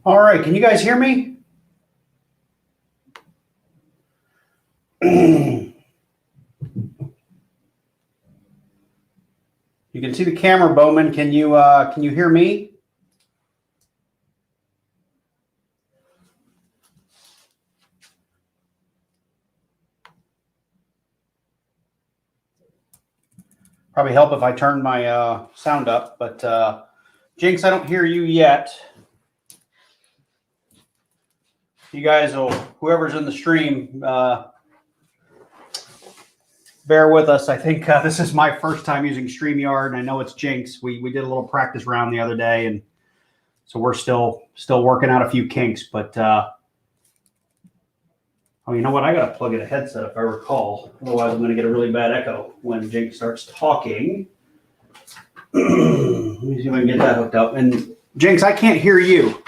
All right, can you guys hear me? You can see the camera, Bowman. Can you hear me? Probably help if I turn my sound up, but jinX, I don't hear you yet. You guys will, whoever's in the stream, bear with us. I think this is my first time using StreamYard, and I know it's jinX. We did a little practice round the other day, and so we're still working out a few kinks. But oh, you know what? I got to plug in a headset if I recall. Otherwise, I'm going to get a really bad echo when jinX starts talking. Let me see if I can get that hooked up. And jinX, I can't hear you.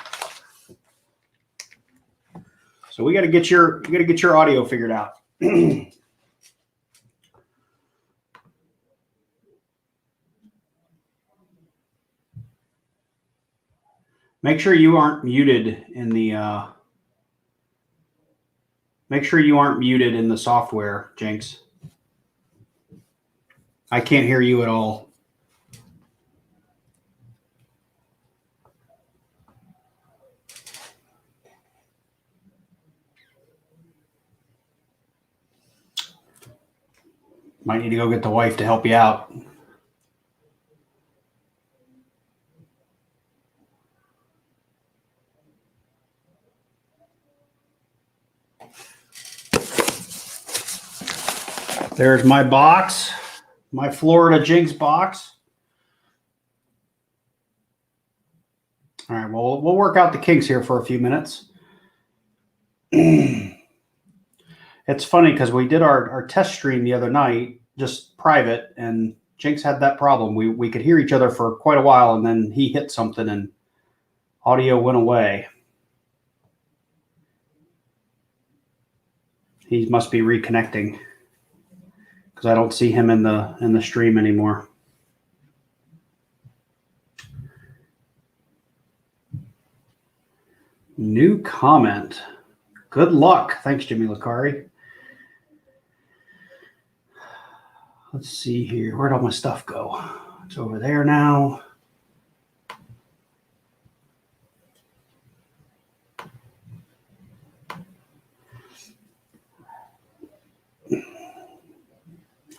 So we got to get your audio figured out. Make sure you aren't muted in the software, jinX. I can't hear you at all. Might need to go get the wife to help you out. There's my box, my Florida jinX box. All right, well, we'll work out the kinks here for a few minutes. It's funny because we did our test stream the other night, just private, and jinX had that problem. We could hear each other for quite a while, and then he hit something and audio went away. He must be reconnecting because I don't see him in the stream anymore. New comment. Good luck. Thanks, Jimmy Lacari. Let's see here. Where'd all my stuff go? It's over there now.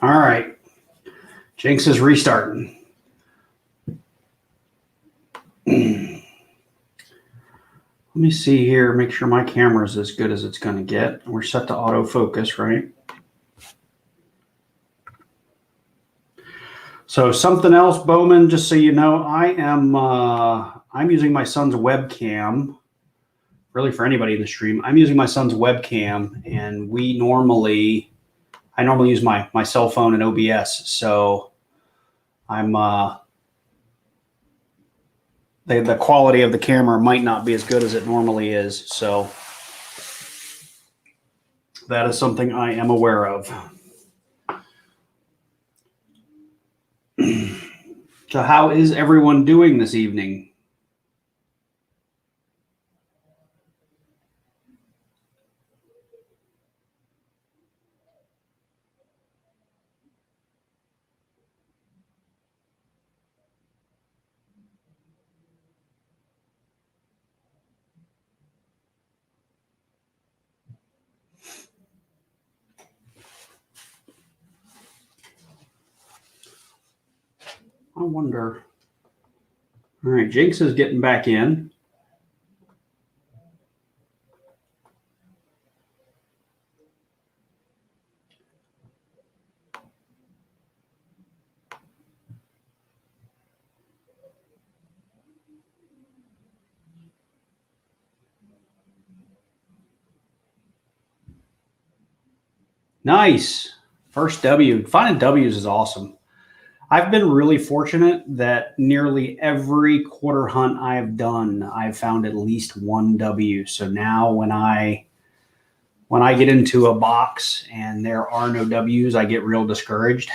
All right. jinX is restarting. Let me see here, make sure my camera is as good as it's going to get. We're set to autofocus, right? So something else, Bowman, just so you know, I'm using my son's webcam. Really, for anybody in the stream, I'm using my son's webcam, and I normally use my cell phone and OBS. So I'm the quality of the camera might not be as good as it normally is. So that is something I am aware of. So how is everyone doing this evening? I wonder. All right, jinX is getting back in. Nice. First W. Finding W's is awesome. I've been really fortunate that nearly every quarter hunt I've done, I've found at least one W. So now when I get into a box and there are no W's, I get real discouraged.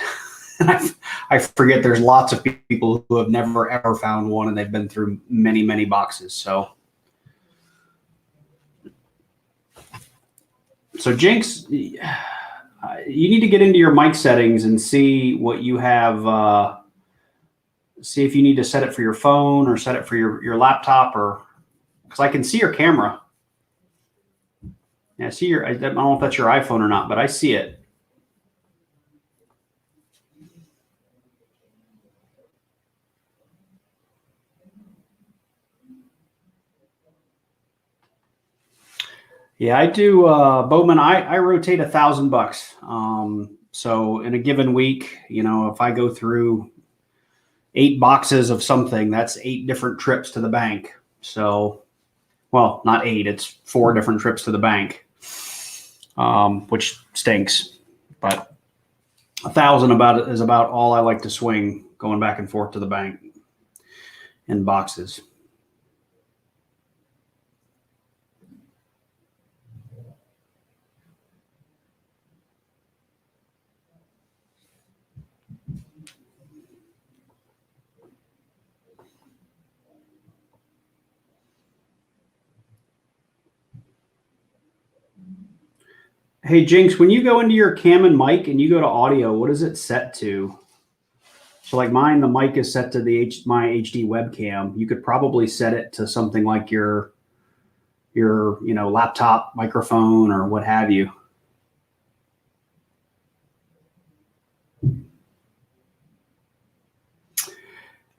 I forget there's lots of people who have never ever found one, and they've been through many, many boxes. So jinX, you need to get into your mic settings and see what you have. See if you need to set it for your phone or set it for your laptop, or because I can see your camera. Yeah, I see I don't know if that's your iPhone or not, but I see it. Yeah, I do, Bowman. I rotate $1,000. So in a given week, if I go through 8 boxes of something, that's 8 different trips to the bank. So, well, not 8, it's 4 different trips to the bank, which stinks. But 1,000 is about all I like to swing going back and forth to the bank in boxes. Hey, jinX, when you go into your cam and mic and you go to audio, what is it set to? So like mine, the mic is set to my HD webcam. You could probably set it to something like your laptop microphone or what have you.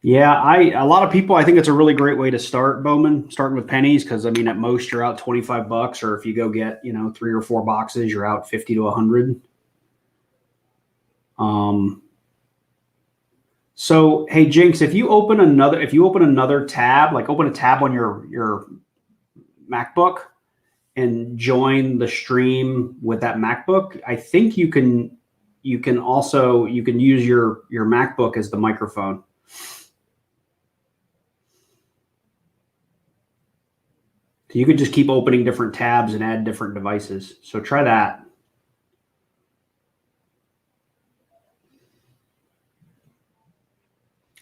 Yeah, a lot of people, I think it's a really great way to start, Bowman, starting with pennies, because I mean at most you're out $25, or if you go get 3 or 4 boxes, you're out 50 to 100. So hey, jinX, if you open another tab, like open a tab on your MacBook and join the stream with that MacBook, I think you can use your MacBook as the microphone. You could just keep opening different tabs and add different devices. So try that.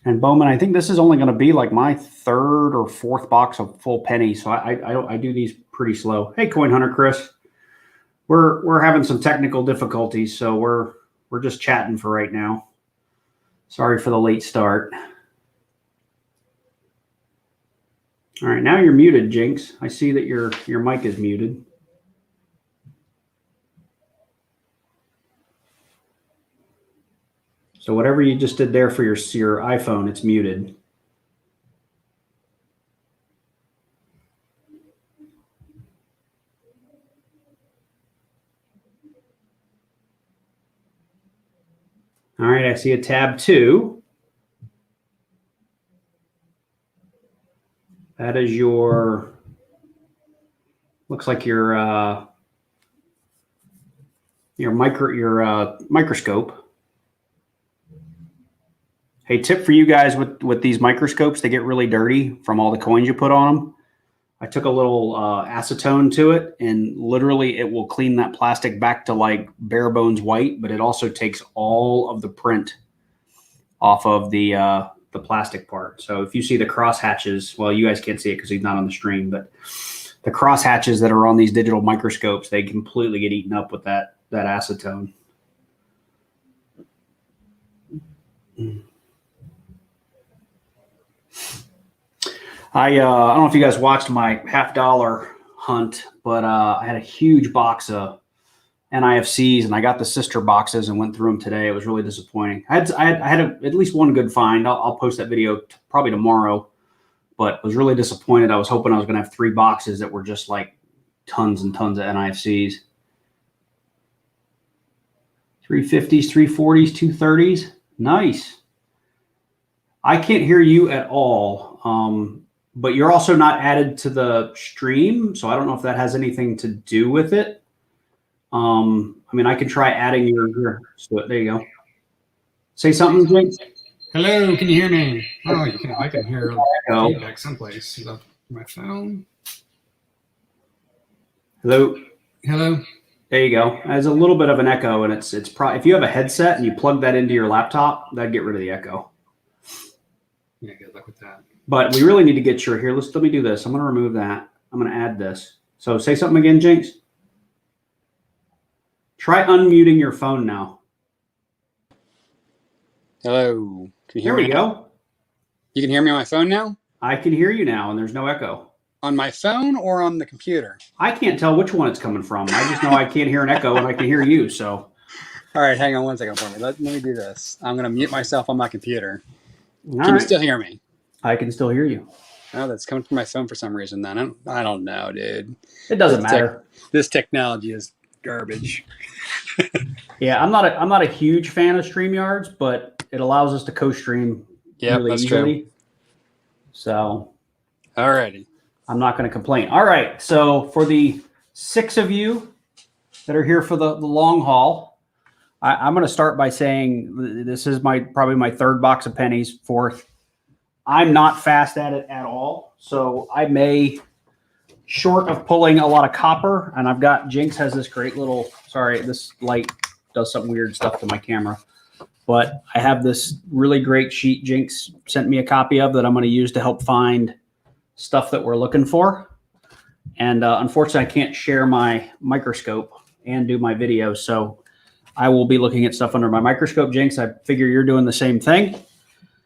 And Bowman, I think this is only going to be like my 3rd or 4th box of full penny. So I do these pretty slow. Hey, Coin Hunter Chris, we're having some technical difficulties, so we're just chatting for right now. Sorry for the late start. All right, now you're muted, jinX. I see that your mic is muted. So whatever you just did there for your iPhone, it's muted. All right, I see a tab 2. That is looks like your microscope. Hey, tip for you guys with these microscopes, they get really dirty from all the coins you put on them. I took a little acetone to it, and literally it will clean that plastic back to like bare bones white, but it also takes all of the print off of the plastic part. So if you see the cross hatches, well, you guys can't see it because he's not on the stream, but the cross hatches that are on these digital microscopes, they completely get eaten up with that acetone. I don't know if you guys watched my $50 hunt, but I had a huge box of NIFCs, and I got the sister boxes and went through them today. It was really disappointing. I had at least one good find. I'll post that video probably tomorrow, but was really disappointed. I was hoping I was going to have 3 boxes that were just like tons and tons of NIFCs. 350s, 340s, 230s. Nice. I can't hear you at all. But you're also not added to the stream, so I don't know if that has anything to do with it. I mean, I could try adding your so there you go. Say something, Jinx. Hello, can you hear me? Oh, I can hear feedback someplace. Is that my phone? Hello. Hello. There you go. There's a little bit of an echo, and it's probably if you have a headset and you plug that into your laptop, that'd get rid of the echo. Yeah, good luck with that. But we really need to get your here. Let me do this. I'm going to remove that. I'm going to add this. So say something again, Jinx. Try unmuting your phone now. Hello. Can you hear me? There we go. You can hear me on my phone now? I can hear you now, and there's no echo. On my phone or on the computer? I can't tell which one it's coming from. I just know I can't hear an echo, and I can hear you. So. All right, hang on one second for me. Let me do this. I'm going to mute myself on my computer. All Can right. you still hear me? I can still hear you. Oh, that's coming from my phone for some reason then. I don't know, dude. It doesn't matter. This technology is garbage. Yeah, I'm not a huge fan of StreamYards, but it allows us to co-stream really easily. True. So, alrighty. I'm not going to complain. All right, so for the 6 of you that are here for the long haul, I'm going to start by saying this is probably my 3rd box of pennies, 4th. I'm not fast at it at all, so I may, short of pulling a lot of copper, and I've got Jinx has this great little, sorry, this light does some weird stuff to my camera, but I have this really great sheet Jinx sent me a copy of that I'm going to use to help find stuff that we're looking for. And unfortunately, I can't share my microscope and do my videos, so I will be looking at stuff under my microscope. Jinx, I figure you're doing the same thing.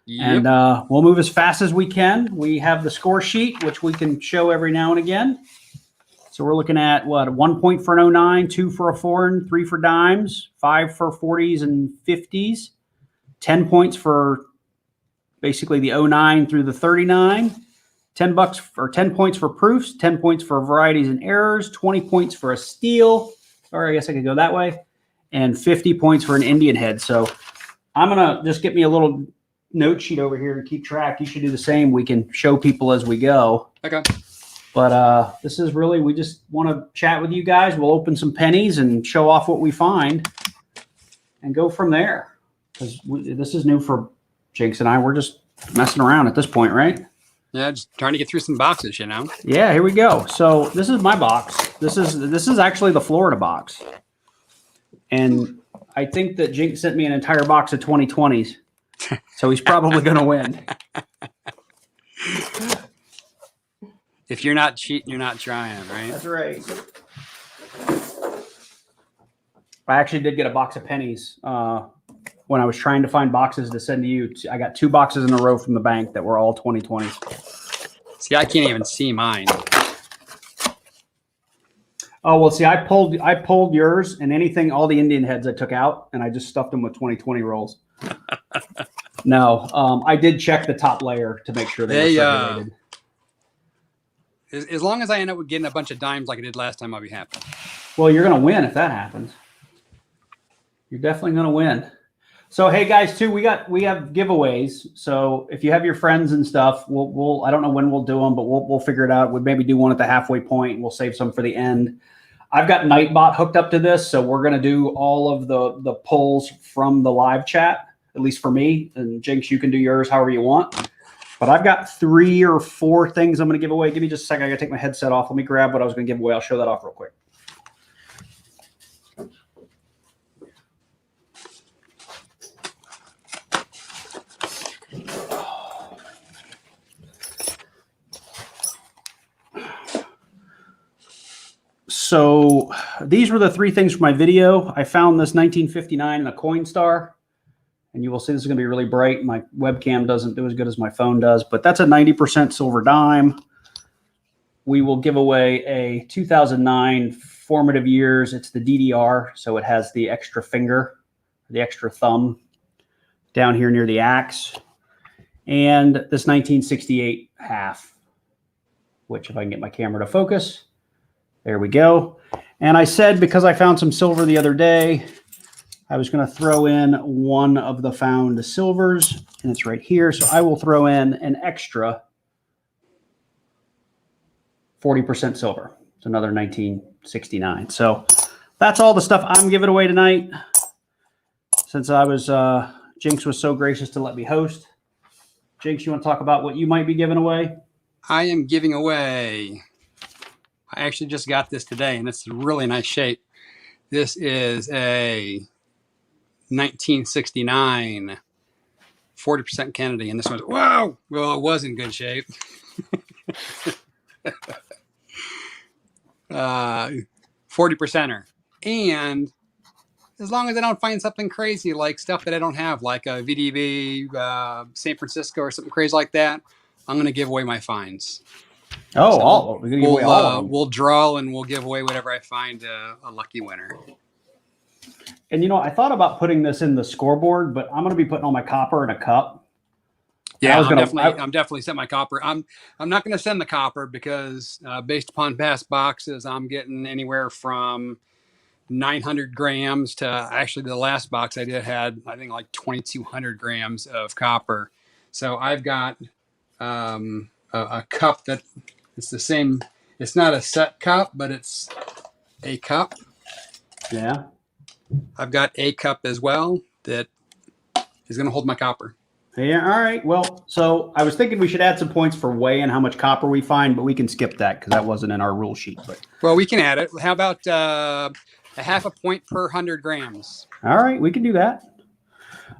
Yep. And we'll move as fast as we can. We have the score sheet, which we can show every now and again. So we're looking at what, 1 point for an 09, 2 for a foreign, 3 for dimes, 5 for 40s and 50s, 10 points for basically the 09 through the 39, $10 or 10 points for proofs, 10 points for varieties and errors, 20 points for a steal. Or I guess I could go that way, and 50 points for an Indian head. So I'm gonna just get me a little note sheet over here to keep track. You should do the same. We can show people as we go. Okay. But this is really, we just want to chat with you guys. We'll open some pennies and show off what we find and go from there. Because this is new for Jinx and I. We're just messing around at this point, right? Yeah, just trying to get through some boxes, you know? Yeah, here we go. So this is my box. This is actually the Florida box. And I think that Jinx sent me an entire box of 2020s. So he's probably going to win. If you're not cheating, you're not trying, right? That's right. I actually did get a box of pennies when I was trying to find boxes to send to you. I got 2 boxes in a row from the bank that were all 2020s. See, I can't even see mine. Oh, well, see, I pulled yours and all the Indian heads I took out, and I just stuffed them with 2020 rolls. No, I did check the top layer to make sure they were circulated. As long as I end up with getting a bunch of dimes like I did last time, I'll be happy. Well, you're going to win if that happens. You're definitely going to win. So, hey guys, too, we have giveaways. So if you have your friends and stuff, we'll I don't know when we'll do them, but we'll figure it out. We'll maybe do one at the halfway point, and we'll save some for the end. I've got Nightbot hooked up to this, so we're going to do all of the polls from the live chat, at least for me. And Jinx, you can do yours however you want. But I've got 3 or 4 things I'm going to give away. Give me just a second. I got to take my headset off. Let me grab what I was going to give away. I'll show that off real quick. So these were the 3 things from my video. I found this 1959 in a Coinstar. And you will see this is going to be really bright. My webcam doesn't do as good as my phone does, but that's a 90% silver dime. We will give away a 2009 formative years. It's the DDR, so it has the extra finger, the extra thumb down here near the axe. And this 1968 half, which if I can get my camera to focus, there we go. And I said, because I found some silver the other day, I was going to throw in one of the found silvers, and it's right here. So I will throw in an extra 40% silver. It's another 1969. So that's all the stuff I'm giving away tonight. Since I was, jinX was so gracious to let me host. jinX, you want to talk about what you might be giving away? I am giving away. I actually just got this today, and it's in really nice shape. This is a 1969 40% Kennedy, and this one's whoa. Well, it was in good shape. 40%er, and as long as I don't find something crazy like stuff that I don't have, like a VDB, San Francisco, or something crazy like that, I'm going to give away my finds. Oh, so we'll draw and we'll give away whatever I find a lucky winner. And you know, I thought about putting this in the scoreboard, but I'm going to be putting all my copper in a cup. Yeah, I'm definitely sending my copper. I'm not going to send the copper because based upon past boxes, I'm getting anywhere from 900 grams to actually the last box I did had, I think, like 2,200 grams of copper. So I've got a cup that it's the same. It's not a set cup, but it's a cup. Yeah. I've got a cup as well that is going to hold my copper. Yeah. All right. Well, so I was thinking we should add some points for weighing how much copper we find, but we can skip that because that wasn't in our rule sheet. But well, we can add it. How about a half a point per 100 grams? All right, we can do that.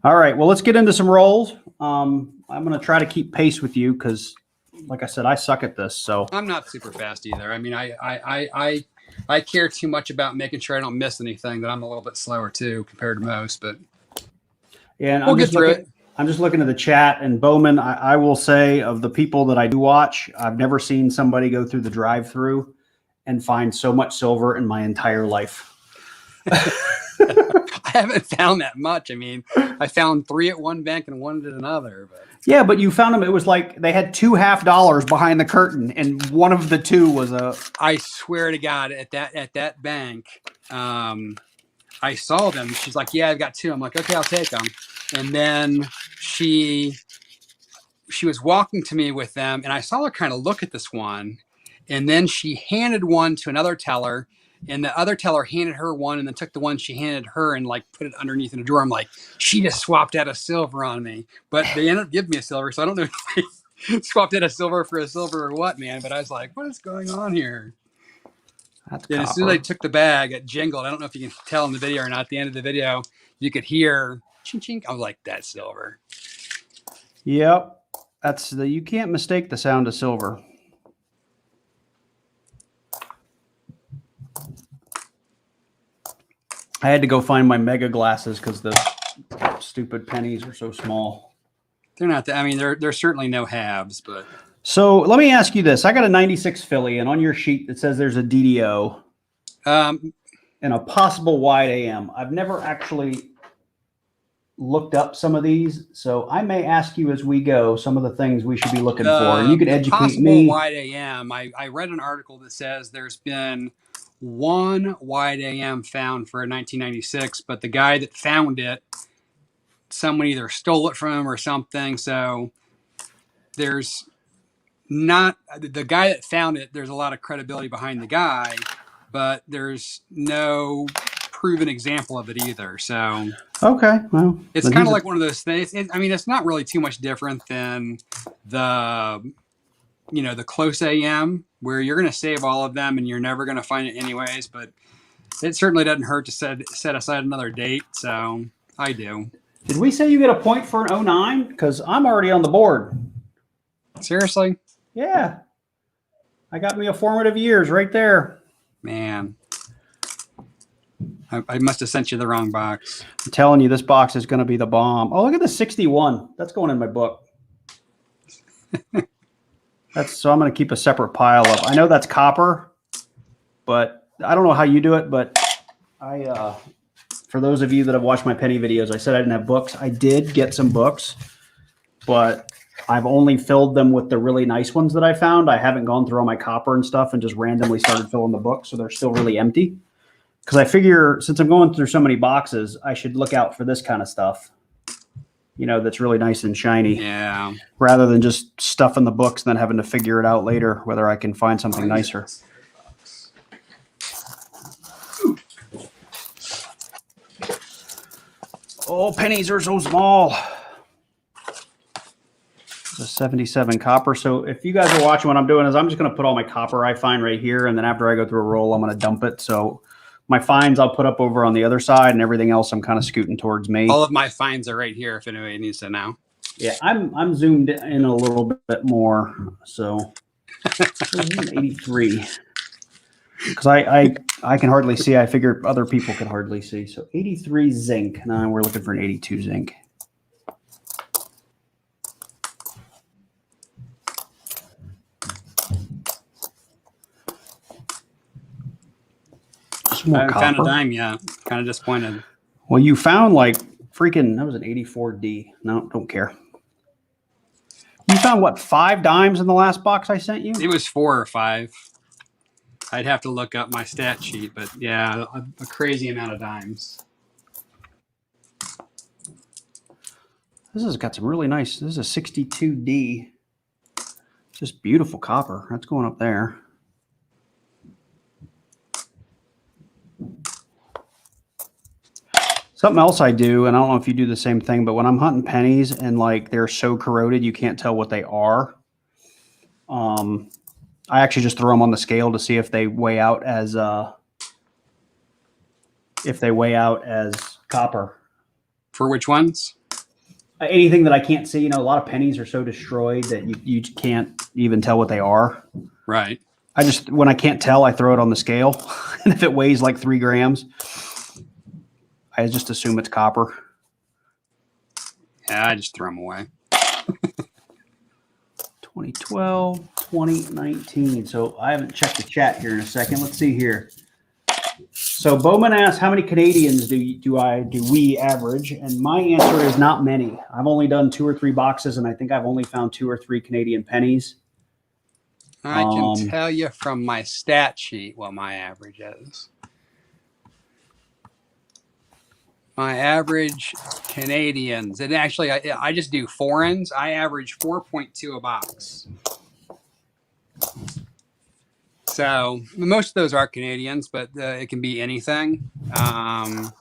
All right. Well, let's get into some rolls. I'm going to try to keep pace with you because, like I said, I suck at this. So I'm not super fast either. I mean, I care too much about making sure I don't miss anything that I'm a little bit slower too compared to most. But yeah, and we'll get through it. I'm just looking at the chat, and Bowman, I will say, of the people that I do watch, I've never seen somebody go through the drive-through and find so much silver in my entire life. I haven't found that much. I mean, I found 3 at one bank and 1 at another. But. Yeah, but you found them. It was like they had $2 half behind the curtain, and one of the two was a. I swear to God, at that bank, I saw them. She's like, "Yeah, I've got 2." I'm like, "Okay, I'll take them." And then she was walking to me with them, and I saw her kind of look at this one, and then she handed one to another teller, and the other teller handed her one, and then took the one she handed her and like put it underneath in a drawer. I'm like, she just swapped out a silver on me, but they ended up giving me a silver, so I don't know if they swapped out a silver for a silver or what, man. But I was like, what is going on here? That's and as soon as I took the bag, it jingled. I don't know if you can tell in the video or not. At the end of the video, you could hear chink chink. I was like, that's silver. Yep, you can't mistake the sound of silver. I had to go find my mega glasses because the stupid pennies are so small. They're not that. I mean, there's certainly no halves, but. So let me ask you this. I got a 96 Philly, and on your sheet it says there's a DDO and a possible wide AM. I've never actually looked up some of these, so I may ask you as we go some of the things we should be looking for, and you can educate me. Wide AM. I read an article that says there's been 1 wide AM found for 1996, but the guy that found it, someone either stole it from him or something. So there's not the guy that found it. There's a lot of credibility behind the guy, but there's no proven example of it either. So okay, well, it's kind of like one of those things. I mean, it's not really too much different than the close AM, where you're going to save all of them and you're never going to find it anyways. But it certainly doesn't hurt to set aside another date. So I do. Did we say you get a point for an 09? Because I'm already on the board. Seriously? Yeah. I got me a formative years right there. Man. I must have sent you the wrong box. I'm telling you, this box is going to be the bomb. Oh, look at the 61. That's going in my book. So I'm going to keep a separate pile of. I know that's copper, but I don't know how you do it. But for those of you that have watched my penny videos, I said I didn't have books. I did get some books, but I've only filled them with the really nice ones that I found. I haven't gone through all my copper and stuff and just randomly started filling the books, so they're still really empty. Because I figure since I'm going through so many boxes, I should look out for this kind of stuff. That's really nice and shiny. Yeah. Rather than just stuffing the books and then having to figure it out later whether I can find something nicer. Oh, pennies are so small. It's a 77 copper. So if you guys are watching, what I'm doing is I'm just going to put all my copper I find right here. And then after I go through a roll, I'm going to dump it. So my finds I'll put up over on the other side, and everything else I'm kind of scooting towards me. All of my finds are right here if anybody needs to know. Yeah, I'm zoomed in a little bit more. So 83. Because I can hardly see. I figure other people can hardly see. So 83 zinc. Now we're looking for an 82 zinc. I haven't found a dime yet. Kind of disappointed. Well, you found like freaking, that was an 84D. No, don't care. You found what, 5 dimes in the last box I sent you? It was 4 or 5. I'd have to look up my stat sheet, but yeah, a crazy amount of dimes. This has got some really nice, this is a 62D. Just beautiful copper. That's going up there. Something else I do, and I don't know if you do the same thing, but when I'm hunting pennies and like they're so corroded you can't tell what they are, I actually just throw them on the scale to see if they weigh out as copper. For which ones? Anything that I can't see. You know, a lot of pennies are so destroyed that you can't even tell what they are. Right. I just, when I can't tell, I throw it on the scale, and if it weighs like 3 grams, I just assume it's copper. Yeah, I just throw them away. 2012, 2019. So I haven't checked the chat here in a second. Let's see here. So Bowman asked, how many Canadians do we average? And my answer is not many. I've only done 2 or 3 boxes, and I think I've only found 2 or 3 Canadian pennies. I can tell you from my stat sheet what my average is. My average Canadians, and actually I just do foreigns. I average 4.2 a box. So most of those are Canadians, but it can be anything. And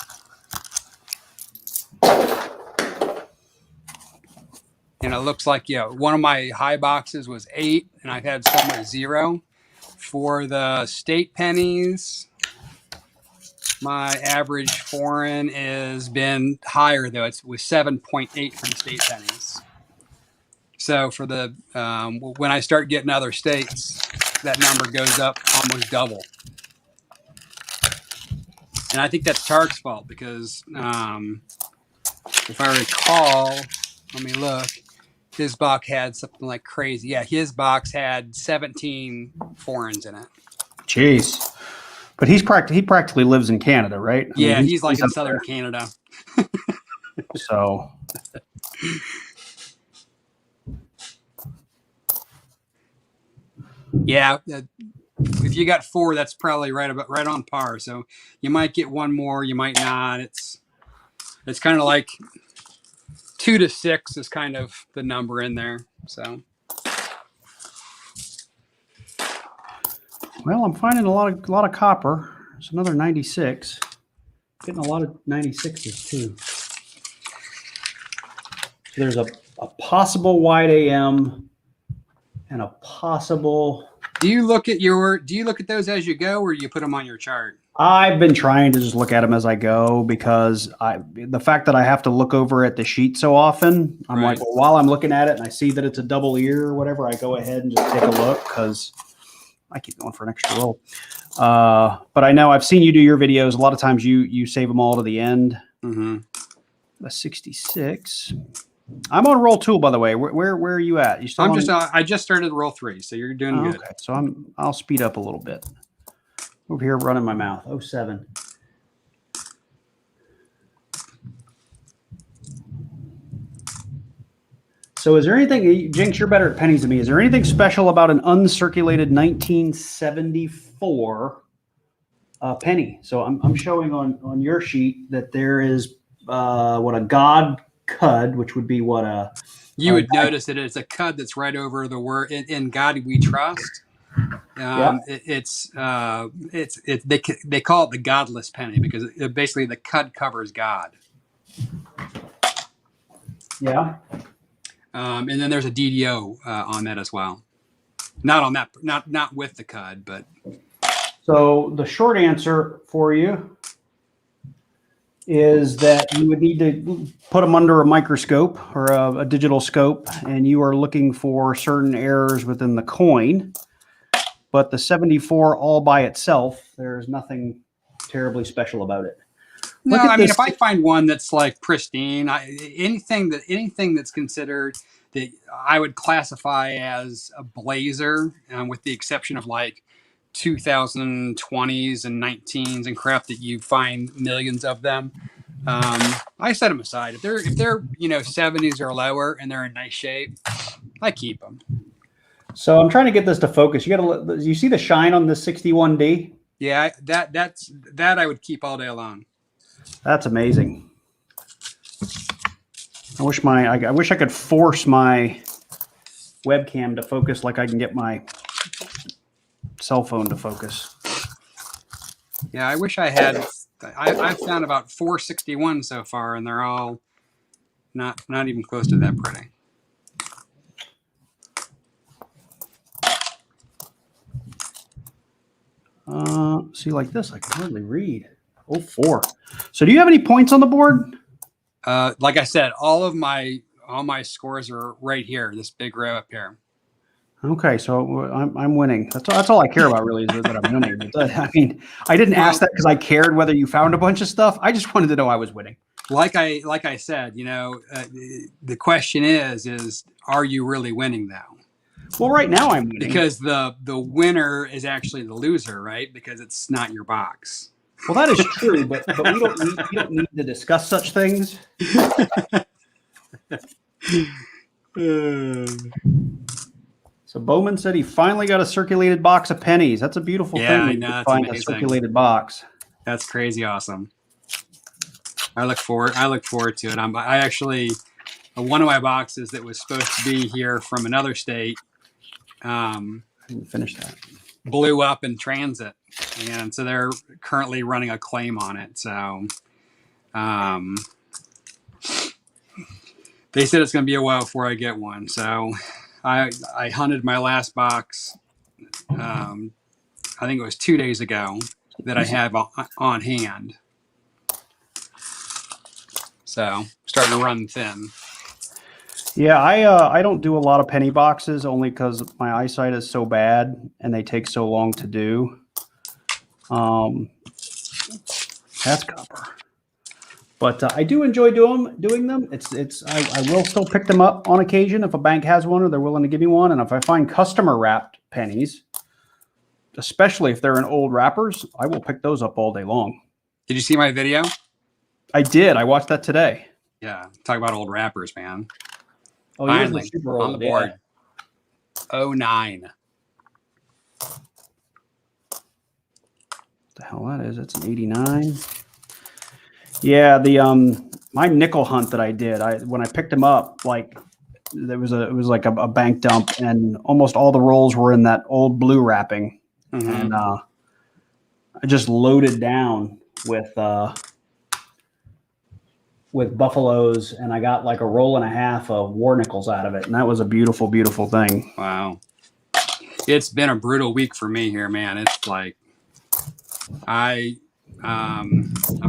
it looks like, one of my high boxes was 8, and I've had some with 0. For the state pennies, my average foreign has been higher, though. It was 7.8 for the state pennies. So for the when I start getting other states, that number goes up almost double. And I think that's Tark's fault because if I recall, let me look, his box had something like crazy. Yeah, his box had 17 foreigns in it. Jeez. But he practically lives in Canada, right? Yeah, he's like in southern Canada. So yeah, if you got 4, that's probably right on par. So you might get one more, you might not. It's kind of like 2 to 6 is kind of the number in there. So, well, I'm finding a lot of copper. It's another 96. Getting a lot of 96s too. So there's a possible wide AM and a possible. Do you look at those as you go, or do you put them on your chart? I've been trying to just look at them as I go because the fact that I have to look over at the sheet so often, I'm like, well, while I'm looking at it and I see that it's a double ear or whatever, I go ahead and just take a look because I keep going for an extra roll. But I know I've seen you do your videos. A lot of times you save them all to the end. Mm-hmm. A 66. I'm on roll 2, by the way. Where are you at? You still I just started roll 3, so you're doing good. Okay, so I'll speed up a little bit. Over here running my mouth. 07. So is there anything, Jinx, you're better at pennies than me. Is there anything special about an uncirculated 1974 penny? So I'm showing on your sheet that there is a God cud, which would be what a. You would notice that it's a cud that's right over the word in God we trust. Yeah. They call it the godless penny because basically the cud covers God. Yeah. And then there's a DDO on that as well. Not on that, not with the CUD, but. So the short answer for you is that you would need to put them under a microscope or a digital scope, and you are looking for certain errors within the coin. But the 74 all by itself, there's nothing terribly special about it. No, Look at I mean, this. if I find one that's like pristine, anything that's considered that I would classify as a blazer, with the exception of like 2020s and 19s and crap that you find millions of them. I set them aside. If they're 70s or lower and they're in nice shape, I keep them. So I'm trying to get this to focus. You see the shine on this 61D? Yeah, that I would keep all day long. That's amazing. I wish I could force my webcam to focus like I can get my cell phone to focus. Yeah, I wish I had. I've found about 461 so far, and they're all not even close to that pretty. See, like this, I can hardly read. 04. So do you have any points on the board? Like I said, all my scores are right here. This big row up here. Okay, so I'm winning. That's all I care about really, is that I'm winning. I mean, I didn't ask that because I cared whether you found a bunch of stuff. I just wanted to know I was winning. Like I said, the question is are you really winning though? Well, right now I'm winning because the winner is actually the loser, right? Because it's not your box. Well, that is true, but we don't need to discuss such things. So Bowman said he finally got a circulated box of pennies. That's a beautiful thing. I know. That's find amazing. A circulated box. That's crazy awesome. I look forward to it. I actually, one of my boxes that was supposed to be here from another state, I didn't finish that. Blew up in transit, and so they're currently running a claim on it. So, they said it's going to be a while before I get one. So, I hunted my last box. I think it was 2 days ago that I have on hand. So, starting to run thin. Yeah, I don't do a lot of penny boxes only because my eyesight is so bad and they take so long to do. That's copper. But I do enjoy doing them. I will still pick them up on occasion if a bank has one or they're willing to give me one. And if I find customer wrapped pennies, especially if they're in old wrappers, I will pick those up all day long. Did you see my video? I did. I watched that today. Yeah, talk about old wrappers, man. Oh, finally super old, on the board. Yeah. 09. What the hell that is? It's an 89. Yeah, my nickel hunt that I did, when I picked them up, like it was like a bank dump, and almost all the rolls were in that old blue wrapping, and I just loaded down with buffaloes, and I got like a roll and a half of war nickels out of it, and that was a beautiful, beautiful thing. Wow, it's been a brutal week for me here, man. It's like I'm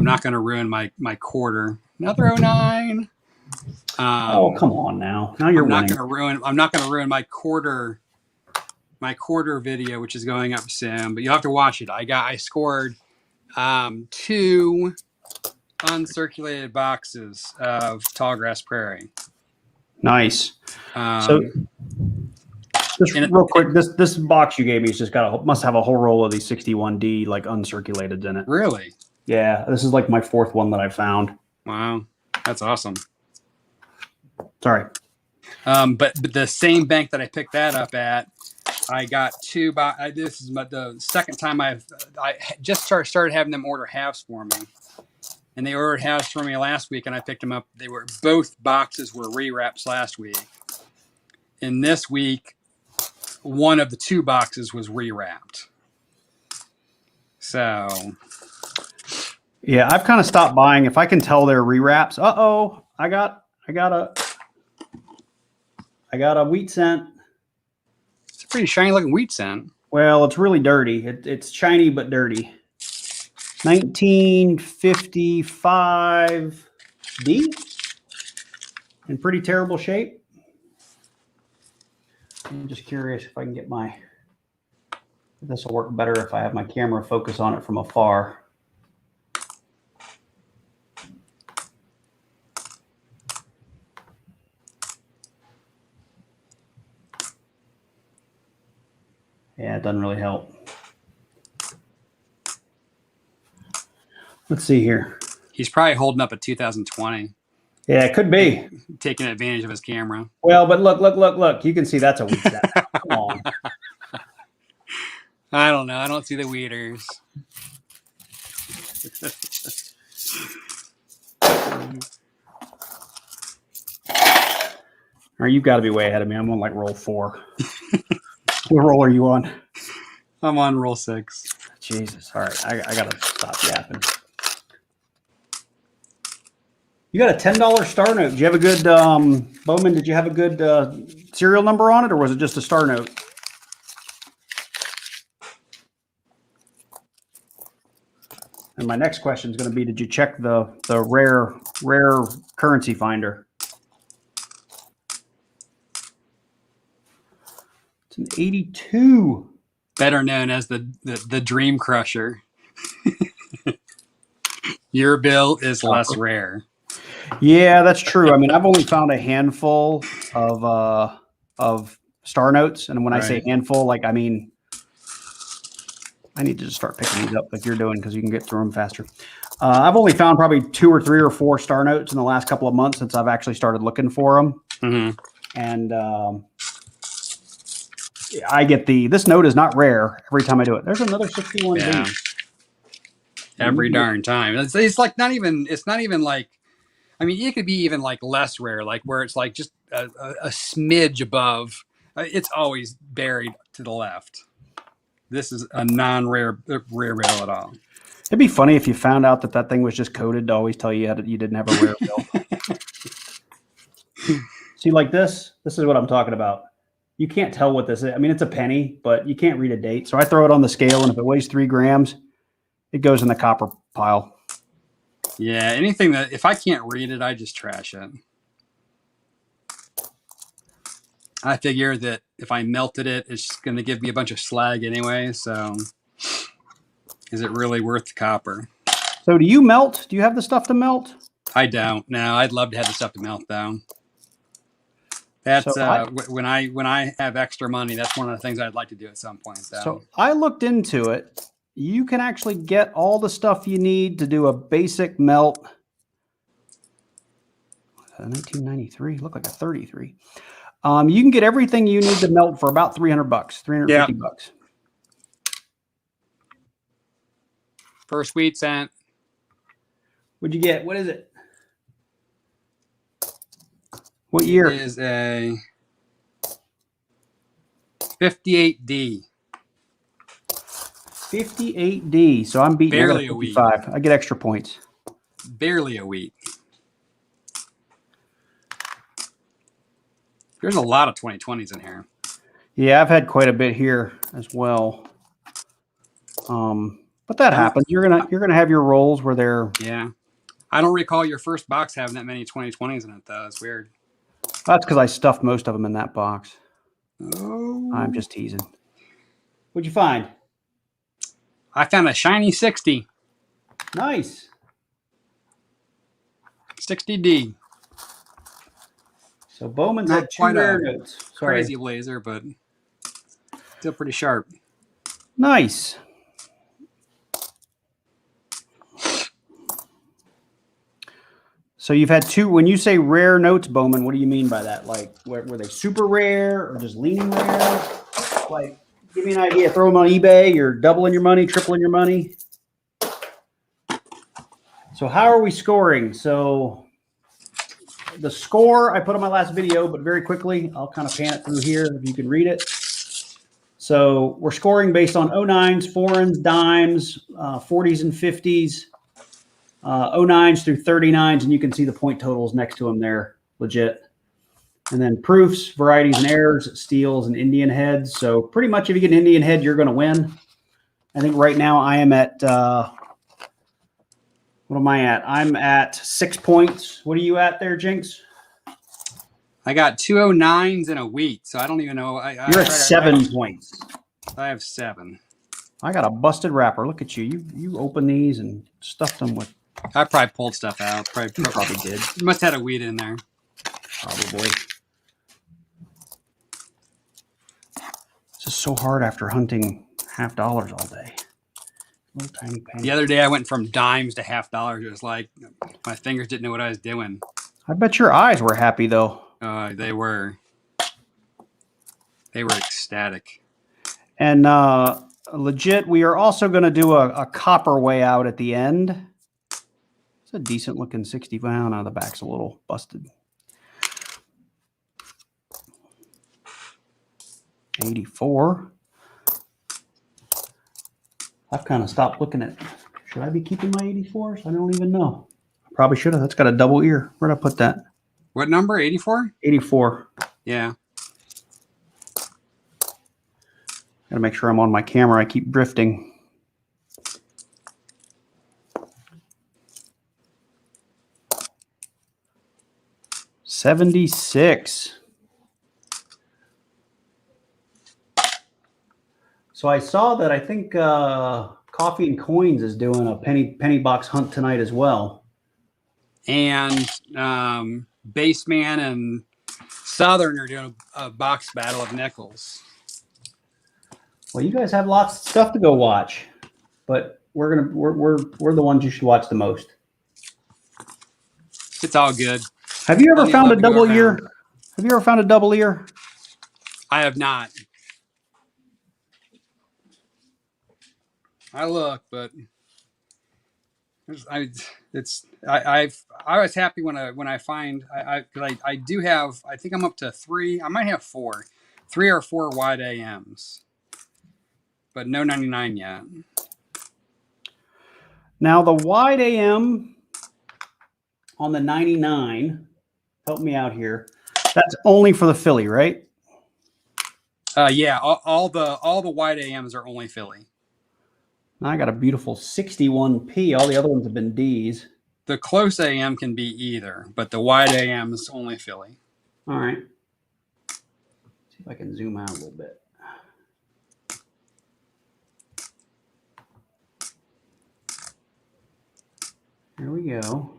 not going to ruin my quarter. Another 09. Oh, come on now. Now you're winning. I'm not going to ruin my quarter video, which is going up soon, but you'll have to watch it. I scored 2 uncirculated boxes of Tallgrass Prairie. Nice. So just real quick, this box you gave me has just must have a whole roll of these 61D like uncirculated in it. Really? Yeah, this is like my 4th one that I found. Wow, that's awesome. Sorry. But the same bank that I picked that up at, I got 2. This is the second time I just started having them order halves for me, and they ordered halves for me last week, and I picked them up. Both boxes were rewraps last week, and this week, one of the 2 boxes was rewrapped. So, yeah, I've kind of stopped buying if I can tell they're rewraps. I got a I got a wheat cent. It's a pretty shiny looking wheat cent. Well, it's really dirty. It's shiny but dirty. 1955 D in pretty terrible shape. I'm just curious if I can get my, this will work better if I have my camera focus on it from afar. Yeah, it doesn't really help. Let's see here. He's probably holding up a 2020. Yeah, it could be. Taking advantage of his camera. Well, but look. You can see that's a wheat cent. Come on. I don't know. I don't see the weeders. All right, you've got to be way ahead of me. I'm on like roll 4. What roll are you on? I'm on roll 6. Jesus. All right, I got to stop yapping. You got a $10 star note. Did you have a good, Bowman, did you have a good serial number on it, or was it just a star note? And my next question is going to be, did you check the rare currency finder? It's an 82. Better known as the Dream Crusher. Your bill is less rare. Yeah, that's true. I mean, I've only found a handful of star notes, and when I say handful, like, I mean, I need to just start picking these up like you're doing because you can get through them faster. I've only found probably 2 or 3 or 4 star notes in the last couple of months since I've actually started looking for them. Mm-hmm. And I get this note is not rare every time I do it. There's another 61 Yeah. Every darn time. It's like not even. It's not even like. I mean, it could be even like less rare, like where it's like just a smidge above. It's always buried to the left. This is a non-rare rare bill at all. It'd be funny if you found out that thing was just coded to always tell you you didn't have a rare bill. See, like this is what I'm talking about. You can't tell what this is. I mean, it's a penny, but you can't read a date. So I throw it on the scale, and if it weighs 3 grams, it goes in the copper pile. Yeah, anything that, if I can't read it, I just trash it. I figure that if I melted it, it's going to give me a bunch of slag anyway. So is it really worth the copper? So do you melt? Do you have the stuff to melt? I don't. No, I'd love to have the stuff to melt though. That's when I have extra money, that's one of the things I'd like to do at some point though. So I looked into it. You can actually get all the stuff you need to do a basic melt. 1993, look like a 33. You can get everything you need to melt for about $300, $350. First wheat cent. What'd you get? What is it? What year? It is a 58D. 58D. So I'm beating barely a 55. I get extra points. Barely a wheat. There's a lot of 2020s in here. Yeah, I've had quite a bit here as well. But that happens. You're gonna have your rolls where they're. Yeah, I don't recall your first box having that many 2020s in it though. It's weird. That's because I stuffed most of them in that box. Oh, I'm just teasing. What'd you find? I found a shiny 60. Nice. 60D. So Bowman's Not had 2 quite rare a notes. Sorry. crazy blazer, but still pretty sharp. Nice. So you've had 2. When you say rare notes, Bowman, what do you mean by that? Like, were they super rare or just leaning rare? Like, give me an idea. Throw them on eBay. You're doubling your money, tripling your money. So how are we scoring? So the score I put on my last video, but very quickly, I'll kind of pan it through here if you can read it. So we're scoring based on 09s, foreigns, dimes, 40s and 50s, 09s through 39s, and you can see the point totals next to them there, legit. And then proofs, varieties and errors, steals, and Indian heads. So pretty much if you get an Indian head, you're going to win. I think right now I am at, what am I at? I'm at 6 points. What are you at there, Jinx? I got 209s in a week, so I don't even know. You're at 7 points. I have 7. I got a busted wrapper. Look at you. You open these and stuffed them with. I probably pulled stuff out. Probably did. You must have had a weed in there. Probably. It's just so hard after hunting $50 all day. Little tiny penny. The other day I went from dimes to $50. It was like my fingers didn't know what I was doing. I bet your eyes were happy though. They were ecstatic. And legit, we are also going to do a copper way out at the end. It's a decent looking 60. Well, now the back's a little busted. 84. I've kind of stopped looking at. Should I be keeping my 84s? I don't even know. I probably should have. That's got a double ear. Where'd I put that? What number? 84? 84. Yeah. Got to make sure I'm on my camera. I keep drifting. $76. So I saw that I think Coffee and Coins is doing a penny box hunt tonight as well. And Baseman and Southern are doing a box battle of nickels. Well, you guys have lots of stuff to go watch, but we're the ones you should watch the most. It's all good. Have you ever found a double ear? Have you ever found a double ear? I have not. I look, but I was happy when I find I do have. I think I'm up to 3. I might have 4, 3 or 4 wide AMs, but no 99 yet. Now the wide AM on the 99. Help me out here. That's only for the Philly, right? Yeah. All the wide AMs are only Philly. I got a beautiful 61p. All the other ones have been Ds. The close AM can be either, but the wide AM is only Philly. All right. Let's see if I can zoom out a little bit. Here we go.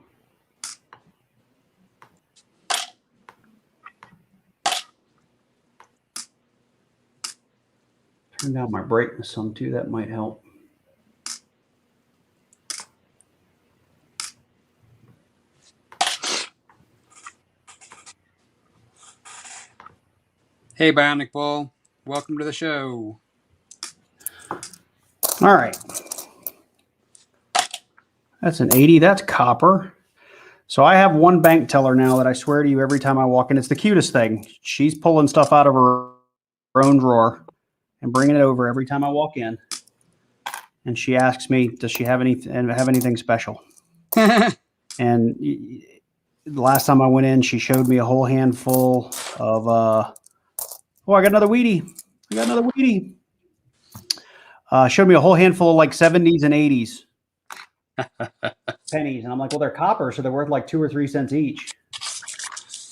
Turn down my brightness some too. That might help. Hey, Bionic Bull. Welcome to the show. All right. That's an 80. That's copper. So I have one bank teller now that I swear to you every time I walk in. It's the cutest thing. She's pulling stuff out of her own drawer and bringing it over every time I walk in. And she asks me, does she have anything special? And the last time I went in, she showed me a whole handful of, oh, I got another Wheatie. Showed me a whole handful of like 70s and 80s pennies. And I'm like, well, they're copper, so they're worth like 2 or 3 cents each.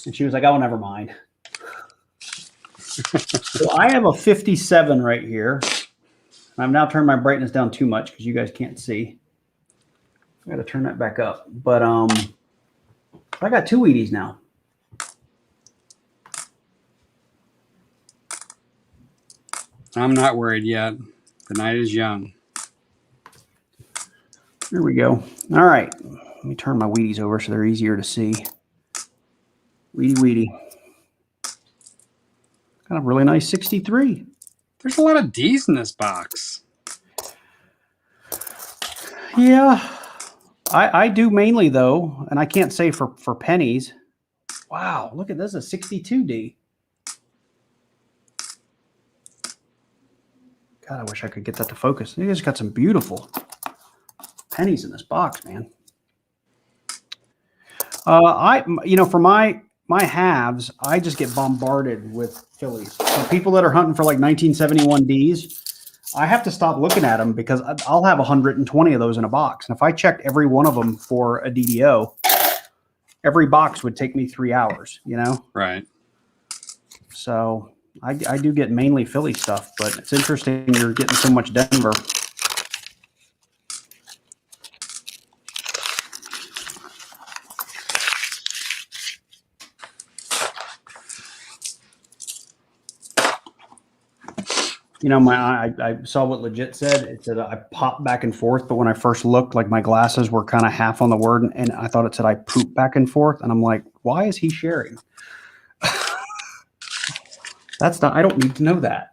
And she was like, oh, never mind. So I have a 57 right here. I've now turned my brightness down too much because you guys can't see. I got to turn that back up. But I got 2 Wheaties now. I'm not worried yet. The night is young. There we go. All right. Let me turn my Wheaties over so they're easier to see. Wheatie. Got a really nice 63. There's a lot of D's in this box. Yeah. I do mainly, though, and I can't say for pennies. Wow. Look at this, a 62D. God, I wish I could get that to focus. You guys got some beautiful pennies in this box, man. For my my halves, I just get bombarded with fillies. So people that are hunting for like 1971 Ds, I have to stop looking at them because I'll have 120 of those in a box. And if I checked every one of them for a DDO, every box would take me 3 hours, you know? Right. So I do get mainly Philly stuff, but it's interesting you're getting so much Denver. You know, I saw what Legit said. It said I pop back and forth, but when I first looked, like my glasses were kind of half on the word, and I thought it said I poop back and forth, and I'm like, why is he sharing? That's not. I don't need to know that.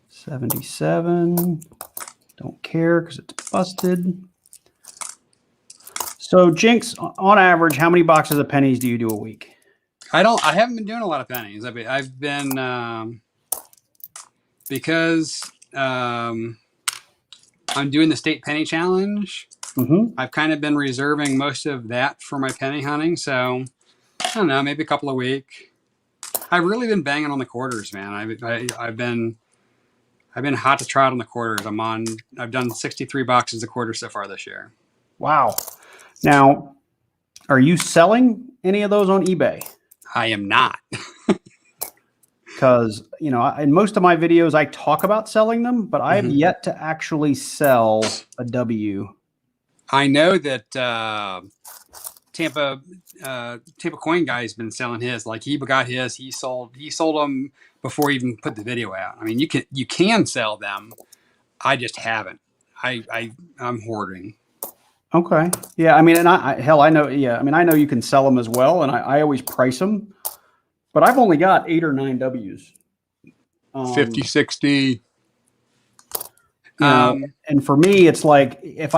77. Don't care because it's busted. So jinX, on average, how many boxes of pennies do you do a week? I haven't been doing a lot of pennies. I've been because I'm doing the state penny challenge. Mm-hmm. I've kind of been reserving most of that for my penny hunting. So I don't know, maybe a couple a week. I've really been banging on the quarters, man. I've been hot to trot on the quarters. I've done 63 boxes a quarter so far this year. Wow. Now, are you selling any of those on eBay? I am not. Because, you know, in most of my videos, I talk about selling them, but I have yet to actually sell a W. I know that Tampa Coin guy has been selling his. Like he got his, he sold them before he even put the video out. I mean, you can sell them. I just haven't. I'm hoarding. Okay. Yeah. I mean, and I know. Yeah. I mean, I know you can sell them as well, and I always price them, but I've only got 8 or 9 Ws. 50, 60. You know, and for me, it's like if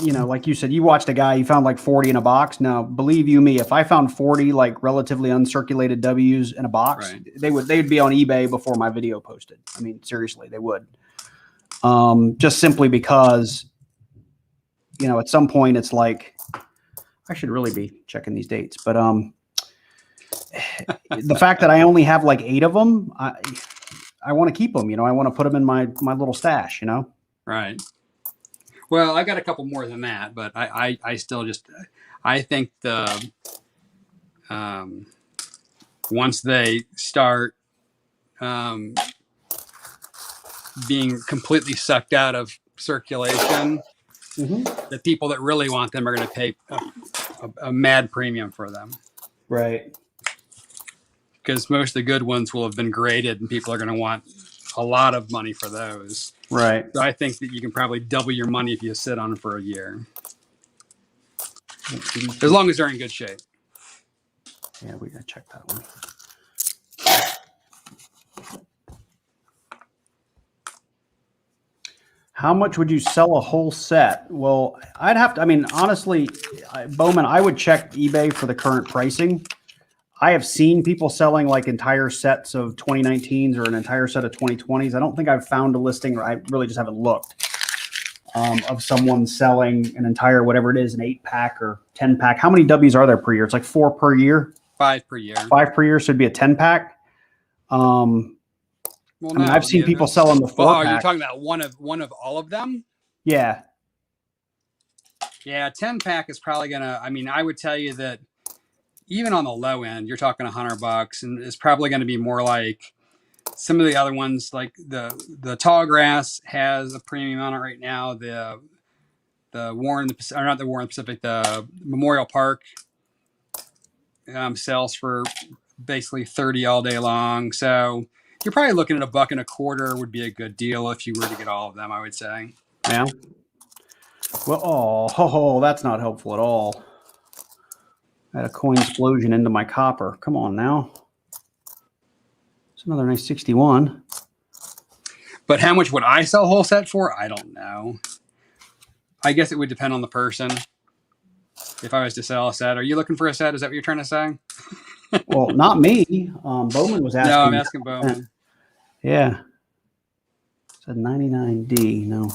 you know, like you said, you watched a guy, you found like 40 in a box. Now, believe you me, if I found 40 like relatively uncirculated Ws in a box, right, they'd be on eBay before my video posted. I mean, seriously, they would. Just simply because, you know, at some point it's like I should really be checking these dates, but the fact that I only have like 8 of them, I want to keep them. You know, I want to put them in my little stash. You know. right. Well, I got a couple more than that, but I still just I think the once they start being completely sucked out of circulation, the people that really want them are going to pay a mad premium for them. Right. Because most of the good ones will have been graded and people are going to want a lot of money for those. Right. So I think that you can probably double your money if you sit on them for a year. As long as they're in good shape. Yeah, we got to check that one. How much would you sell a whole set? Well, I'd have to, I mean, honestly, Bowman, I would check eBay for the current pricing. I have seen people selling like entire sets of 2019s or an entire set of 2020s. I don't think I've found a listing, or I really just haven't looked, of someone selling an entire, whatever it is, an 8-pack or 10-pack. How many Ws are there per year? It's like 4 per year. 5 per year. 5 per year, so it'd be a 10-pack. Well, I mean, I've seen people selling the 4-pack. Well, are you talking about one of all of them? Yeah. Yeah, 10-pack is probably gonna. I mean, I would tell you that even on the low end, you're talking $100, and it's probably going to be more like some of the other ones. Like the tall grass has a premium on it right now. The Warren, or not the Warren Pacific, the Memorial Park sells for basically 30 all day long. So you're probably looking at $1.25 would be a good deal if you were to get all of them, I would say. Yeah. Well, oh, that's not helpful at all. I had a coin explosion into my copper. Come on now. It's another nice 61. But how much would I sell a whole set for? I don't know. I guess it would depend on the person. If I was to sell a set, are you looking for a set? Is that what you're trying to say? Well, not me. Bowman was asking. No, I'm asking Bowman. Yeah. Said 99D. No.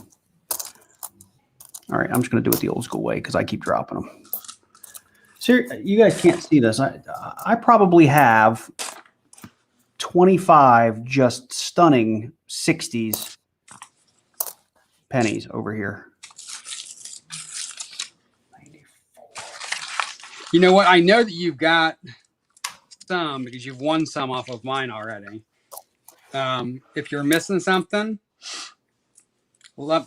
All right, I'm just going to do it the old school way because I keep dropping them. You guys can't see this. I probably have 25 just stunning 60s pennies over here. You know what? I know that you've got some because you've won some off of mine already. If you're missing something,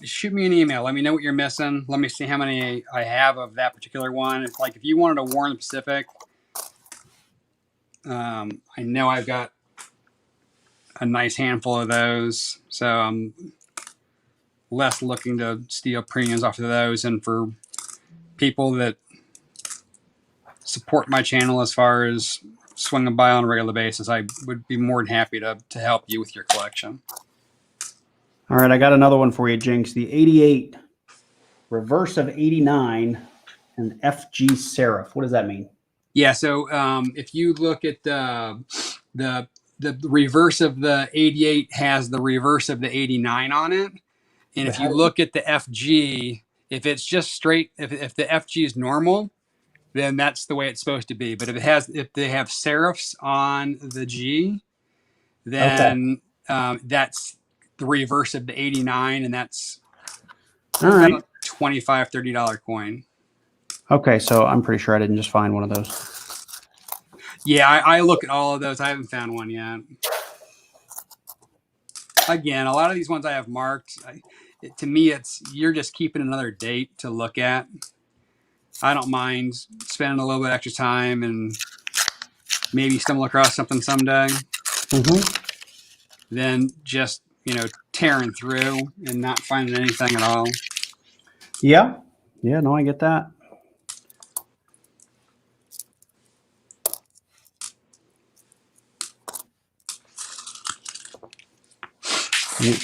shoot me an email. Let me know what you're missing. Let me see how many I have of that particular one. It's like if you wanted a Warren Pacific, I know I've got a nice handful of those. So I'm less looking to steal premiums off of those. And for people that support my channel as far as swinging by on a regular basis, I would be more than happy to help you with your collection. All right, I got another one for you, Jinx. The 88 reverse of 89 and FG Seraph. What does that mean? Yeah, so if you look at the reverse of the 88 has the reverse of the 89 on it, and if you look at the FG, if it's just straight, if the FG is normal, then that's the way it's supposed to be. But if they have serifs on the G, then that's the reverse of the 89, and that's all right. $25, $30 coin. Okay, so I'm pretty sure I didn't just find one of those. Yeah, I look at all of those. I haven't found one yet. Again, a lot of these ones I have marked. To me, you're just keeping another date to look at. I don't mind spending a little bit extra time and maybe stumble across something someday. Then just tearing through and not finding anything at all. Yeah, no, I get that.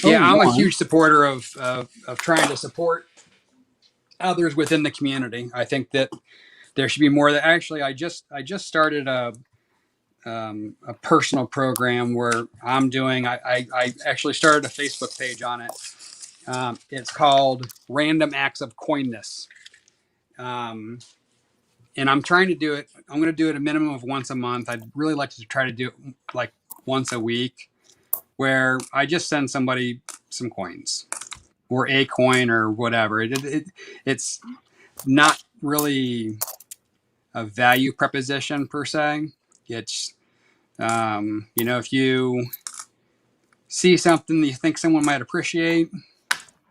Yeah, I'm a huge supporter of trying to support others within the community. I think that there should be more. That actually, I just started a personal program where I'm doing. I actually started a Facebook page on it. It's called Random Acts of Coinness. And I'm trying to do it. I'm going to do it a minimum of once a month. I'd really like to try to do it like once a week, where I just send somebody some coins or a coin or whatever. It's not really a value proposition per se. It's, if you see something that you think someone might appreciate,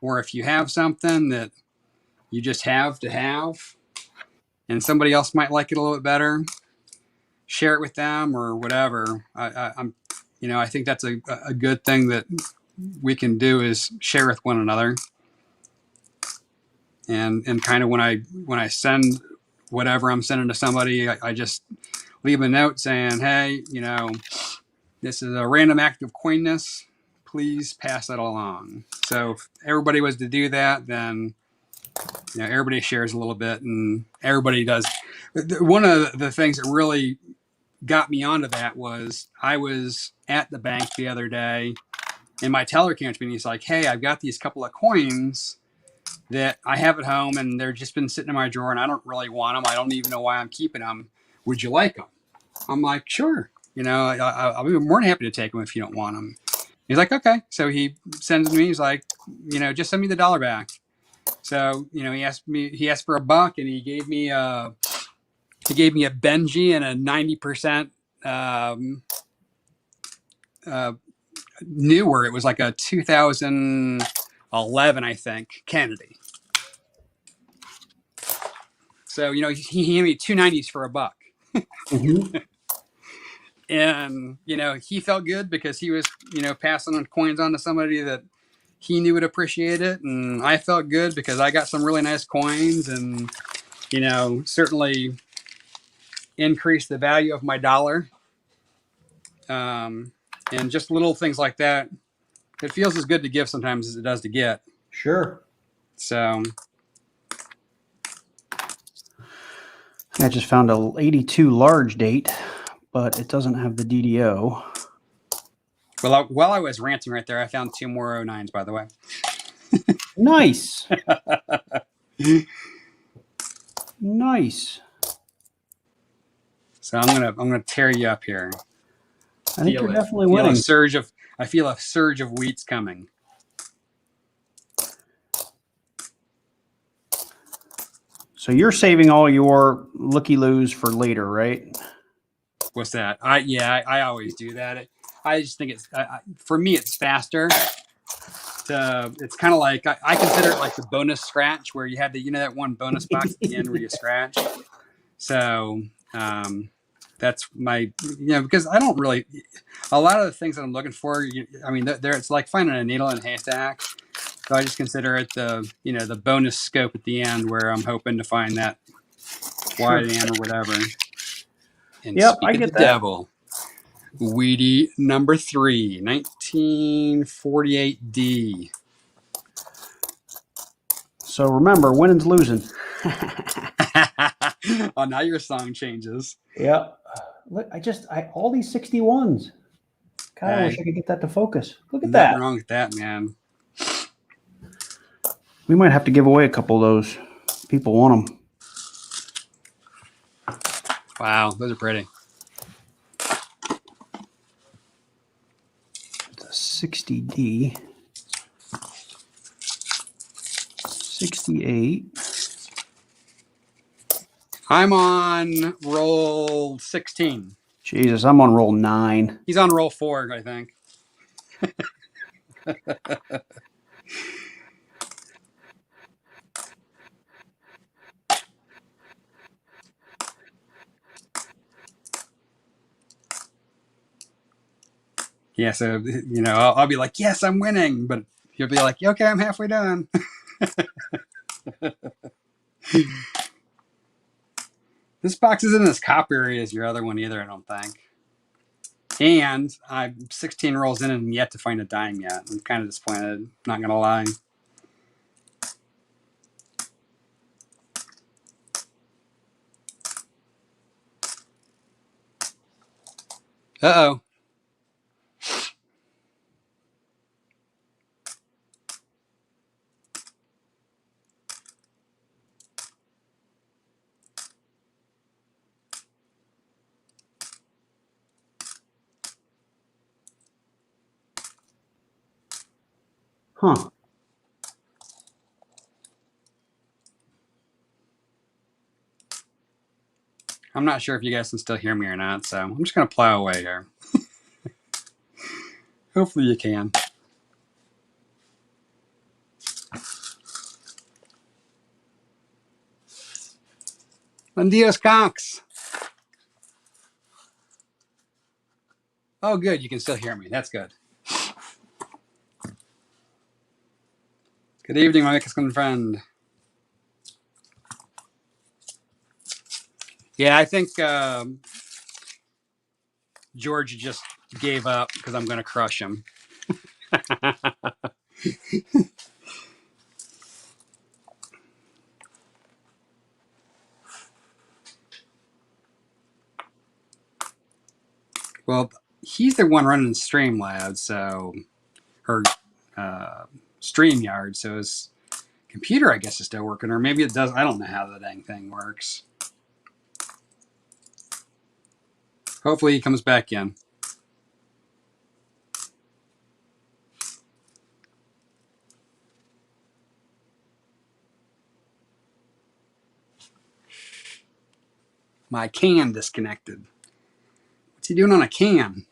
or if you have something that you just have to have and somebody else might like it a little bit better, share it with them or whatever. I think that's a good thing that we can do is share with one another. And kind of when I send whatever I'm sending to somebody, I just leave a note saying, hey, this is a random act of coinness. Please pass that along. So if everybody was to do that, then everybody shares a little bit and everybody does. One of the things that really got me onto that was I was at the bank the other day and my teller came to me and he's like, hey, I've got these couple of coins that I have at home and they're just been sitting in my drawer and I don't really want them. I don't even know why I'm keeping them. Would you like them? I'm like, sure. I'll be more than happy to take them if you don't want them. He's like, okay. So he sends me, he's like, just send me the $1 back. So, he asked for $1 and he gave me a Benji and a 90% newer. It was like a 2011, I think, Kennedy. So, he gave me 290s for $1. Mm-hmm. And, he felt good because he was, passing on coins on to somebody that he knew would appreciate it. And I felt good because I got some really nice coins and, certainly increased the value of my dollar. And just little things like that. It feels as good to give sometimes as it does to get. Sure. So I just found a 82 large date, but it doesn't have the DDO. Well, while I was ranting right there, I found 2 more 09s, by the way. Nice. Nice. So I'm gonna tear you up here. I think you're definitely feel winning. I feel a surge of wheats coming. So you're saving all your looky-loos for later, right? What's that? I always do that. I just think it's for me it's faster. It's kind of like I consider it like the bonus scratch where you have that one bonus box at the end where you scratch. So that's my because I don't really a lot of the things that I'm looking for. I mean, it's like finding a needle in a haystack. So I just consider it the bonus scope at the end where I'm hoping to find that wide AM or whatever. And Yep, speak I of the get that. devil, Weedy number 3, 1948D. So remember, winning's losing. Oh, now your song changes. Yep. Look, all these 61s. God, I wish Hey, I could get that to focus. Look at nothing that. wrong with that, man. We might have to give away a couple of those. People want them. Wow, those are pretty. It's a 60D. 68. I'm on roll 16. Jesus, I'm on roll 9. He's on roll 4, I think. Yeah, so I'll be like, yes, I'm winning, but he'll be like, okay, I'm halfway done. This box isn't as coppery as your other one either, I don't think. And I'm 16 rolls in and yet to find a dime yet. I'm kind of disappointed, not gonna lie. Uh-oh. Huh. I'm not sure if you guys can still hear me or not, so I'm just gonna plow away here. Hopefully you can. Buen dias, Cox. Oh, good. You can still hear me. That's good. Good evening, my Mexican friend. Yeah, I think George just gave up because I'm going to crush him. Well, he's the one running Streamlabs, or StreamYard, so his computer, I guess, is still working, or maybe it does. I don't know how the dang thing works. Hopefully he comes back in. My can disconnected. What's he doing on a can?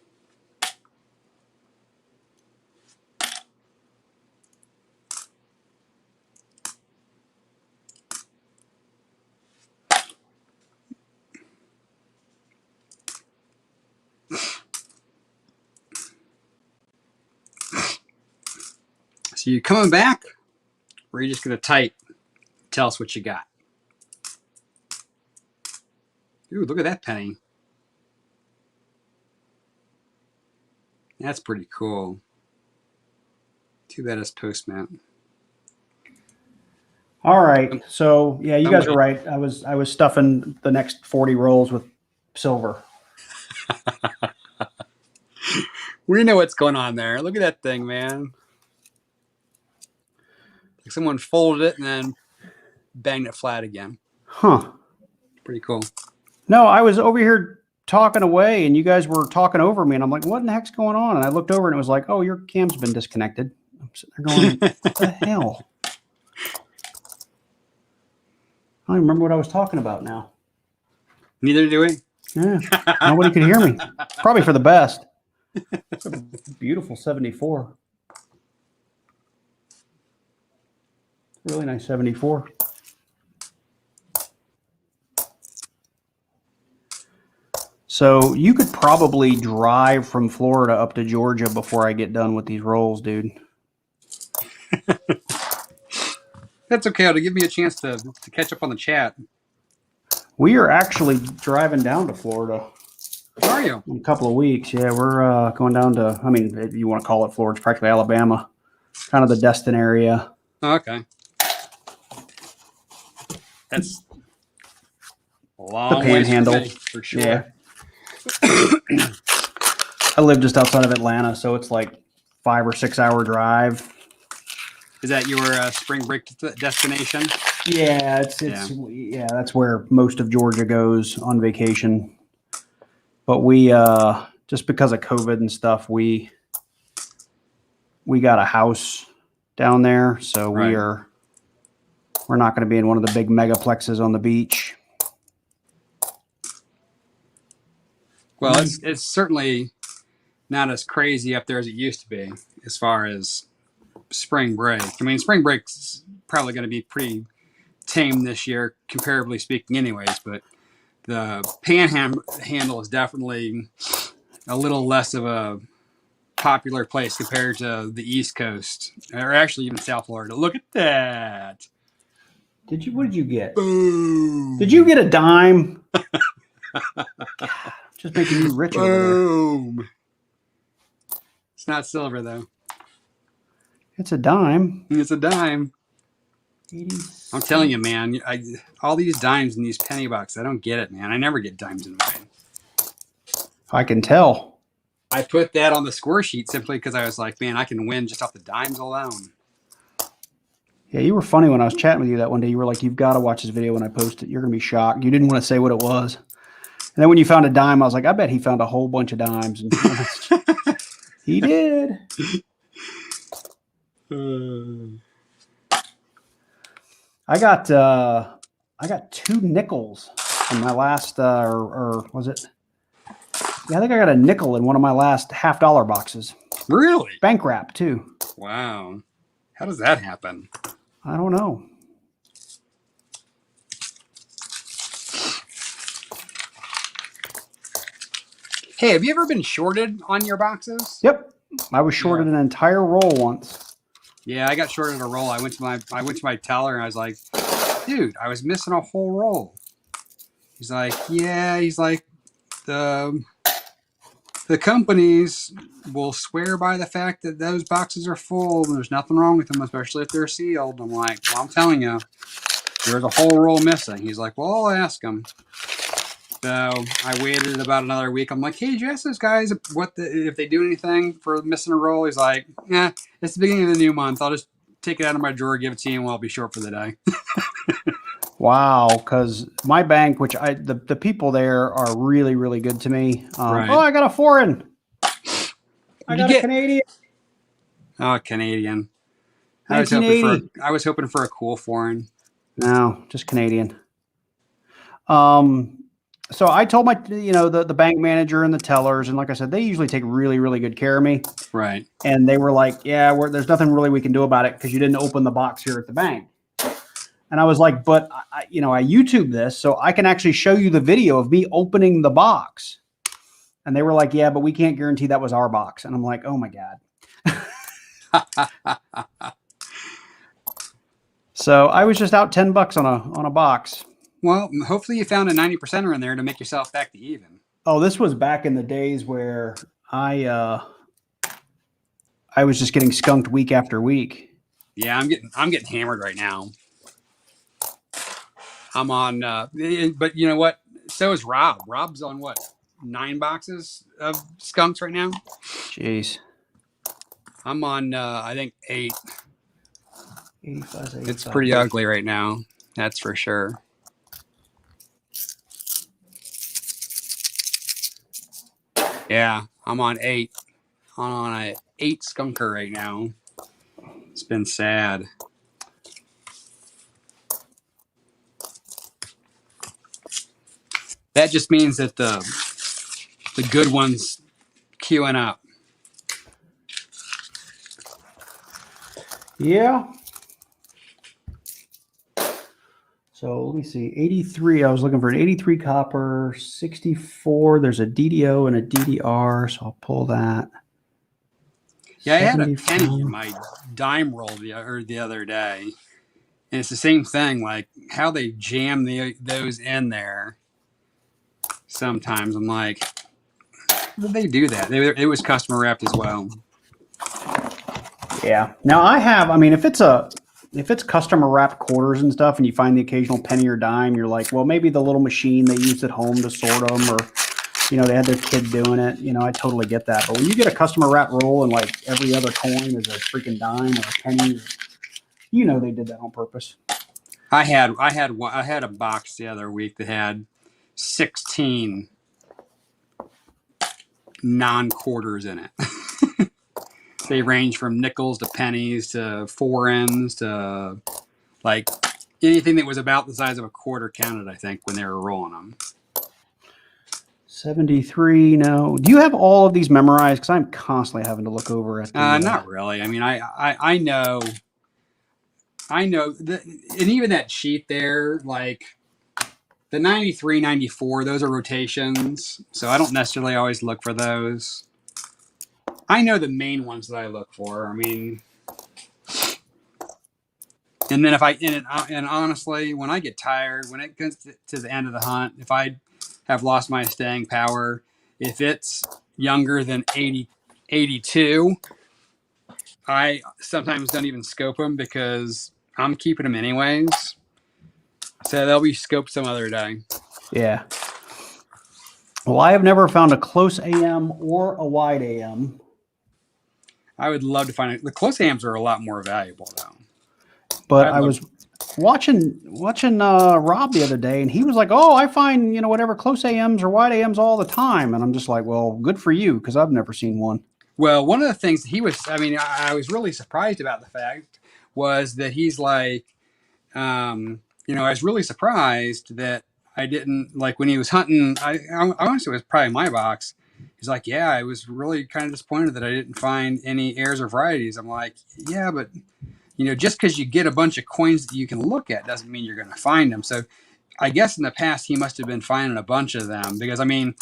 So you coming back, or are you just going to type? Tell us what you got. Ooh, look at that penny. That's pretty cool. Too bad it's Postman. All right. So yeah, you guys are right. I was stuffing the next 40 rolls with silver. We know what's going on there. Look at that thing, man. Like someone folded it and then banged it flat again. Huh. Pretty cool. No, I was over here talking away and you guys were talking over me and I'm like, what in the heck's going on? And I looked over and it was like, oh, your cam's been disconnected. I'm sitting there going, what the hell? I don't remember what I was talking about now. Neither do we. Yeah, nobody could hear me. Probably for the best. Beautiful 74. Really nice 74. So you could probably drive from Florida up to Georgia before I get done with these rolls, dude. That's okay. It'll give me a chance to catch up on the chat. We are actually driving down to Florida. How are you? In a couple of weeks. Yeah, we're going down to, I mean, if you want to call it Florida, it's practically Alabama, kind of the Destin area. Oh, okay. That's a long the Panhandle. ways for sure. Yeah. I live just outside of Atlanta, so it's like 5 or 6 hour drive. Is that your spring break destination? Yeah, yeah, that's where most of Georgia goes on vacation. But we just because of COVID and stuff, we got a house down there, so Right. we're not going to be in one of the big megaplexes on the beach. Well, it's certainly not as crazy up there as it used to be as far as spring break. I mean, spring break's probably going to be pretty tame this year, comparably speaking anyways, but the Panhandle is definitely a little less of a popular place compared to the East Coast, or actually even South Florida. Look at that. What did you get? Boom. Did you get a dime? Just making you rich over there. Boom. It's not silver, though. It's a dime. It's a dime. 80. I'm telling you, man, all these dimes and these penny bucks, I don't get it, man. I never get dimes in mine. I can tell. I put that on the score sheet simply because I was like, man, I can win just off the dimes alone. Yeah, you were funny when I was chatting with you that one day. You were like, you've got to watch this video when I post it. You're going to be shocked. You didn't want to say what it was. And then when you found a dime, I was like, I bet he found a whole bunch of dimes. And he did. I got 2 nickels in my last, or was it? Yeah, I think I got a nickel in one of my last $50 boxes. Really? Bank wrap too. Wow. How does that happen? I don't know. Hey, have you ever been shorted on your boxes? Yep. I was shorted an entire roll once. Yeah, I got shorted a roll. I went to my teller and I was like, dude, I was missing a whole roll. He's like, yeah, the companies will swear by the fact that those boxes are full and there's nothing wrong with them, especially if they're sealed. I'm like, well, I'm telling you, there's a whole roll missing. He's like, well, I'll ask them. So I waited about another week. I'm like, hey, did you ask those guys if they do anything for missing a roll? He's like, yeah, it's the beginning of the new month. I'll just take it out of my drawer, give it to you, and I'll be short for the day. Wow, because my bank, which the people there are really, really good to me. Right. Oh, I got a foreign. I got a Canadian. Oh, Canadian. 1980. I was hoping for a cool foreign. No, just Canadian. So I told the bank manager and the tellers, and like I said, they usually take really, really good care of me. Right. And they were like, yeah, there's nothing really we can do about it because you didn't open the box here at the bank. And I was like, but I YouTube this, so I can actually show you the video of me opening the box. And they were like, yeah, but we can't guarantee that was our box. And I'm like, oh my God. So I was just out $10 on a box. Well, hopefully you found a 90%er in there to make yourself back to even. Oh, this was back in the days where I was just getting skunked week after week. Yeah, I'm getting hammered right now. I'm on, but you know what? So is Rob. Rob's on what? 9 boxes of skunks right now. Jeez. I'm on, I think 8. 85, It's pretty ugly right now. That's for sure. Yeah, I'm on 8. I'm on a 8 skunker right now. It's been sad. That just means that the good ones queuing up. Yeah. So let me see. 83. I was looking for an 83 copper, 64. There's a DDO and a DDR, so I'll pull that. Yeah, I had a penny in my dime roll the other day, and it's the same thing. Like how they jam those in there. Sometimes I'm like, how did they do that? It was customer wrapped as well. Yeah. Now I mean, if it's customer wrapped quarters and stuff, and you find the occasional penny or dime, you're like, well, maybe the little machine they used at home to sort them, or they had their kid doing it. I totally get that. But when you get a customer wrap roll and like every other coin is a freaking dime or a penny, they did that on purpose. I had a box the other week that had 16 non-quarters in it. They range from nickels to pennies to foreigns to like anything that was about the size of a quarter counted, I think, when they were rolling them. 73. No. Do you have all of these memorized? Because I'm constantly having to look over at the. Not really. I mean, I know. And even that sheet there, like the 93, 94, those are rotations. So I don't necessarily always look for those. I know the main ones that I look for. I mean, and then and honestly, when I get tired, when it gets to the end of the hunt, if I have lost my staying power, if it's younger than 82, I sometimes don't even scope them because I'm keeping them anyways. So they'll be scoped some other day. Yeah. Well, I have never found a close AM or a wide AM. I would love to find it. The close AMs are a lot more valuable, though. But I was watching Rob the other day, and he was like, "Oh, I find whatever close AMs or wide AMs all the time," and I'm just like, "Well, good for you, because I've never seen one." Well, one of the things I was really surprised about the fact was that he's like, I was really surprised that I didn't, like, when he was hunting, I honestly, it was probably my box. He's like, yeah, I was really kind of disappointed that I didn't find any heirs or varieties. I'm like, yeah, but, just because you get a bunch of coins that you can look at doesn't mean you're going to find them. So I guess in the past, he must have been finding a bunch of them because, I mean,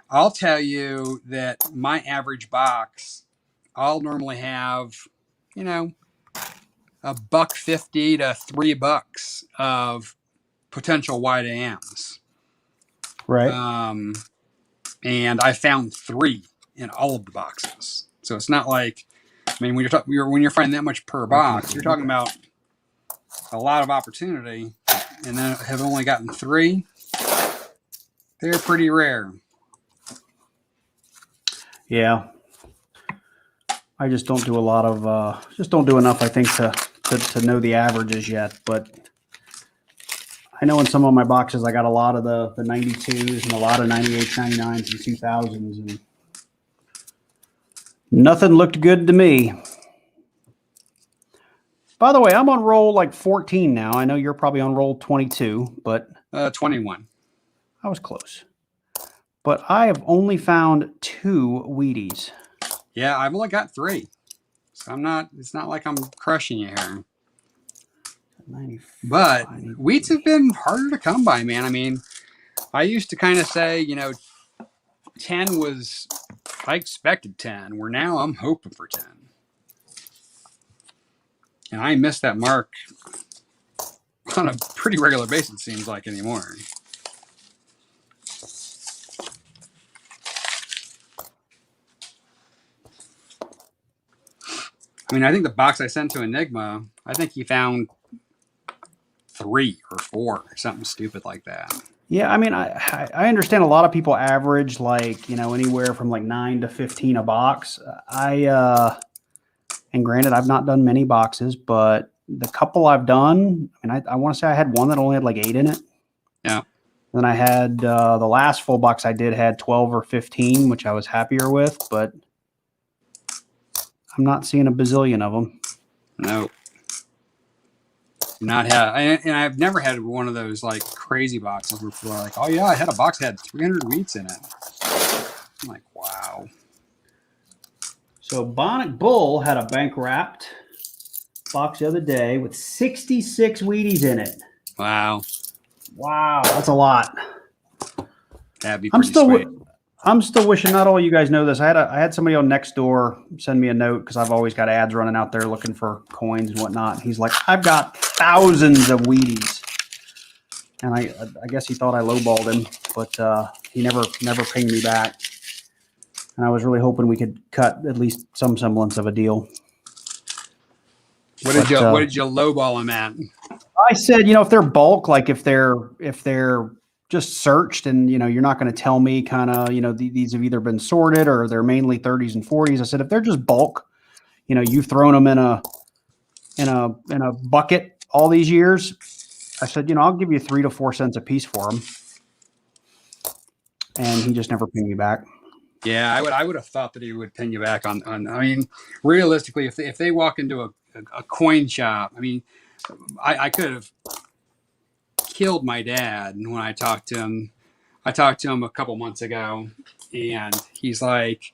I'll tell you that my average box, I'll normally have, $1.50 to $3 of potential wide AMs. Right. And I found 3 in all of the boxes. So it's not like, I mean, when you're finding that much per box, you're talking about a lot of opportunity, and then have only gotten 3. They're pretty rare. Yeah. I just don't do a lot of, just don't do enough, I think, to know the averages yet. But I know in some of my boxes, I got a lot of the 92s and a lot of 98s, 99s, and 2000s. And nothing looked good to me. By the way, I'm on roll like 14 now. I know you're probably on roll 22, but 21. I was close. But I have only found 2 Wheaties. Yeah, I've only got 3. So it's not like I'm crushing you here. 95, but wheats have been harder to come by, man. I mean, I used to kind of say, 10 was, I expected 10, where now I'm hoping for 10. And I miss that mark on a pretty regular basis, it seems like, anymore. I mean, I think the box I sent to Enigma, I think he found 3 or 4, or something stupid like that. Yeah, I mean, I understand a lot of people average like, anywhere from like 9 to 15 a box. And granted, I've not done many boxes, but the couple I've done, and I want to say I had one that only had like 8 in it. Yeah. Then I had the last full box I did had 12 or 15, which I was happier with, but I'm not seeing a bazillion of them. No. Not have, and I've never had one of those like crazy boxes where people are like, "Oh yeah, I had a box that had 300 wheats in it." I'm like, wow. So Bionic Bull had a bank wrapped box the other day with 66 Wheaties in it. Wow. Wow, that's a lot. That'd be pretty sweet. I'm still wishing, not all you guys know this. I had somebody on Nextdoor send me a note because I've always got ads running out there looking for coins and whatnot. He's like, I've got thousands of Wheaties. And I guess he thought I lowballed him, but he never pinged me back. And I was really hoping we could cut at least some semblance of a deal. What did you lowball him at? I said, if they're bulk, like if they're just searched and, you're not going to tell me kind of, these have either been sorted or they're mainly 30s and 40s. I said, if they're just bulk, you've thrown them in a bucket all these years. I said, I'll give you 3 to 4 cents a piece for them. And he just never pinged me back. Yeah, I would have thought that he would ping you back on. I mean, realistically, if they walk into a coin shop, I mean, I could have killed my dad when I talked to him. I talked to him a couple months ago, and he's like,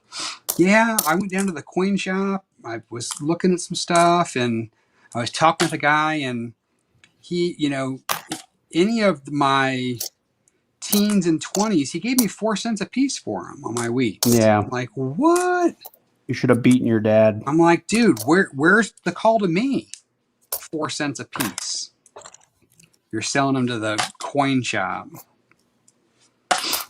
"Yeah, I went down to the coin shop. I was looking at some stuff, and I was talking with a guy, and he, any of my teens and 20s, he gave me 4 cents a piece for them on my wheat." Yeah. I'm like, what? You should have beaten your dad. I'm like, dude, where's the call to me? 4 cents a piece. You're selling them to the coin shop. But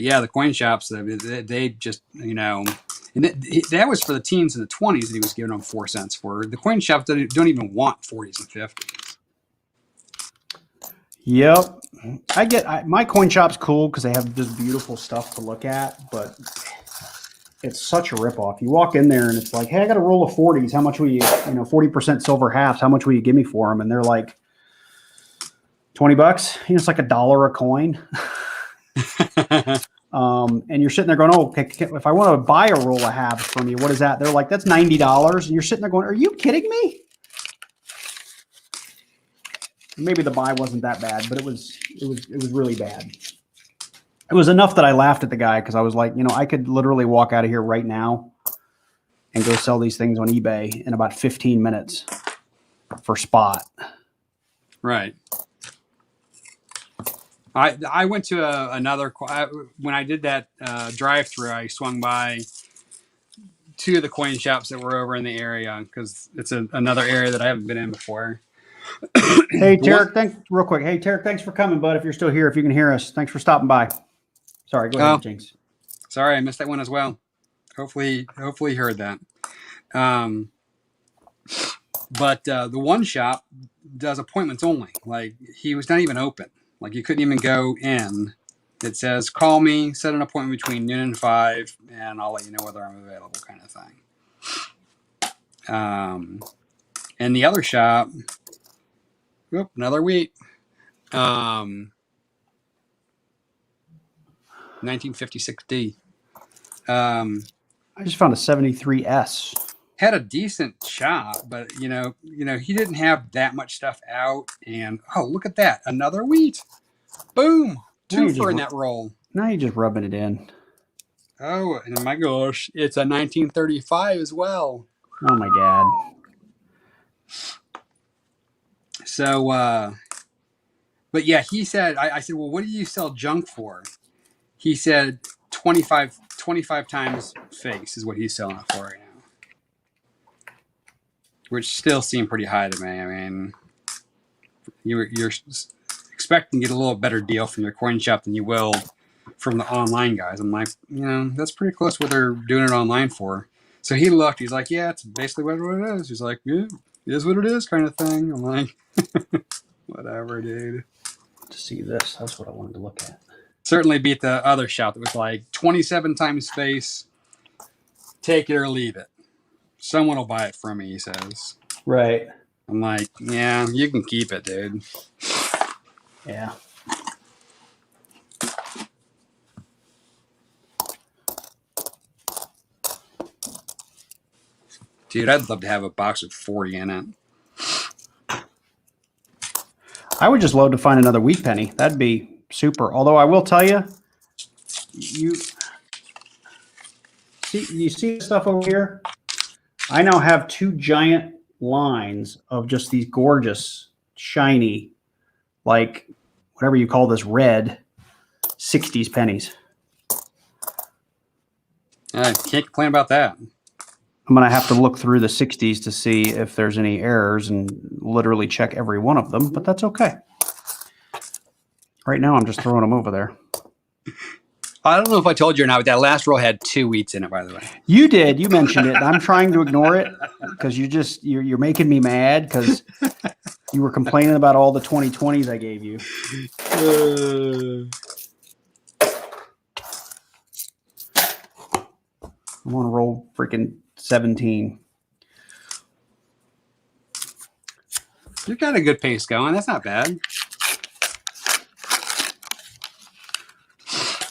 yeah, the coin shops, they just, and that was for the teens and the 20s that he was giving them 4 cents for. The coin shops don't even want 40s and 50s. Yep. My coin shop's cool because they have this beautiful stuff to look at, but it's such a ripoff. You walk in there and it's like, hey, I got a roll of 40s. How much will you, 40% silver halves. How much will you give me for them? And they're like, $20. It's like $1 a coin. And you're sitting there going, oh, okay, if I want to buy a roll of halves from you, what is that? They're like, that's $90. And you're sitting there going, are you kidding me? Maybe the buy wasn't that bad, but it was really bad. It was enough that I laughed at the guy because I was like, I could literally walk out of here right now and go sell these things on eBay in about 15 minutes for spot. Right. I went to another, when I did that drive-through, I swung by 2 of the coin shops that were over in the area because it's another area that I haven't been in before. Hey, Tarek, real quick. Hey, Tarek, thanks for coming, bud. If you're still here, if you can hear us, thanks for stopping by. Sorry, go ahead, Jinx. Sorry, I missed that one as well. Hopefully you heard that. But the one shop does appointments only. Like, he was not even open. Like, you couldn't even go in. It says, call me, set an appointment between noon and 5, and I'll let you know whether I'm available, kind of thing. And the other shop, another wheat. 1956D. I just found a 73S. Had a decent shop, but he didn't have that much stuff out. And look at that, another wheat. Boom, 2 for in that roll. Now you're just rubbing it in. Oh, and my gosh, it's a 1935 as well. Oh my God. So, but yeah, he said, I said, well, what do you sell junk for? He said 25 times face is what he's selling it for right now. Which still seemed pretty high to me. I mean, you're expecting to get a little better deal from your coin shop than you will from the online guys. I'm like, that's pretty close to what they're doing it online for. So he looked. He's like, yeah, it's basically what it is. He's like, yeah, it is what it is, kind of thing. I'm like, whatever, dude. To see this, that's what I wanted to look at. Certainly beat the other shop that was like 27 times face, take it or leave it. Someone will buy it from me, he says. Right. I'm like, yeah, you can keep it, dude. Yeah. Dude, I'd love to have a box with 40 in it. I would just love to find another wheat penny. That'd be super. Although I will tell you, you see this stuff over here? I now have 2 giant lines of just these gorgeous, shiny, like whatever you call this, red 60s pennies. I can't complain about that. I'm going to have to look through the 60s to see if there's any errors and literally check every one of them, but that's okay. Right now, I'm just throwing them over there. I don't know if I told you or not, but that last roll had 2 wheats in it, by the way. You did. You mentioned it. I'm trying to ignore it because you're making me mad because you were complaining about all the 2020s I gave you. I want to roll freaking 17. You've got a good pace going. That's not bad.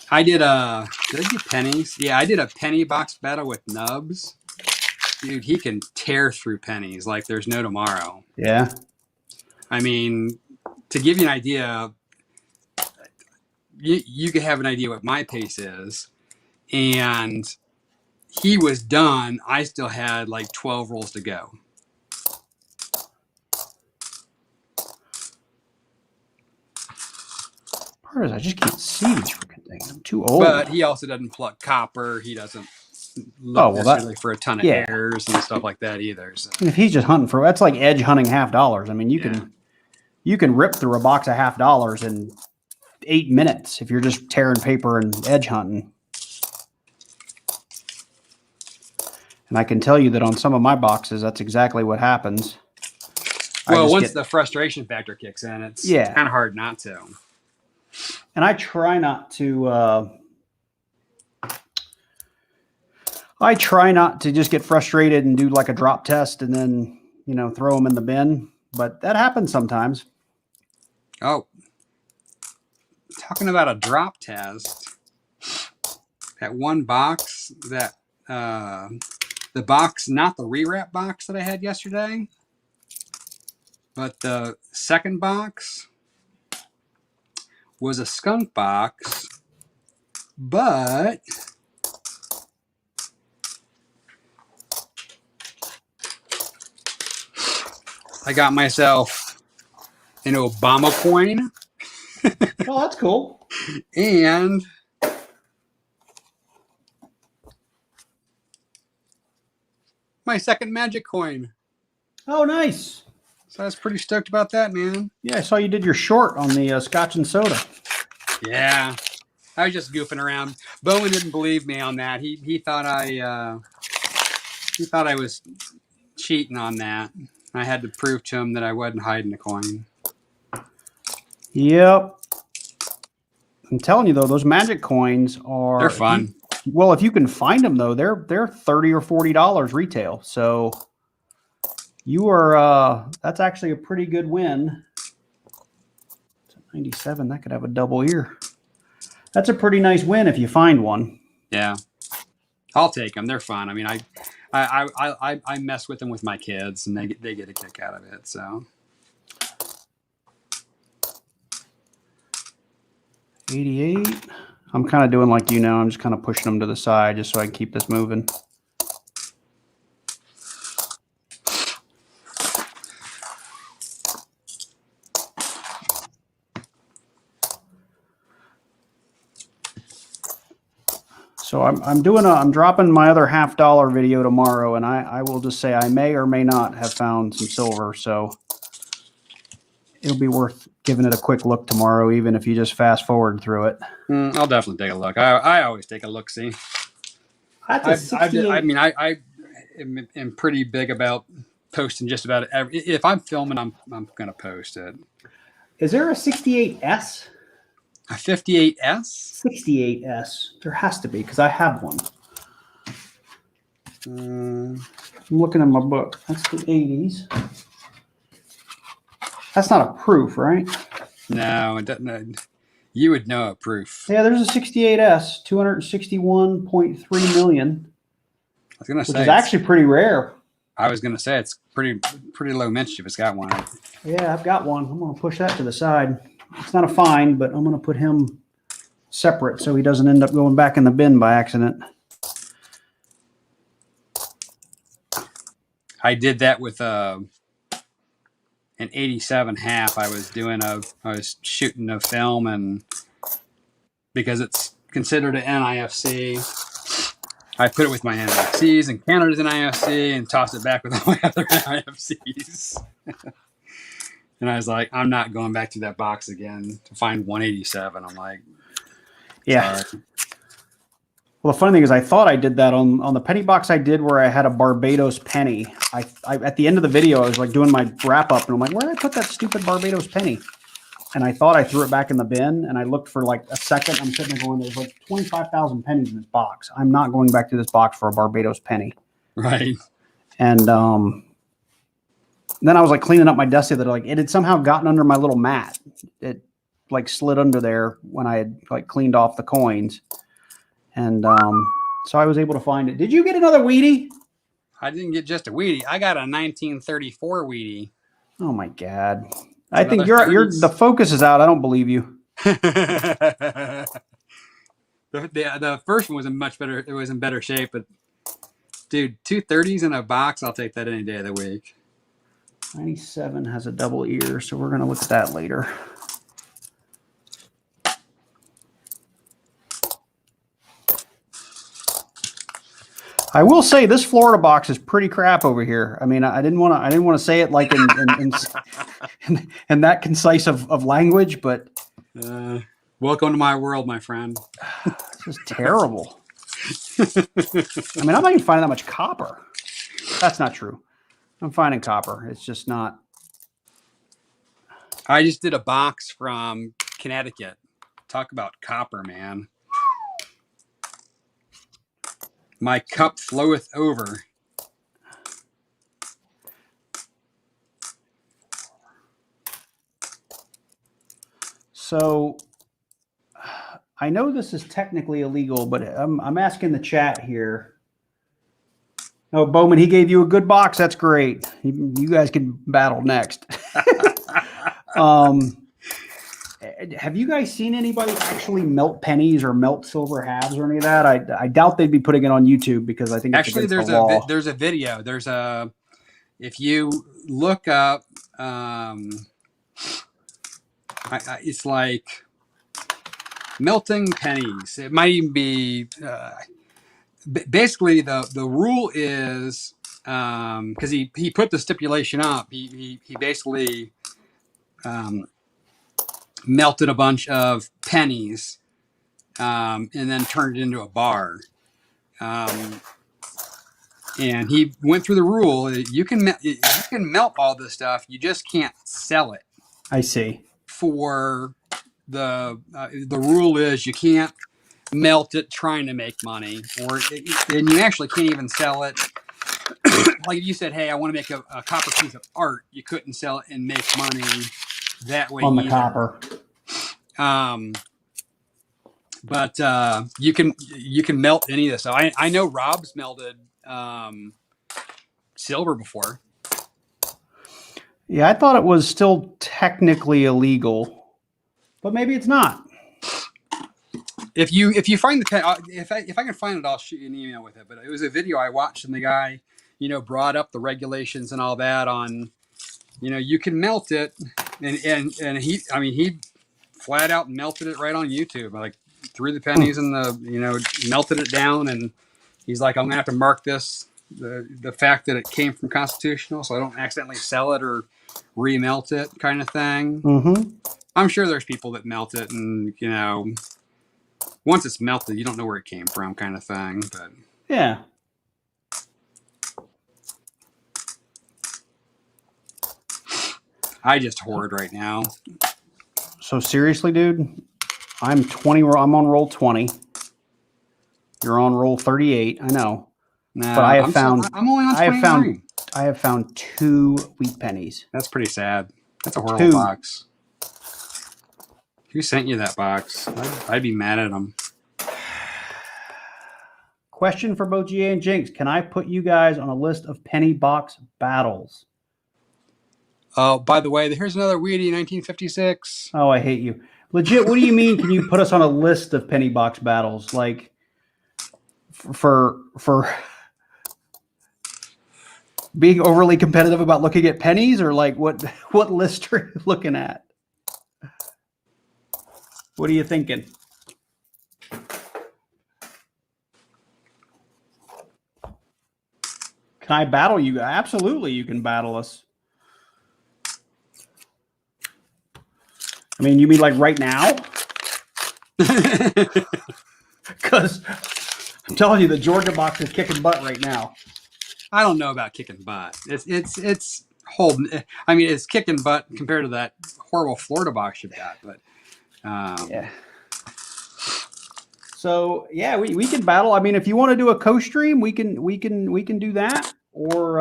Did I do pennies? Yeah, I did a penny box battle with Nubs. Dude, he can tear through pennies like there's no tomorrow. Yeah. I mean, to give you an idea, you could have an idea what my pace is. And he was done. I still had like 12 rolls to go. Part is I just can't see these freaking things. I'm too old. But he also doesn't pluck copper. He doesn't look necessarily for a ton of errors and stuff like that either. So. If he's just hunting for, that's like edge hunting $50. I mean, you can rip through a box of $50 in 8 minutes if you're just tearing paper and edge hunting. And I can tell you that on some of my boxes, that's exactly what happens. Well, once the frustration factor kicks in, it's kind of hard not to. And I try not to. I try not to just get frustrated and do like a drop test and then throw them in the bin. But that happens sometimes. Oh, talking about a drop test. That one box that the box, not the rewrap box that I had yesterday, but the second box was a skunk box, but I got myself an Obama coin. Oh, that's cool. And my second magic coin. Oh, nice. So I was pretty stoked about that, man. Yeah, I saw you did your short on the Scotch and soda. Yeah, I was just goofing around. Bowman didn't believe me on that. He thought I was cheating on that. I had to prove to him that I wasn't hiding the coin. Yep. I'm telling you though, those magic coins are—they're fun. If you can find them though, they're $30 or $40 retail. So you are that's actually a pretty good win. It's a 97. That could have a double ear. That's a pretty nice win if you find one. Yeah, I'll take them. They're fun. I mean, I mess with them with my kids, and they get a kick out of it. So 88. I'm kind of doing like you now. I'm just kind of pushing them to the side just so I can keep this moving. So I'm dropping my other $50 video tomorrow, and I will just say I may or may not have found some silver. So it'll be worth giving it a quick look tomorrow, even if you just fast forward through it. I'll definitely take a look. I always take a look. See, I am pretty big about posting just about every. If I'm filming, I'm gonna post it. Is there a 68S? A 58S? 68S. There has to be because I have one. I'm looking at my book. That's the 80s. That's not a proof, right? No, it doesn't. You would know a proof. Yeah, there's a 68S, 261.3 million. I was gonna say which is actually pretty rare. I was gonna say it's pretty low mint if it's got one. Yeah, I've got one. I'm gonna push that to the side. It's not a find, but I'm gonna put him separate so he doesn't end up going back in the bin by accident. I did that with an 87 half. I was shooting a film, and because it's considered an NIFC, I put it with my NIFCs and Canada's NIFC and tossed it back with all my other NIFCs. And I was like, I'm not going back to that box again to find 187. I'm like, yeah. Sorry. Well, the funny thing is, I thought I did that on the penny box I did where I had a Barbados penny. I at the end of the video, I was like doing my wrap up, and I'm like, where did I put that stupid Barbados penny? And I thought I threw it back in the bin, and I looked for like a second. I'm sitting there going, there's like 25,000 pennies in this box. I'm not going back to this box for a Barbados penny. Right. And then I was like cleaning up my desk the other day, like it had somehow gotten under my little mat. It like slid under there when I had like cleaned off the coins. And so I was able to find it. Did you get another Wheatie? I didn't get just a Wheatie. I got a 1934 Wheatie. Oh my God. I think you're the focus is out. I don't believe you. The first one was in much better. It was in better shape, but dude, 230s in a box. I'll take that any day of the week. 97 has a double ear, so we're going to look at that later. I will say this Florida box is pretty crap over here. I mean, I didn't want to say it like in that concise of language, but welcome to my world, my friend. It's just terrible. I mean, I'm not even finding that much copper. That's not true. I'm finding copper. It's just not. I just did a box from Connecticut. Talk about copper, man. My cup floweth over. So I know this is technically illegal, but I'm asking the chat here. Oh, Bowman, he gave you a good box. That's great. You guys can battle next. Have you guys seen anybody actually melt pennies or melt silver halves or any of that? I doubt they'd be putting it on YouTube because I think it's actually there's a video. There's a if you look up, it's like melting pennies. It might even be. Basically, the rule is because he put the stipulation up. He basically melted a bunch of pennies and then turned it into a bar. And he went through the rule. You can melt all this stuff. You just can't sell it. I see. For the rule is you can't melt it trying to make money, and you actually can't even sell it. Like if you said, hey, I want to make a copper piece of art, you couldn't sell it and make money that way on the either. Copper. But you can melt any of this. So I know Rob's melted silver before. Yeah, I thought it was still technically illegal, but maybe it's not. If you find if I can find it, I'll shoot you an email with it. But it was a video I watched, and the guy, brought up the regulations and all that on, you can melt it, and he flat out melted it right on YouTube. Like threw the pennies in melted it down, and he's like, I'm gonna have to mark this the fact that it came from Constitutional, so I don't accidentally sell it or remelt it, kind of thing. Mm-hmm. I'm sure there's people that melt it, and once it's melted, you don't know where it came from, kind of thing. But yeah. I just hoard right now. So seriously, dude, I'm on roll 20. You're on roll 38. I know. No, but I have found I'm only on I have 29. found 2 wheat pennies. That's pretty sad. That's a horrible 2. box. Who sent you that box? I'd be mad at them. Question for both GA and Jinx. Can I put you guys on a list of penny box battles? Oh, by the way, here's another Weedy 1956. Oh, I hate you. Legit, what do you mean? Can you put us on a list of penny box battles? Like for being overly competitive about looking at pennies, or like what list are you looking at? What are you thinking? Can I battle you? Absolutely, you can battle us. I mean, you mean like right now? Because I'm telling you, the Georgia box is kicking butt right now. I don't know about kicking butt. It's holding. I mean, it's kicking butt compared to that horrible Florida box you've got. But yeah. So yeah, we can battle. I mean, if you want to do a co-stream, we can do that. Or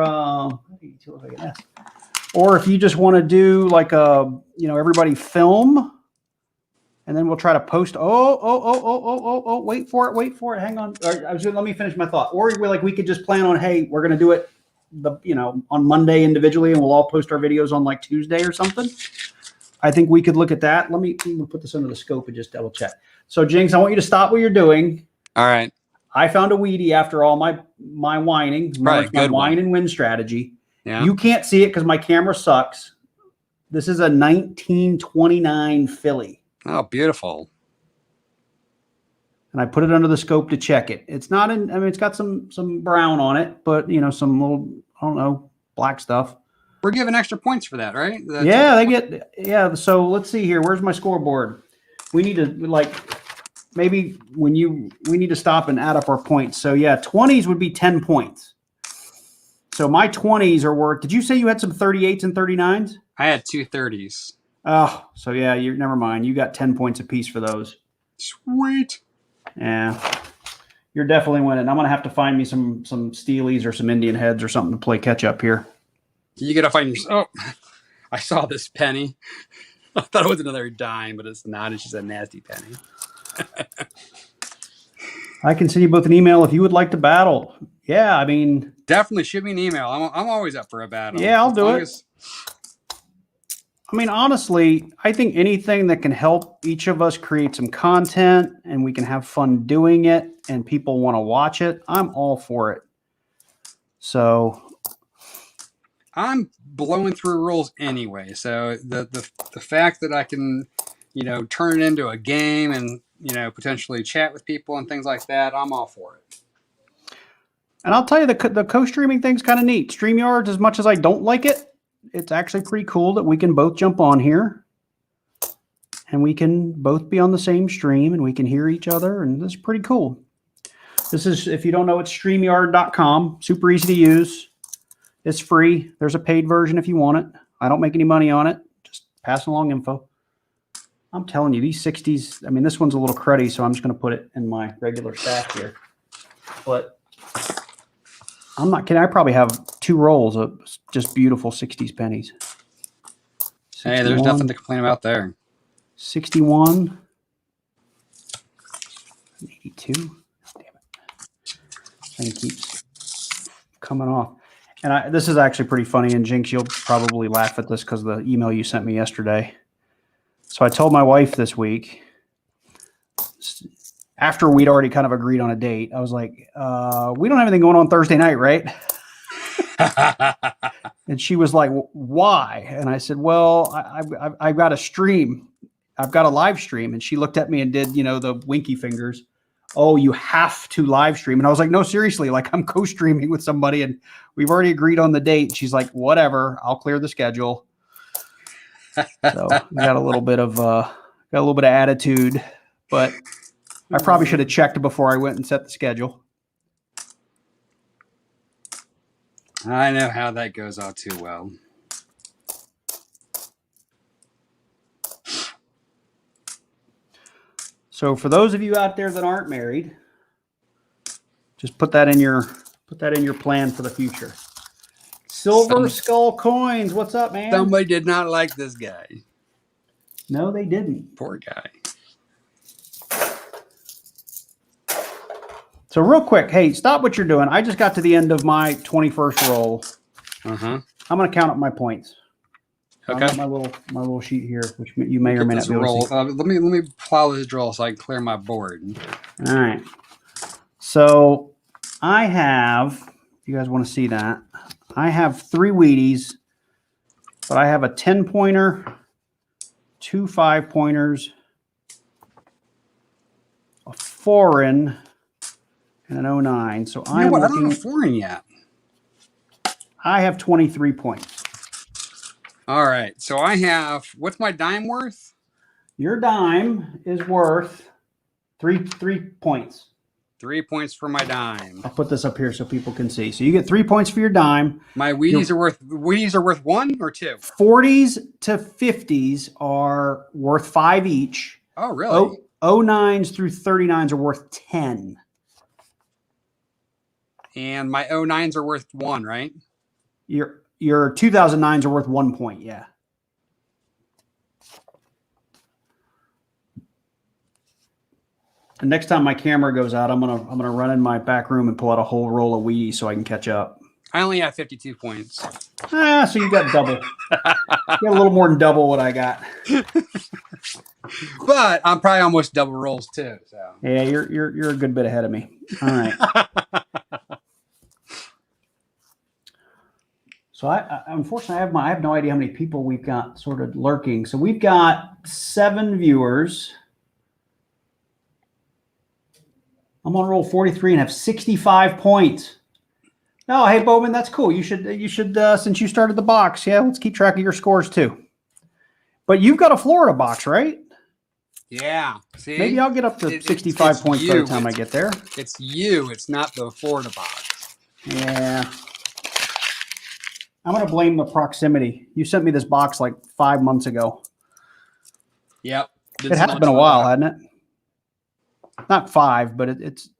or if you just want to do like a everybody film, and then we'll try to post. Oh! Wait for it. Hang on. Let me finish my thought. Or we could just plan on, hey, we're gonna do it on Monday individually, and we'll all post our videos on like Tuesday or something. I think we could look at that. Let me put this under the scope and just double check. So Jinx, I want you to stop what you're doing. All right. I found a Weedy after all my whining. Right, my whine and win strategy. Yeah. You can't see it because my camera sucks. This is a 1929 Philly. Oh, beautiful. And I put it under the scope to check it. It's not in. I mean, it's got some brown on it, but some little, I don't know, black stuff. We're giving extra points for that, right? Yeah, they get. Yeah. So let's see here. Where's my scoreboard? We need to maybe we need to stop and add up our points. So yeah, 20s would be 10 points. So my 20s are worth. Did you say you had some 38s and 39s? I had 2 30s. Oh, so yeah, never mind. You got 10 points apiece for those. Sweet. Yeah, you're definitely winning. I'm gonna have to find me some Steelies or some Indian heads or something to play catch up here. You gotta find your. Oh, I saw this penny. I thought it was another dime, but it's not. It's just a nasty penny. I can send you both an email if you would like to battle. Yeah, I mean, definitely shoot me an email. I'm always up for a battle. Yeah, I'll do it. I mean, honestly, I think anything that can help each of us create some content and we can have fun doing it and people want to watch it, I'm all for it. So I'm blowing through rules anyway. So the fact that I can, turn it into a game and, potentially chat with people and things like that, I'm all for it. And I'll tell you, the co-streaming thing's kind of neat. StreamYards, as much as I don't like it, it's actually pretty cool that we can both jump on here and we can both be on the same stream and we can hear each other. And this is pretty cool. This is, if you don't know, it's StreamYard.com. Super easy to use. It's free. There's a paid version if you want it. I don't make any money on it. Just passing along info. I'm telling you, these 60s, I mean, this one's a little cruddy, so I'm just going to put it in my regular stack here. But I'm not kidding. I probably have 2 rolls of just beautiful 60s pennies. 61, hey, there's nothing to complain about there. 61. 82. Damn it. Thing keeps coming off. And this is actually pretty funny. And Jinx, you'll probably laugh at this because of the email you sent me yesterday. So I told my wife this week, after we'd already kind of agreed on a date, I was like, we don't have anything going on Thursday night, right? And she was like, why? And I said, well, I've got a stream. I've got a live stream. And she looked at me and did, the winky fingers. Oh, you have to live stream. And I was like, no, seriously, like I'm co-streaming with somebody and we've already agreed on the date. She's like, whatever, I'll clear the schedule. So I got a little bit of attitude, but I probably should have checked before I went and set the schedule. I know how that goes all too well. So for those of you out there that aren't married, just put that in your Put that in your plan for the future. Silver Skull Coins. What's up, man? Somebody did not like this guy. No, they didn't. Poor guy. So real quick, hey, stop what you're doing. I just got to the end of my 21st roll. Uh-huh. I'm going to count up my points. Okay. I've got my little sheet here, which you may or may not be able to see. Let me follow this draw so I can clear my board. All right. So I have, if you guys want to see that, I have 3 Wheaties, but I have a 10-pointer, 2 5-pointers, a foreign, and an 09. So I don't have a foreign yet. I have 23 points. All right. So I have, what's my dime worth? Your dime is worth 3 points. 3 points for my dime. I'll put this up here so people can see. So you get 3 points for your dime. My Wheaties are worth 1 or 2? 40s to 50s are worth 5 each. Oh, really? 09s through 39s are worth 10. And my 09s are worth 1, right? Your 2009s are worth 1 point, yeah. And next time my camera goes out, I'm gonna run in my back room and pull out a whole roll of Wheaties so I can catch up. I only have 52 points. So you got double. You got a little more than double what I got. But I'm probably almost double rolls too. So yeah, you're a good bit ahead of me. All right. So I unfortunately I have no idea how many people we've got sort of lurking. So we've got 7 viewers. I'm on roll 43 and have 65 points. No, hey Bowman, that's cool. You should since you started the box, yeah, let's keep track of your scores too. But you've got a Florida box, right? Yeah. See? Maybe I'll get up to 65 points by the time I get there. It's you. It's not the Florida box. Yeah. I'm going to blame the proximity. You sent me this box like 5 months ago. Yep. It has been a while, hasn't it? Not 5, but it's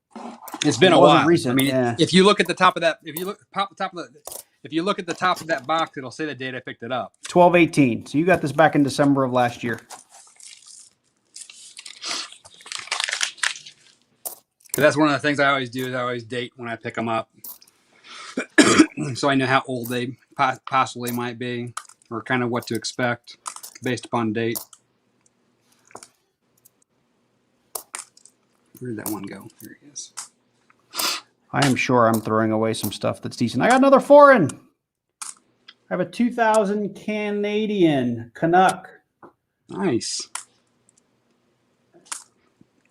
been a while. Recent. I mean, yeah. If you look at the top of that, if you look at the top of that box, it'll say the date I picked it up. 12/18. So you got this back in December of last year. That's one of the things I always do is I always date when I pick them up. So I know how old they possibly might be or kind of what to expect based upon date. Where did that one go? Here he is. I am sure I'm throwing away some stuff that's decent. I got another foreign. I have a 2000 Canadian Canuck. Nice.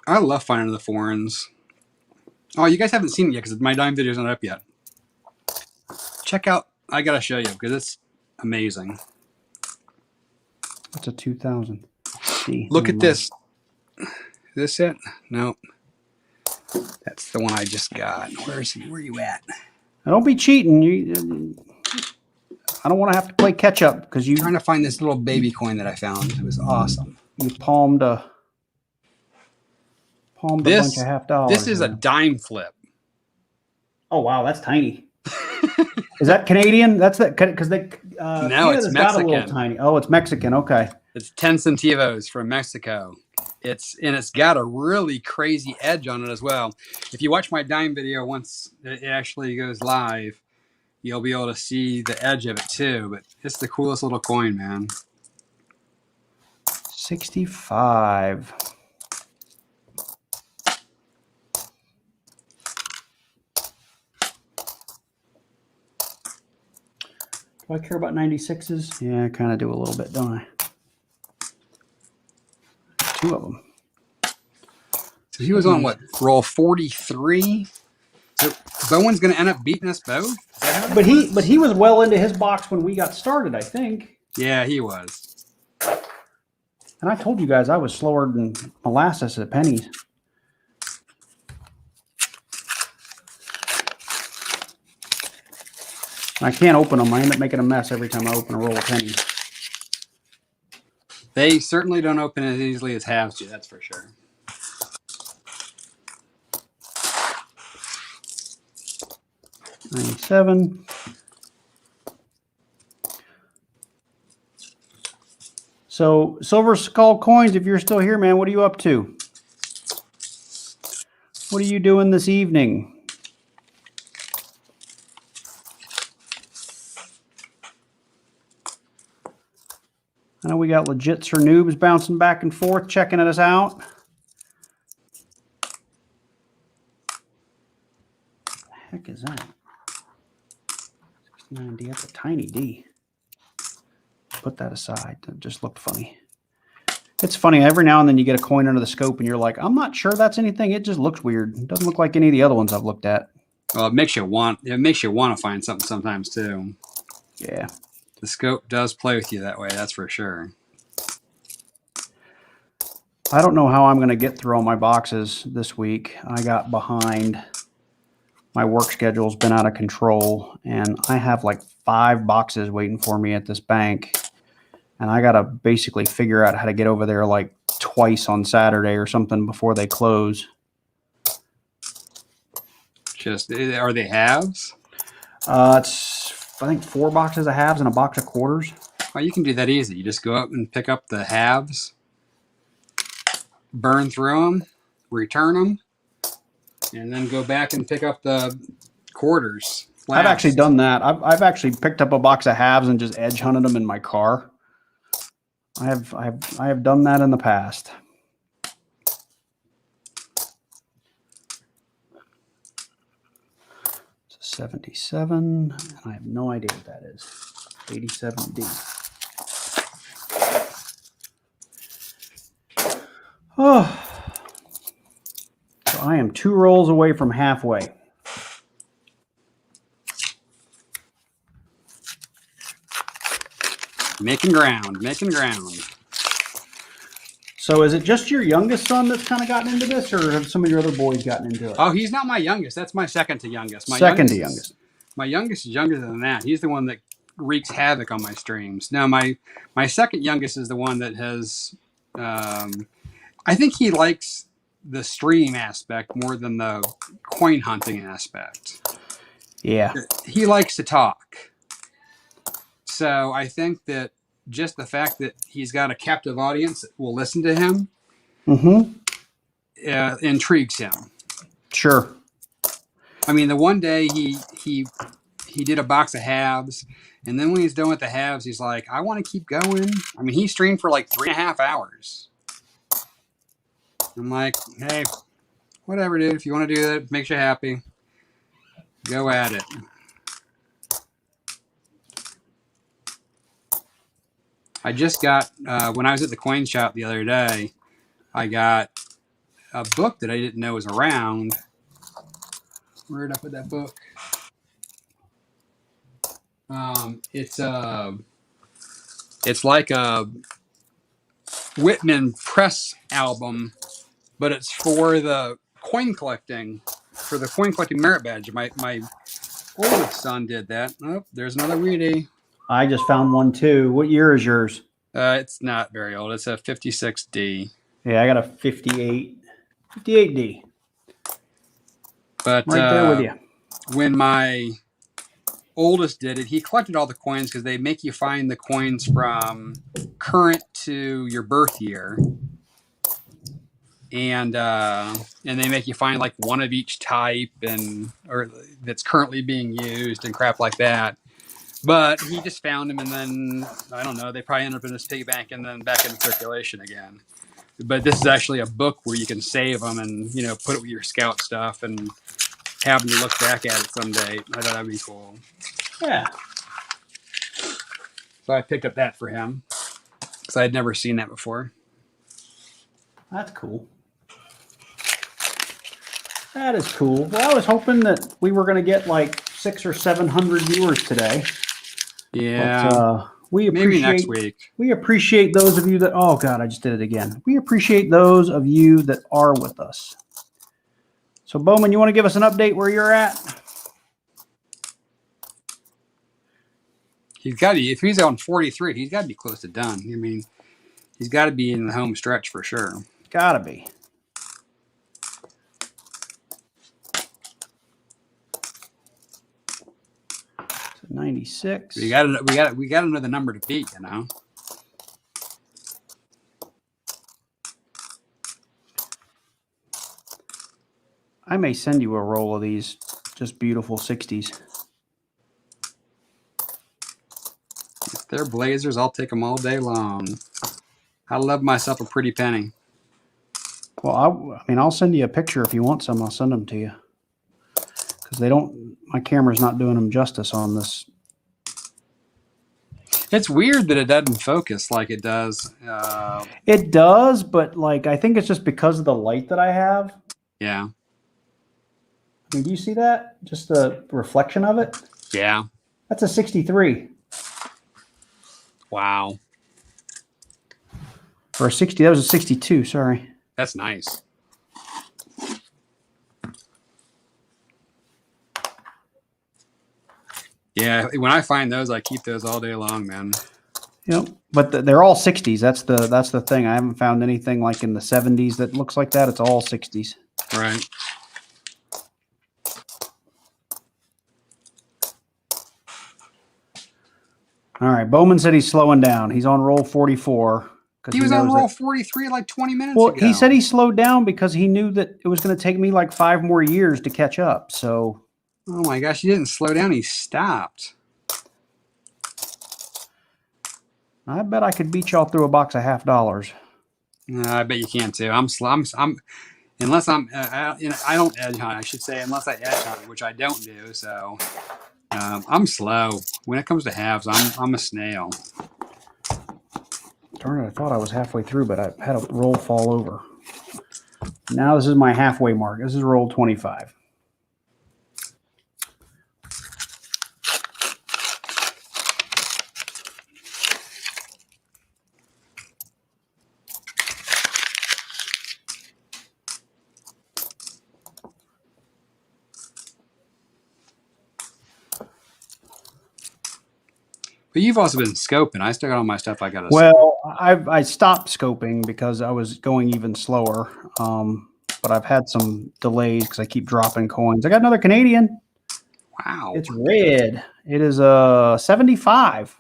I love finding the foreigns. Oh, you guys haven't seen it yet because my dime video's not up yet. Check out, I gotta show you because it's amazing. What's a 2000? Look at this. Is this it? No. That's the one I just got. Where is he? Where are you at? Now, don't be cheating. I don't want to have to play catch up because I'm trying to find this little baby coin that I found. It was awesome. You palmed a bunch of $50. This is a dime flip. Oh wow, that's tiny. Is that Canadian? That's that because they no, it's Mexican. Got a little tiny. Oh, it's Mexican. Okay. It's 10 centavos from Mexico. It's got a really crazy edge on it as well. If you watch my dime video once it actually goes live, you'll be able to see the edge of it too. But it's the coolest little coin, man. 65. Do I care about 96s? Yeah, I kind of do a little bit, don't I? 2 of them. So he was on what, roll 43? So Bowen's going to end up beating us both? But he was well into his box when we got started, I think. Yeah, he was. And I told you guys I was slower than molasses at pennies. I can't open them. I end up making a mess every time I open a roll of pennies. They certainly don't open as easily as halves do, that's for sure. 97. So Silver Skull Coins, if you're still here, man, what are you up to? What are you doing this evening? I know we got Legits or Noobs bouncing back and forth, checking us out. What the heck is that? 69D, that's a tiny D. Put that aside. That just looked funny. It's funny, every now and then you get a coin under the scope and you're like, I'm not sure that's anything. It just looks weird. It doesn't look like any of the other ones I've looked at. Well, it makes you want to find something sometimes too. Yeah. The scope does play with you that way, that's for sure. I don't know how I'm going to get through all my boxes this week. I got behind. My work schedule's been out of control, and I have like 5 boxes waiting for me at this bank. And I got to basically figure out how to get over there like twice on Saturday or something before they close. Are they halves? It's, I think, 4 boxes of halves and a box of quarters. Well, you can do that easy. You just go up and pick up the halves, burn through them, return them, and then go back and pick up the quarters. Last. I've actually done that. I've actually picked up a box of halves and just edge hunted them in my car. I have done that in the past. It's a 77. I have no idea what that is. 87D. Oh, so I am 2 rolls away from halfway. Making ground, making ground. So is it just your youngest son that's kind of gotten into this, or have some of your other boys gotten into it? Oh, he's not my youngest. That's my second to youngest. My youngest. My youngest is younger than that. He's the one that wreaks havoc on my streams. Now, my second youngest is the one that has... I think he likes the stream aspect more than the coin hunting aspect. Yeah. He likes to talk. So I think that just the fact that he's got a captive audience that will listen to him intrigues him. Sure. I mean, the one day he did a box of halves, and then when he's done with the halves, he's like, I want to keep going. I mean, he streamed for like 3.5 hours. I'm like, hey, whatever, dude. If you want to do that, makes you happy, go at it. I just got, when I was at the coin shop the other day, I got a book that I didn't know was around. Where did I put that book? It's like a Whitman press album, but it's for the coin collecting merit badge. My oldest son did that. Oh, there's another Weedy. I just found one too. What year is yours? It's not very old. It's a 56D. Yeah, I got a 58D. But right there with you. When my oldest did it, he collected all the coins because they make you find the coins from current to your birth year. And they make you find like one of each type or that's currently being used and crap like that. But he just found them, and then I don't know. They probably ended up in his piggy bank and then back into circulation again. But this is actually a book where you can save them and put it with your scout stuff and have them look back at it someday. I thought that'd be cool. Yeah. So I picked up that for him because I had never seen that before. That's cool. That is cool. Well, I was hoping that we were going to get like 600 or 700 viewers today. Yeah. But, we appreciate, maybe next week. We appreciate those of you that, oh God, I just did it again. We appreciate those of you that are with us. So Bowman, you want to give us an update where you're at? He's got to, if he's on 43, he's got to be close to done. I mean, he's got to be in the home stretch for sure. Gotta be. 96. We got another number to beat, you know. I may send you a roll of these just beautiful 60s. If they're blazers, I'll take them all day long. I love myself a pretty penny. Well, I mean, I'll send you a picture if you want some. I'll send them to you. Because they don't, my camera's not doing them justice on this. It's weird that it doesn't focus like it does. It does, but like, I think it's just because of the light that I have. Yeah. I mean, do you see that? Just the reflection of it? Yeah. That's a 63. Wow. Or a 60, that was a 62, sorry. That's nice. Yeah, when I find those, I keep those all day long, man. Yep, but they're all 60s. That's the thing. I haven't found anything like in the 70s that looks like that. It's all 60s. Right. All right, Bowman said he's slowing down. He's on roll 44. He was on roll 43 like 20 minutes ago. He said he slowed down because he knew that it was going to take me like 5 more years to catch up. So, oh my gosh, he didn't slow down. He stopped. I bet I could beat y'all through a box of $50. I bet you can too. I'm unless I'm I don't edge hunt. I should say unless I edge hunt, which I don't do. So I'm slow when it comes to halves. I'm a snail. Darn it! I thought I was halfway through, but I had a roll fall over. Now this is my halfway mark. This is roll 25. But you've also been scoping. I still got all my stuff I got to. Well, I stopped scoping because I was going even slower. But I've had some delays because I keep dropping coins. I got another Canadian. Wow. It's red. It is a 75.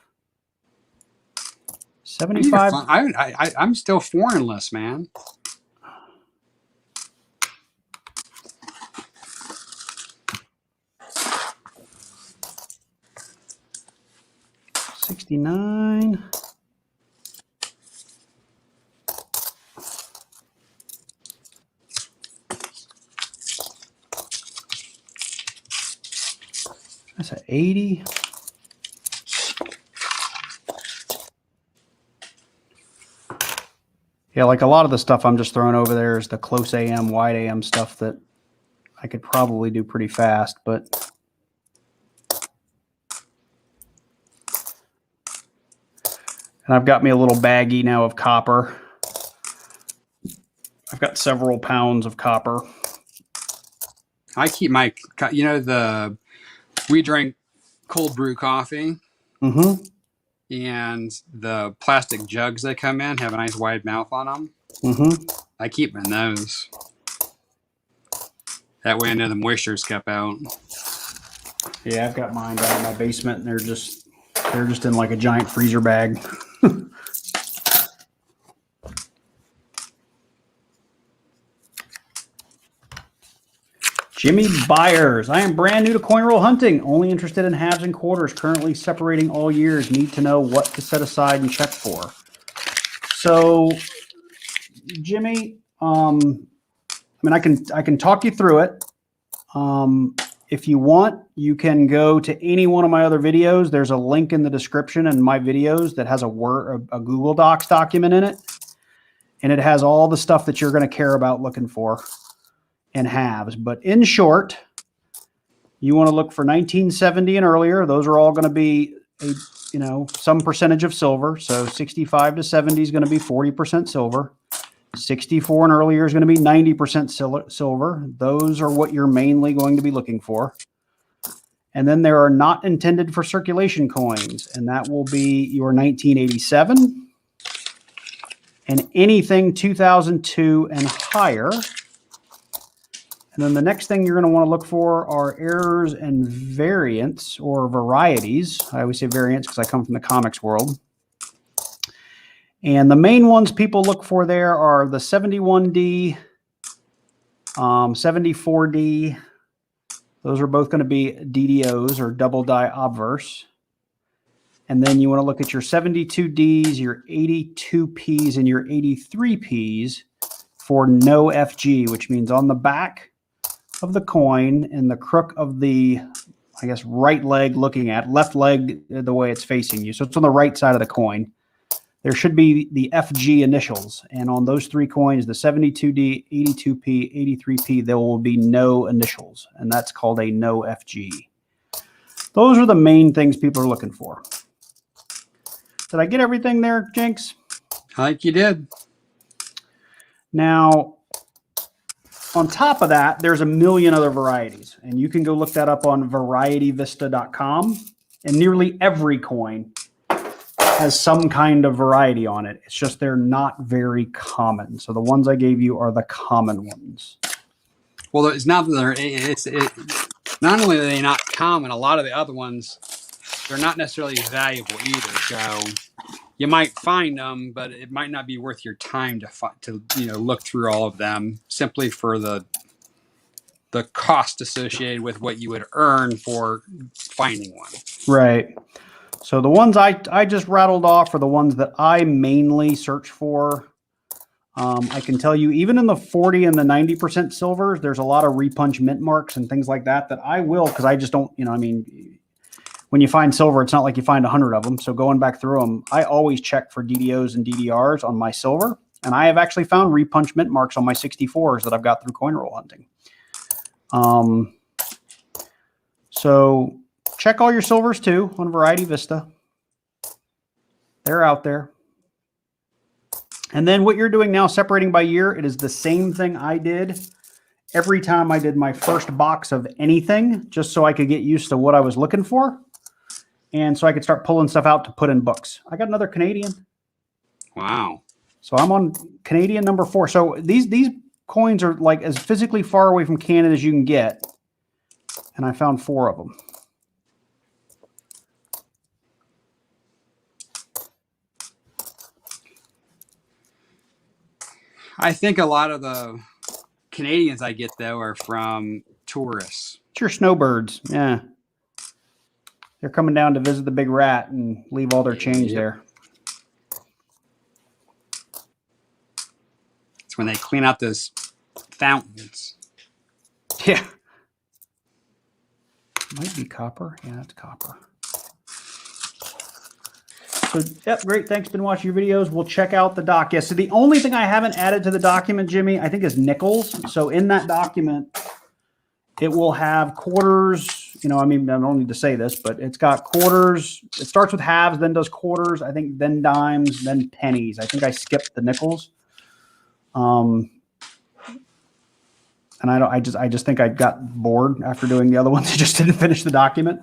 75. I'm still foreignless, man. $69. That's an 80. Yeah, like a lot of the stuff I'm just throwing over there is the close AM, wide AM stuff that I could probably do pretty fast, but and I've got me a little baggie now of copper. I've got several pounds of copper. I keep my, we drink cold brew coffee. Mm-hmm. And the plastic jugs that come in have a nice wide mouth on them. Mm-hmm. I keep them in those. That way I know the moisture's kept out. Yeah, I've got mine down in my basement, and they're just in like a giant freezer bag. Jimmy Byers. I am brand new to coin roll hunting. Only interested in halves and quarters. Currently separating all years. Need to know what to set aside and check for. So, Jimmy, I mean, I can talk you through it. If you want, you can go to any one of my other videos. There's a link in the description in my videos that has a Google Docs document in it, and it has all the stuff that you're going to care about looking for in halves. But in short, you want to look for 1970 and earlier. Those are all going to be some percentage of silver. So 65 to 70 is going to be 40% silver. 64 and earlier is going to be 90% silver. Those are what you're mainly going to be looking for. And then there are not intended for circulation coins, and that will be your 1987 and anything 2002 and higher. And then the next thing you're going to want to look for are errors and variants or varieties. I always say variants because I come from the comics world. And the main ones people look for there are the 71D, 74D. Those are both going to be DDOs or double die obverse. And then you want to look at your 72Ds, your 82Ps, and your 83Ps for no FG, which means on the back of the coin and the crook of the, I guess, right leg looking at, left leg the way it's facing you. So it's on the right side of the coin. There should be the FG initials. And on those three coins, the 72D, 82P, 83P, there will be no initials. And that's called a no FG. Those are the main things people are looking for. Did I get everything there, Jinx? I think you did. Now, on top of that, there's a million other varieties. And you can go look that up on varietyvista.com. And nearly every coin has some kind of variety on it. It's just they're not very common. So the ones I gave you are the common ones. Well, it's not that not only are they not common, a lot of the other ones, they're not necessarily valuable either. So you might find them, but it might not be worth your time to look through all of them simply for the cost associated with what you would earn for finding one. Right. So the ones I just rattled off are the ones that I mainly search for. I can tell you, even in the 40 and the 90% silvers, there's a lot of repunch mint marks and things like that I will, because I just don't, when you find silver, it's not like you find 100 of them. So going back through them, I always check for DDOs and DDRs on my silver. And I have actually found repunch mint marks on my 64s that I've got through coin roll hunting. So check all your silvers too on Variety Vista. They're out there. And then what you're doing now, separating by year, it is the same thing I did every time I did my first box of anything, just so I could get used to what I was looking for. And so I could start pulling stuff out to put in books. I got another Canadian. Wow. So I'm on Canadian number 4. So these coins are like as physically far away from Canada as you can get. And I found 4 of them. I think a lot of the Canadians I get, though, are from tourists. It's your snowbirds. Yeah. They're coming down to visit the big rat and leave all their change there. It's when they clean out those fountains. Yeah. Might be copper. Yeah, it's copper. So, yep, great. Thanks. Been watching your videos. We'll check out the doc. Yeah, so the only thing I haven't added to the document, Jimmy, I think is nickels. So in that document, it will have quarters. I don't need to say this, but it's got quarters. It starts with halves, then does quarters, I think, then dimes, then pennies. I think I skipped the nickels. And I just think I got bored after doing the other ones. I just didn't finish the document.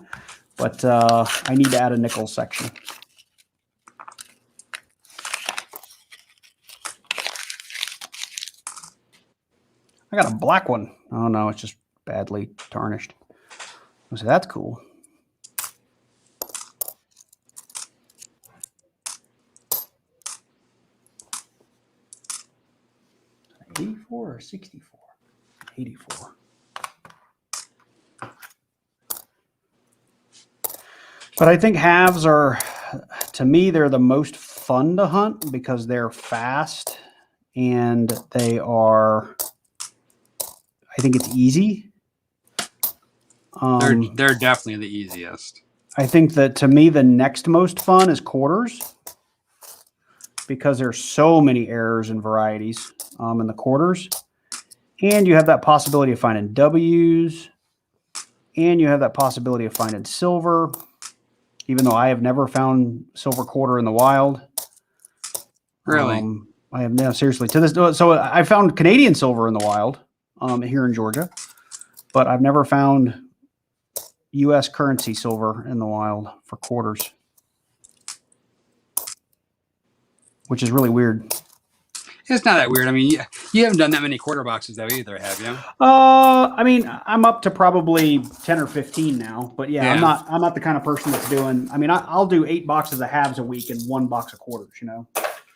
But I need to add a nickels section. I got a black one. Oh, no, it's just badly tarnished. So that's cool. $84 or $64? $84. But I think halves are, to me, they're the most fun to hunt because they're fast and they are, I think it's easy. They're definitely the easiest. I think that to me, the next most fun is quarters because there's so many errors and varieties in the quarters. And you have that possibility of finding W's. And you have that possibility of finding silver, even though I have never found silver quarter in the wild. Really? I have, no, seriously. To this, so I found Canadian silver in the wild here in Georgia, but I've never found U.S. currency silver in the wild for quarters, which is really weird. It's not that weird. I mean, you haven't done that many quarter boxes though either, have you? I mean, I'm up to probably 10 or 15 now, but yeah, Yeah. I'm not the kind of person that's doing, I mean, I'll do 8 boxes of halves a week and 1 box of quarters, you know,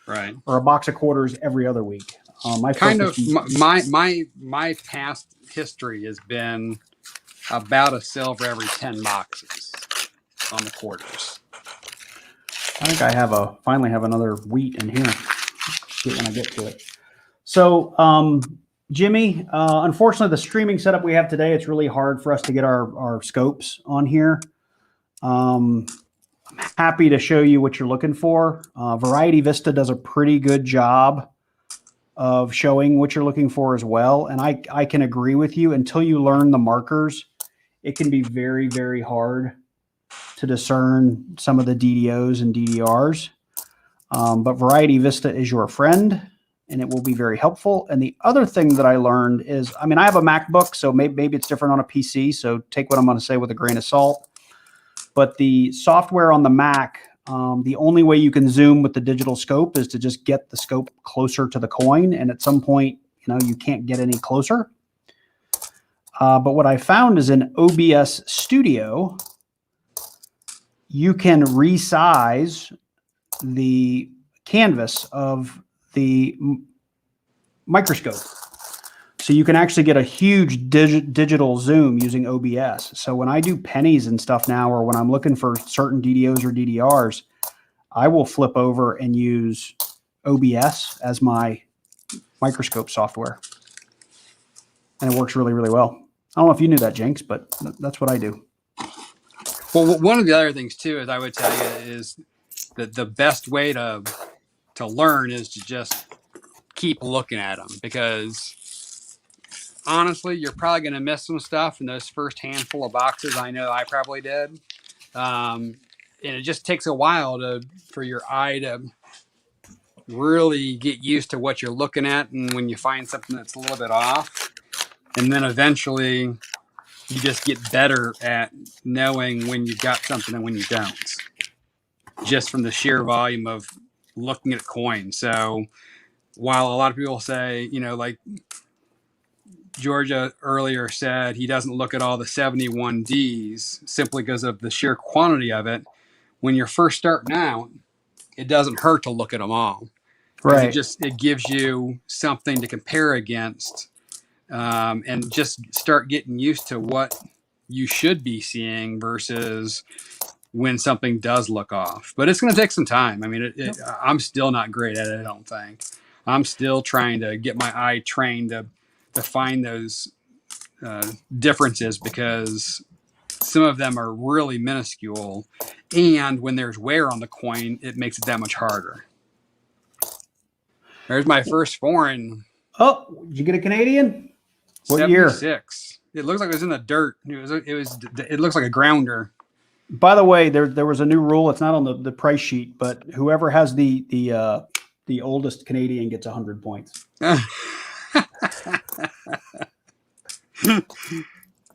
Right. or a box of quarters every other week. My Kind of focus, my past history has been about a silver every 10 boxes on the quarters. I think I finally have another wheat in here. See it when I get to it. So, Jimmy, unfortunately, the streaming setup we have today, it's really hard for us to get our scopes on here. I'm happy to show you what you're looking for. Variety Vista does a pretty good job of showing what you're looking for as well. And I can agree with you, until you learn the markers, it can be very, very hard to discern some of the DDOs and DDRs. But Variety Vista is your friend, and it will be very helpful. And the other thing that I learned is, I mean, I have a MacBook, so maybe it's different on a PC. So take what I'm going to say with a grain of salt. But the software on the Mac, the only way you can zoom with the digital scope is to just get the scope closer to the coin. And at some point, you know, you can't get any closer. But what I found is in OBS Studio, you can resize the canvas of the microscope. So you can actually get a huge digital zoom using OBS. So when I do pennies and stuff now, or when I'm looking for certain DDOs or DDRs, I will flip over and use OBS as my microscope software. And it works really, really well. I don't know if you knew that, Jinx, but that's what I do. Well, one of the other things too is I would tell you is that the best way to learn is to just keep looking at them, because honestly, you're probably going to miss some stuff in those first handful of boxes. I know I probably did. And it just takes a while for your eye to really get used to what you're looking at. And when you find something that's a little bit off, and then eventually you just get better at knowing when you've got something and when you don't, just from the sheer volume of looking at coins. So while a lot of people say, you know, like Georgia earlier said, he doesn't look at all the 71Ds simply because of the sheer quantity of it. When you're first starting out, it doesn't hurt to look at them all. Right. It gives you something to compare against, and just start getting used to what you should be seeing versus when something does look off. But it's going to take some time. I mean, I'm still not great at it, I don't think. I'm still trying to get my eye trained to find those differences, because some of them are really minuscule. And when there's wear on the coin, it makes it that much harder. There's my first foreign. Oh, did you get a Canadian? What 76. Year? It looks like it was in the dirt. It looks like a grounder. By the way, there was a new rule. It's not on the price sheet, but whoever has the oldest Canadian gets 100 points.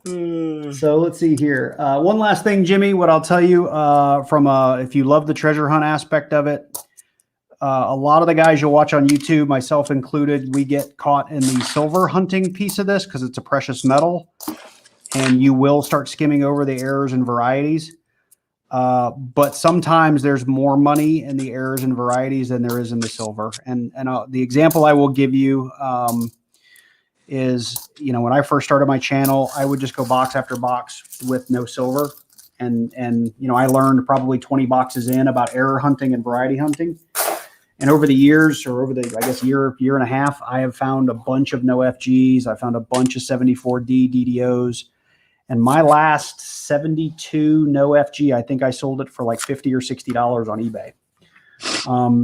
So let's see here. One last thing, Jimmy, what I'll tell you if you love the treasure hunt aspect of it, a lot of the guys you'll watch on YouTube, myself included, we get caught in the silver hunting piece of this because it's a precious metal, and you will start skimming over the errors and varieties. But sometimes there's more money in the errors and varieties than there is in the silver. And the example I will give you is, you know, when I first started my channel, I would just go box after box with no silver. And you know, I learned probably 20 boxes in about error hunting and variety hunting. And over the years, or over the, I guess, year and a half, I have found a bunch of no FGs. I found a bunch of 74D DDOs. And my last 72 no FG, I think I sold it for like $50 or $60 on eBay.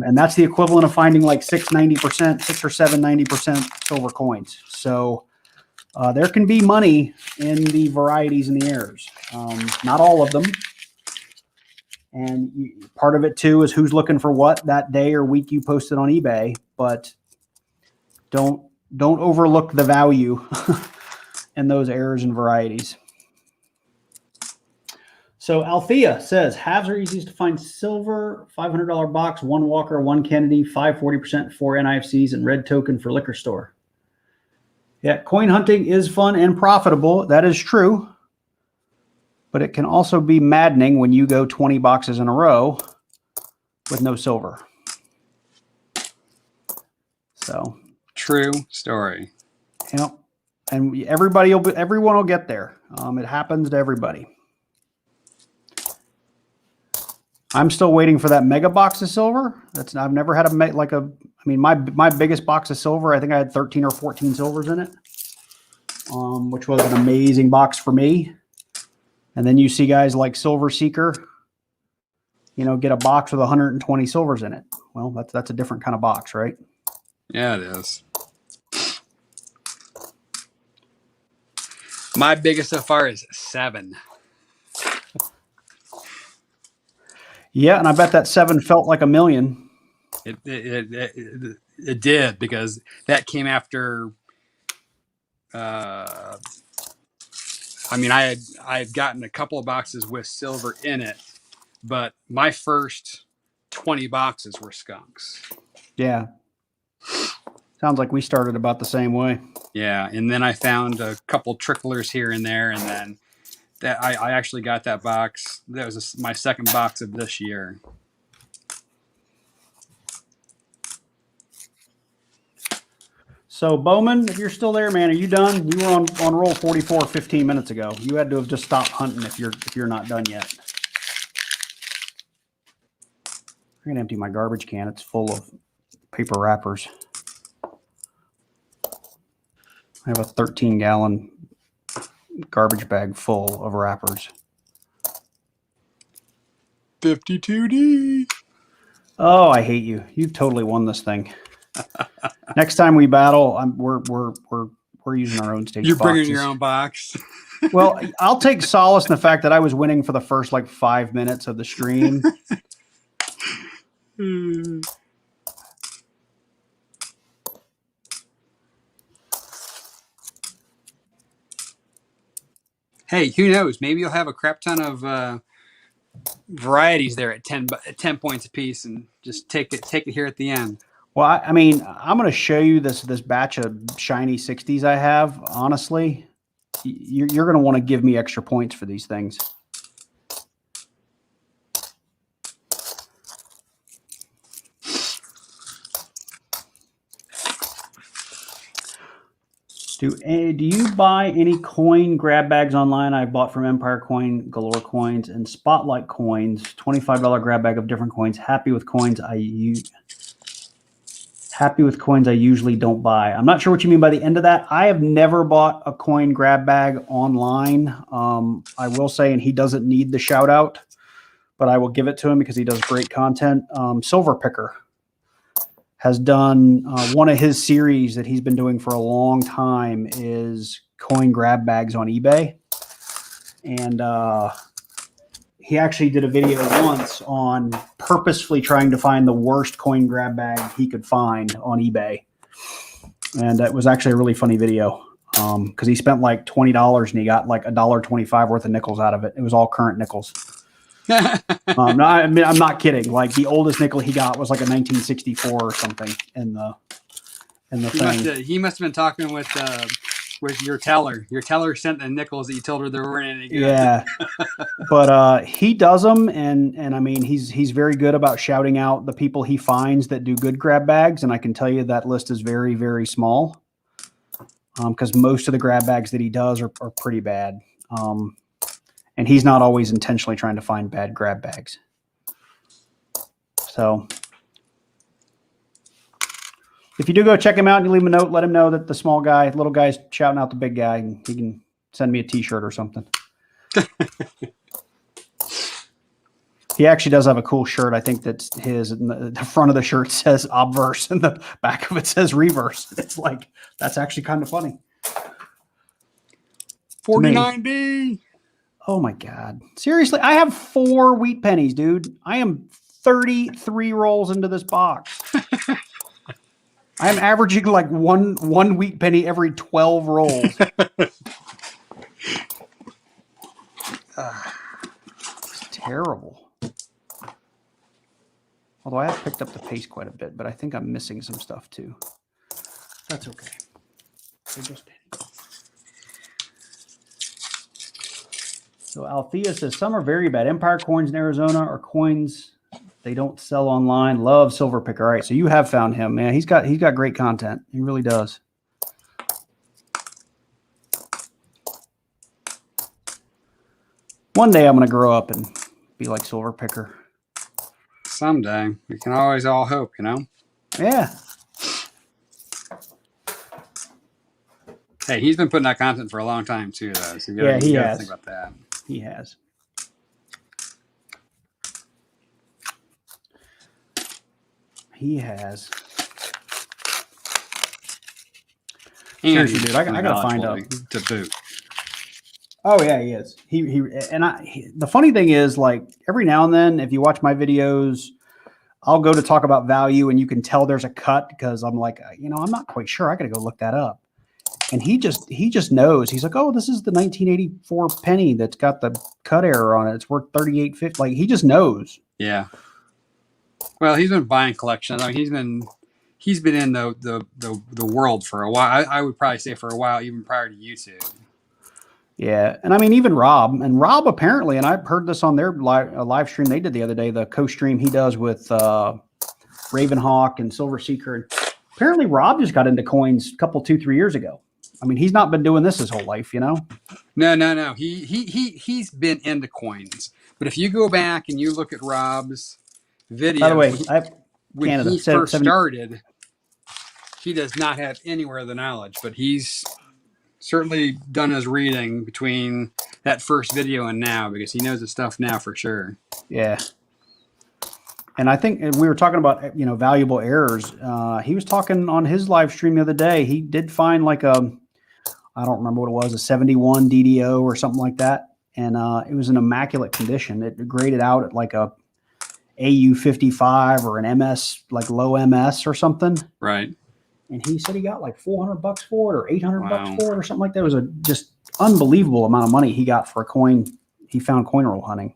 And that's the equivalent of finding like 6 or 7 90% silver coins. So there can be money in the varieties and the errors. Not all of them. And part of it too is who's looking for what that day or week you posted on eBay. But don't overlook the value in those errors and varieties. So Althea says, halves are easiest to find silver, $500 box, 1 Walker, 1 Kennedy, 540%, 4 NIFCs, and red token for liquor store. Yeah, coin hunting is fun and profitable. That is true. But it can also be maddening when you go 20 boxes in a row with no silver. So true story. You know, and everyone will get there. It happens to everybody. I'm still waiting for that mega box of silver. I've never had my biggest box of silver, I think I had 13 or 14 silvers in it, which was an amazing box for me. And then you see guys like Silver Seeker, get a box with 120 silvers in it. Well, that's a different kind of box, right? Yeah, it is. My biggest so far is 7. Yeah, and I bet that 7 felt like a million. It did, because that came after. I had gotten a couple of boxes with silver in it, but my first 20 boxes were skunks. Yeah. Sounds like we started about the same way. Yeah, and then I found a couple tricklers here and there, and then that I actually got that box. That was my second box of this year. So Bowman, if you're still there, man, are you done? You were on roll 44 15 minutes ago. You had to have just stopped hunting if you're not done yet. I'm gonna empty my garbage can. It's full of paper wrappers. I have a 13-gallon garbage bag full of wrappers. 52D. Oh, I hate you. You've totally won this thing. Next time we battle, we're using our own stage. You're bringing your own box. Well, I'll take solace in the fact that I was winning for the first 5 minutes of the stream. Hey, who knows? Maybe you'll have a crap ton of varieties there at 10 points a piece, and just take it here at the end. Well, I'm going to show you this batch of shiny 60s I have. Honestly, you're going to want to give me extra points for these things. Do you buy any coin grab bags online? I bought from Empire Coin, Galore Coins, and Spotlight Coins. $25 grab bag of different coins. Happy with coins I usually don't buy. I'm not sure what you mean by the end of that. I have never bought a coin grab bag online. I will say, and he doesn't need the shout out, but I will give it to him because he does great content. Silver Picker has done one of his series that he's been doing for a long time is coin grab bags on eBay. And he actually did a video once on purposefully trying to find the worst coin grab bag he could find on eBay. And that was actually a really funny video because he spent $20 and he got $1.25 worth of nickels out of it. It was all current nickels. No, I'm not kidding. The oldest nickel he got was a 1964 or something in the thing. He must have been talking with your teller. Your teller sent the nickels that you told her there weren't any good. Yeah, but he does them, and he's very good about shouting out the people he finds that do good grab bags. And I can tell you that list is very, very small because most of the grab bags that he does are pretty bad. And he's not always intentionally trying to find bad grab bags. So if you do go check him out and you leave him a note, let him know that the little guy's shouting out the big guy, and he can send me a t-shirt or something. He actually does have a cool shirt. I think that's his. And the front of the shirt says obverse and the back of it says reverse. It's that's actually kind of funny. 49D. Oh my God. Seriously, I have 4 wheat pennies, dude. I am 33 rolls into this box. I am averaging one wheat penny every 12 rolls. terrible. Although I have picked up the pace quite a bit, but I think I'm missing some stuff too. That's okay. They're just pennies. So Althea says, some are very bad. Empire coins in Arizona are coins they don't sell online. Love Silver Picker. All right, so you have found him, man. He's got great content. He really does. One day I'm going to grow up and be like Silver Picker. Someday. We can always all hope, you know? Yeah. Hey, he's been putting out content for a long time too, though. So you gotta think about that. He has. He has. And seriously, dude, I gotta find out to boot. Oh yeah, he is. The funny thing is, like, every now and then, if you watch my videos, I'll go to talk about value, and you can tell there's a cut because I'm like, I'm not quite sure. I got to go look that up. And he just knows. He's like, oh, this is the 1984 penny that's got the cut error on it. It's worth $38.50. Like, he just knows. Yeah. Well, he's been buying collections. I mean, he's been in the world for a while. I would probably say for a while, even prior to YouTube. Yeah, and I mean, even Rob apparently, and I've heard this on their live stream they did the other day, the co-stream he does with Ravenhawk and Silver Seeker. Apparently, Rob just got into coins a couple, 2-3 years ago. I mean, he's not been doing this his whole life, you know? No. He's been into coins. But if you go back and you look at Rob's video, by the way, when he first started, he does not have anywhere the knowledge, but he's certainly done his reading between that first video and now, because he knows his stuff now for sure. Yeah. And I think we were talking about, valuable errors. He was talking on his live stream the other day. He did find like I don't remember what it was, a 71 DDO or something like that. And it was in immaculate condition. It graded out at like a AU 55 or an MS, like low MS or something. Right. And he said he got like $400 for it or $800 for it or something like that. It was a just unbelievable amount of money he got for a coin he found coin roll hunting.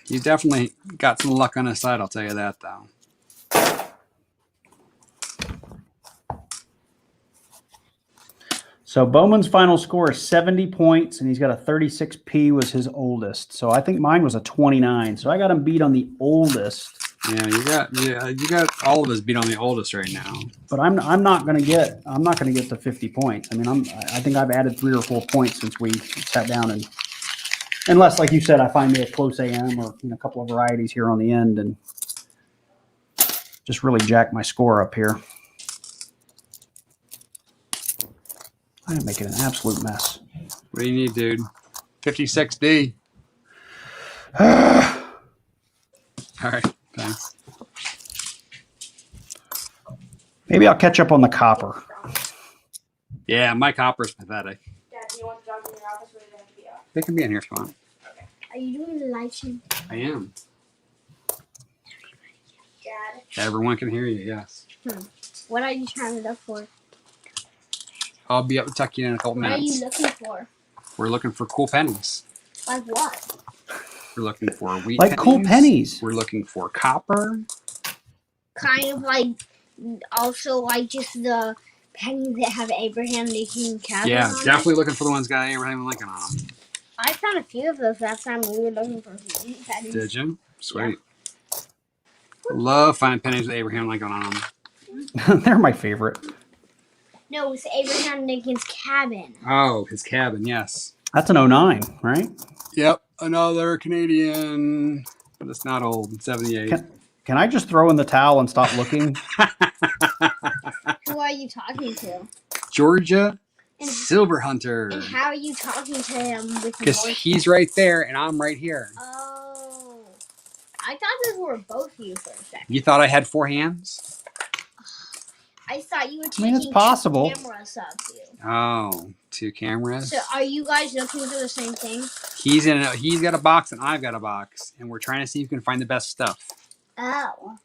He's definitely got some luck on his side, I'll tell you that, though. So Bowman's final score is 70 points, and he's got a 36P was his oldest. So I think mine was a 29. So I got him beat on the oldest. Yeah, you got all of us beat on the oldest right now. But I'm not gonna get to 50 points. I mean, I think I've added 3 or 4 points since we sat down, and unless, like you said, I find me a close AM or a couple of varieties here on the end and just really jack my score up here. I'm making an absolute mess. What do you need, dude? 56D. All right, thanks. Maybe I'll catch up on the copper. Yeah, my copper's pathetic. Dad, do you want the dogs in your office or do they have to be out? They can be in here if you want. Okay. Are you doing the live stream? I am. Dad? Everyone can hear you, yes. What are you trying to look for? I'll be up to tuck you in a couple minutes. What are you looking for? We're looking for cool pennies. Like what? We're looking for wheat like pennies. cool pennies. We're looking for copper. Kind of like, also like just the pennies that have Abraham Lincoln cabin Yeah, on definitely it. looking for the ones got Abraham Lincoln on them. I found a few of those last time we were looking for wheat pennies. Did you? Sweet. Love finding pennies with Abraham Lincoln on them. They're my favorite. No, it's Abraham Lincoln's cabin. Oh, his cabin, yes. That's an 09, right? Yep, another Canadian, but it's not old, 78. Can I just throw in the towel and stop looking? Who are you talking to? Georgia And- Silver Hunter. And how are you talking to him with your Because voice? he's right there and I'm right here. Oh. I thought those were both you for a second. You thought I had 4 hands? I thought you were I taking mean, it's possible. 2 cameras of you. Oh, 2 cameras. So are you guys looking for the same thing? He's got a box and I've got a box, and we're trying to see if we can find the best stuff. Oh.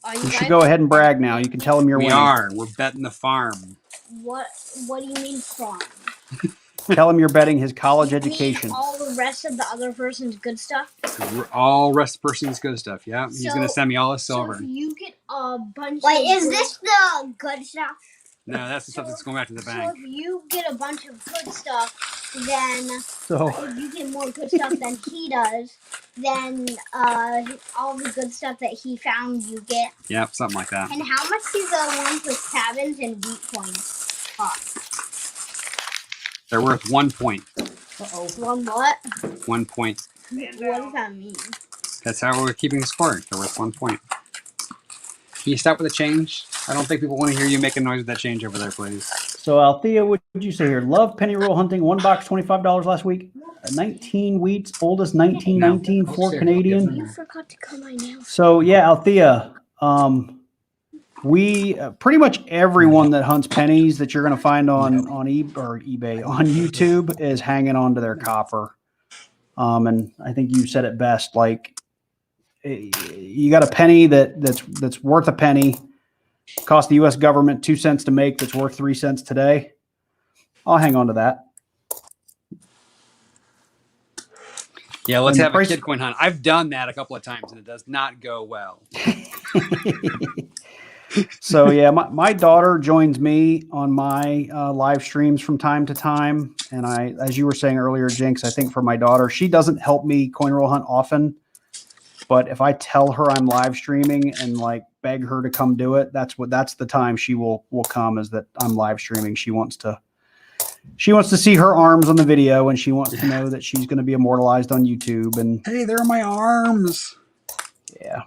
Are You should guys- go ahead and brag now. You can tell them you're We winning. are. We're betting the farm. What do you mean farm? Tell him you're betting his college You mean education. all the rest of the other person's good stuff? All rest person's good stuff. Yeah, he's So- gonna send me all his silver. So if you get a bunch Wait, of is this the good stuff? No, that's the stuff that's going back to the So bank. if you get a bunch of good stuff, then So if you get more good stuff than he does, then all the good stuff that he found you get. Yep, something like that. And how much do the ones with cabins and wheat coins cost? They're worth 1 point. Uh-oh. One what? 1 point. What does that mean? That's how we're keeping the score. They're worth 1 point. Can you stop with the change? I don't think people want to hear you making noise with that change over there, please. So Althea, what did you say here? Love penny roll hunting. One box, $25 last week. 19 wheats, oldest 1919, No. 4 Upstairs, Canadian. You forgot to cut my nails. So yeah, Althea, we pretty much everyone that hunts pennies that you're going to find on eBay on YouTube is hanging on to their copper. And I think you said it best. Like you got a penny that's worth a penny. Cost the U.S. government 2 cents to make. That's worth 3 cents today. I'll hang on to that. Yeah, let's And have price- a kid coin hunt. I've done that a couple of times, and it does not go well. So yeah, my daughter joins me on my live streams from time to time. And as you were saying earlier, Jinx, I think for my daughter, she doesn't help me coin roll hunt often. But if I tell her I'm live streaming and like beg her to come do it, that's the time she will come, is that I'm live streaming. She wants to see her arms on the video, and she wants to know that she's going to be immortalized on YouTube. And Hey, there are my arms. yeah,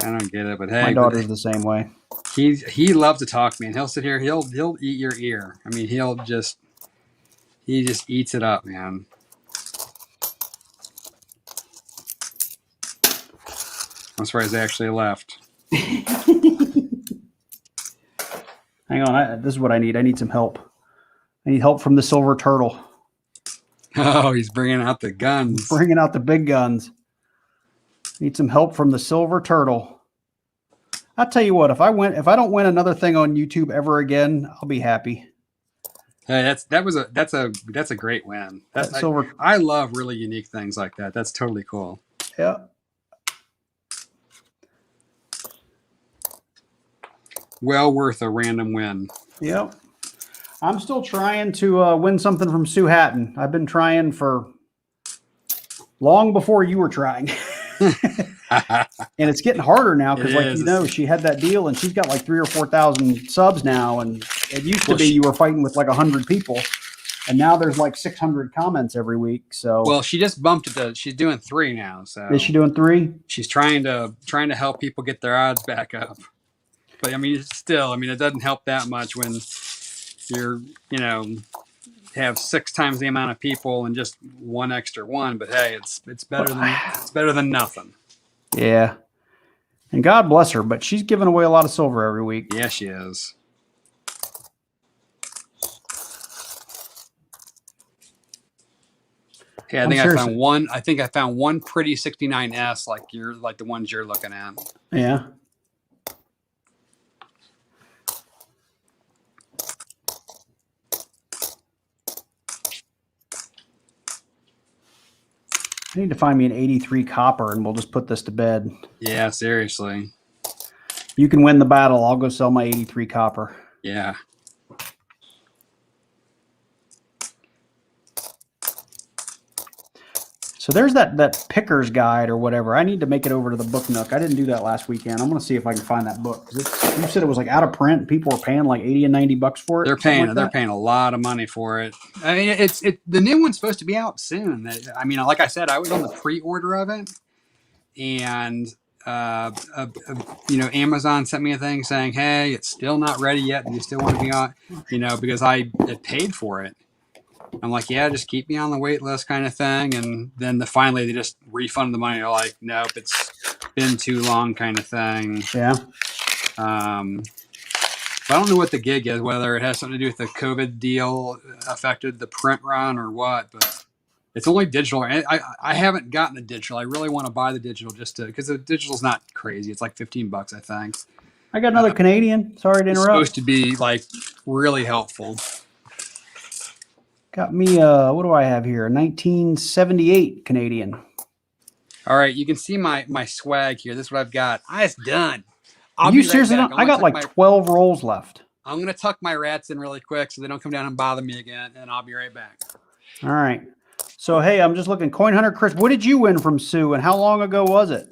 I don't get it, but hey, my daughter's the same way. he loves to talk to me, and he'll sit here. He'll eat your ear. I mean, he just eats it up, man. I'm surprised they actually left. Hang on, this is what I need. I need some help. I need help from the silver turtle. Oh, he's bringing out the guns. Bringing out the big guns. Need some help from the silver turtle. I'll tell you what, if I don't win another thing on YouTube ever again, I'll be happy. Hey, that's a great win. That silver. I love really unique things like that. That's totally cool. Yeah. Well worth a random win. Yep. I'm still trying to win something from Sue Hatton. I've been trying for long before you were trying. And it's getting harder now because, like, you know, she had that deal and she's got like 3,000 or 4,000 subs now. And it used to be you were fighting with like 100 people. And now there's like 600 comments every week. So well, she just bumped it to, she's doing 3 now. So is she doing 3? She's trying to help people get their odds back up. But I mean, still, I mean, it doesn't help that much when you're, you know, have 6 times the amount of people and just 1 extra one. But hey, it's better than nothing. Yeah. And God bless her, but she's giving away a lot of silver every week. Yeah, she is. Yeah, I think I found one pretty 69S like the ones you're looking at. Yeah. I need to find me an 83 copper and we'll just put this to bed. Yeah, seriously. You can win the battle. I'll go sell my 83 copper. Yeah. So there's that picker's guide or whatever. I need to make it over to the Book Nook. I didn't do that last weekend. I'm going to see if I can find that book. You said it was like out of print. People were paying like 80 and 90 bucks for it. They're paying a lot of money for it. I mean, the new one's supposed to be out soon. I mean, like I said, I was on the pre-order of it, and you know, Amazon sent me a thing saying, "Hey, it's still not ready yet. Do you still want to be on?" You know, because I had paid for it. I'm like, yeah, just keep me on the wait list kind of thing. And then finally they just refund the money. They're like, nope, it's been too long kind of thing. Yeah. But I don't know what the gig is, whether it has something to do with the COVID deal affected the print run or what. But It's only digital. And I haven't gotten the digital. I really want to buy the digital just to, because the digital's not crazy. It's like $15, I think. I got another Canadian. Sorry to It's interrupt. supposed to be like really helpful. Got me, what do I have here? 1978 Canadian. All right, you can see my swag here. This is what I've got. It's done. Are I'll you be right seriously? back. I got like 12 rolls left. I'm going to tuck my rats in really quick so they don't come down and bother me again, and I'll be right back. All right. So, hey, I'm just looking. Coin Hunter Chris, what did you win from Sue, and how long ago was it?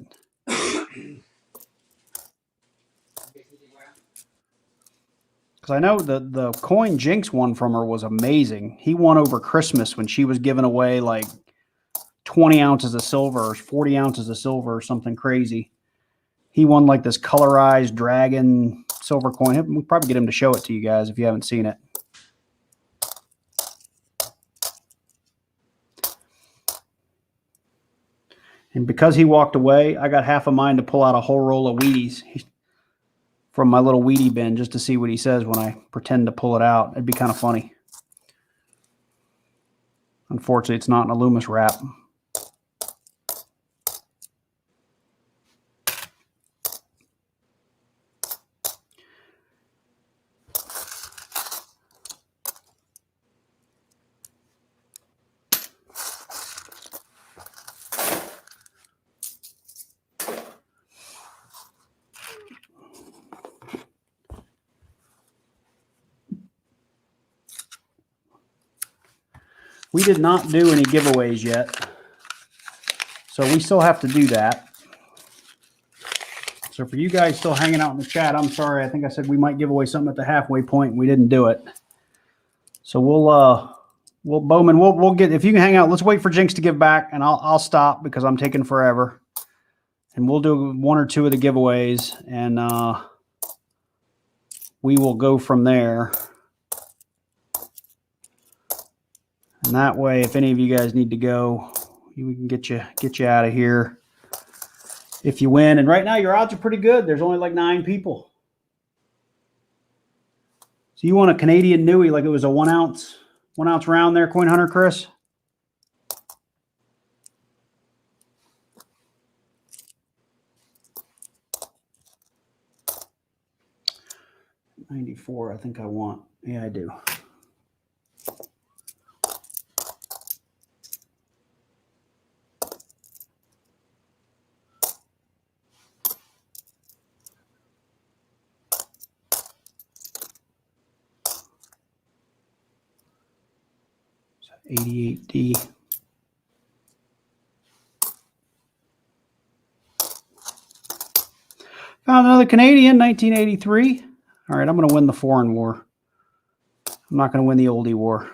Because I know the coin jinX one from her was amazing. He won over Christmas when she was giving away like 20 ounces of silver or 40 ounces of silver or something crazy. He won like this colorized dragon silver coin. We'll probably get him to show it to you guys if you haven't seen it. And because he walked away, I got half a mind to pull out a whole roll of Wheaties from my little Wheatie bin just to see what he says when I pretend to pull it out. It'd be kind of funny. Unfortunately, it's not in a Loomis wrap. We did not do any giveaways yet, so we still have to do that. So for you guys still hanging out in the chat, I'm sorry. I think I said we might give away something at the halfway point, and we didn't do it. So Bowman, we'll get, if you can hang out, let's wait for jinX to give back, and I'll stop because I'm taking forever, and we'll do one or two of the giveaways, and we will go from there. And that way, if any of you guys need to go, we can get you out of here if you win. And right now, your odds are pretty good. There's only like 9 people. So you want a Canadian Newey, like it was a 1 ounce round there, Coin Hunter Chris? $94, I think I want. Yeah, I do. So 88D. Found another Canadian, 1983. All right, I'm going to win the foreign war. I'm not going to win the oldie war.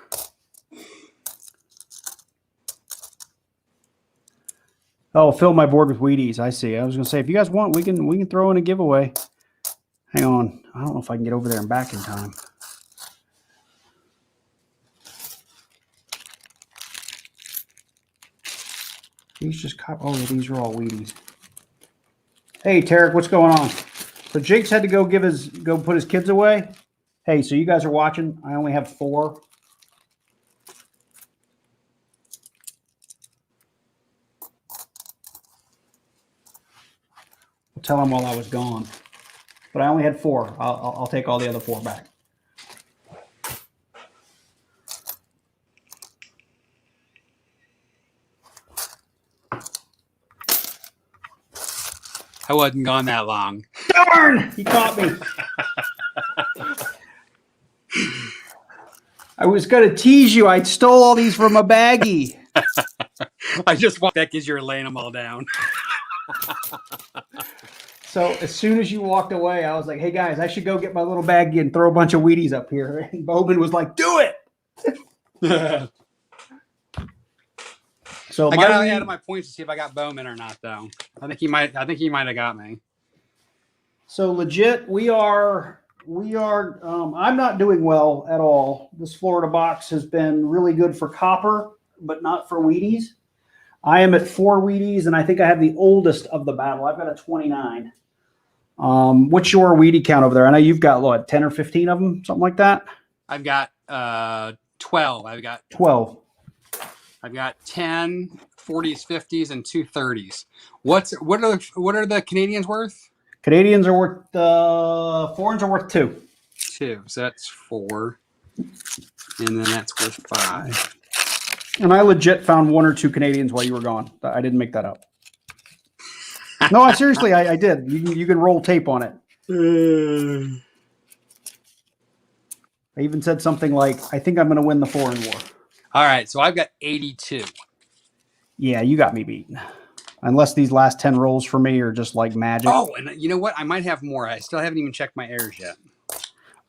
Oh, fill my board with Wheaties. I see. I was going to say, if you guys want, we can throw in a giveaway. Hang on. I don't know if I can get over there and back in time. These just oh, these are all Wheaties. Hey, Tarek, what's going on? So jinX had to go put his kids away. Hey, so you guys are watching. I only have 4. I'll tell him while I was gone. But I only had 4. I'll take all the other 4 back. I wasn't gone that long. Darn! He caught me. I was going to tease you. I stole all these from a baggie. I just want that because you're laying them all down. So as soon as you walked away, I was like, hey, guys, I should go get my little baggie and throw a bunch of Wheaties up here. And Bowman was like, do it. So I got out of my points to see if I got Bowman or not, though. I think he might have got me. So legit, we are. I'm not doing well at all. This Florida box has been really good for copper, but not for Wheaties. I am at 4 Wheaties, and I think I have the oldest of the battle. I've got a 29. What's your Wheatie count over there? I know you've got what, 10 or 15 of them, something like that. I've got 12. 12. I've got 10, 40s, 50s, and 2 30s. What are the Canadians worth? Canadians are worth foreigns are worth 2. 2. So that's 4. And then that's worth 5. And I legit found 1 or 2 Canadians while you were gone. I didn't make that up. No, I seriously, I did. You can roll tape on it. I even said something like, I think I'm going to win the foreign war. All right, so I've got 82. Yeah, you got me beat. Unless these last 10 rolls for me are just like magic. Oh, and you know what? I might have more. I still haven't even checked my errors yet.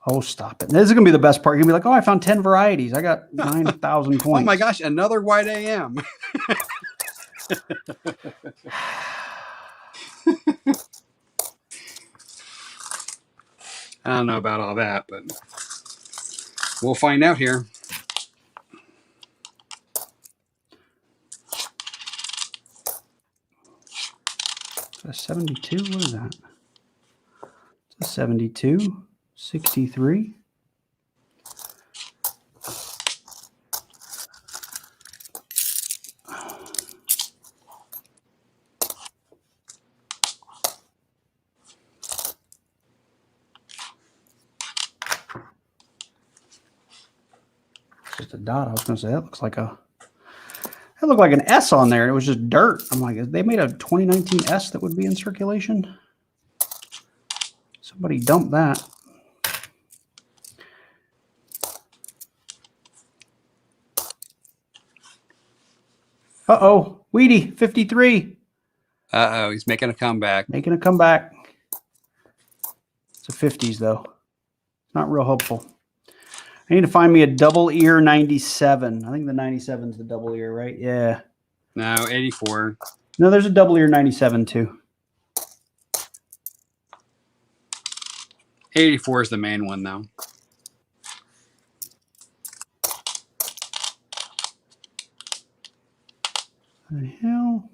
Oh, stop it. This is going to be the best part. You're going to be like, oh, I found 10 varieties. I got 9,000 points. Oh my gosh, another white AM. I don't know about all that, but we'll find out here. A 72? What is that? It's a 72, 63. Just a dot. I was going to say that looks like a. That looked like an S on there. It was just dirt. I'm like, they made a 2019 S that would be in circulation. Somebody dumped that. Uh-oh. Weedy, 53. Uh-oh, he's making a comeback. Making a comeback. It's a 50s, though. Not real helpful. I need to find me a double ear 97. I think the 97 is the double ear, right? Yeah. No, 84. No, there's a double ear 97 too. 84 is the main one, though. What the hell?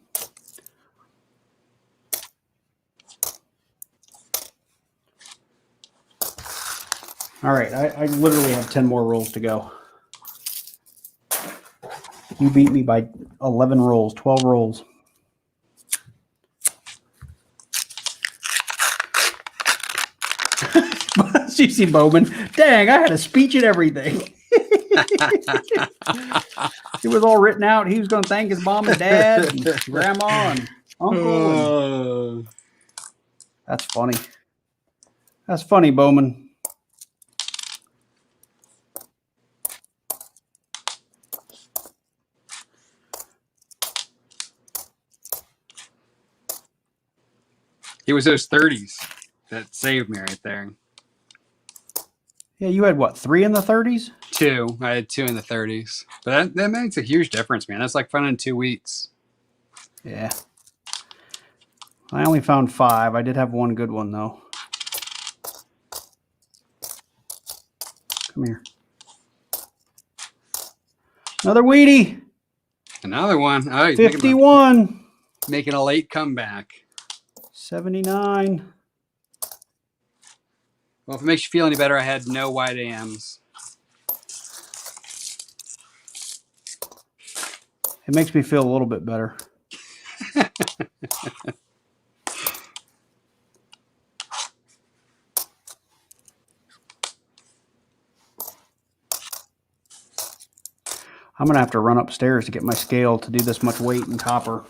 All right, I literally have 10 more rolls to go. You beat me by 11 rolls, 12 rolls. You see Bowman? Dang, I had a speech and everything. It was all written out. He was going to thank his mom and dad, and grandma and uncle. And... That's funny. That's funny, Bowman. It was those 30s that saved me right there. Yeah, you had what, 3 in the 30s? 2. I had 2 in the 30s. But that makes a huge difference, man. That's like finding 2 wheats. Yeah. I only found 5. I did have one good one, though. Come here. Another Wheatie. Another one. Oh, he's 51. making a late comeback. 79. Well, if it makes you feel any better, I had no white AMs. It makes me feel a little bit better. I'm going to have to run upstairs to get my scale to do this much weight in copper.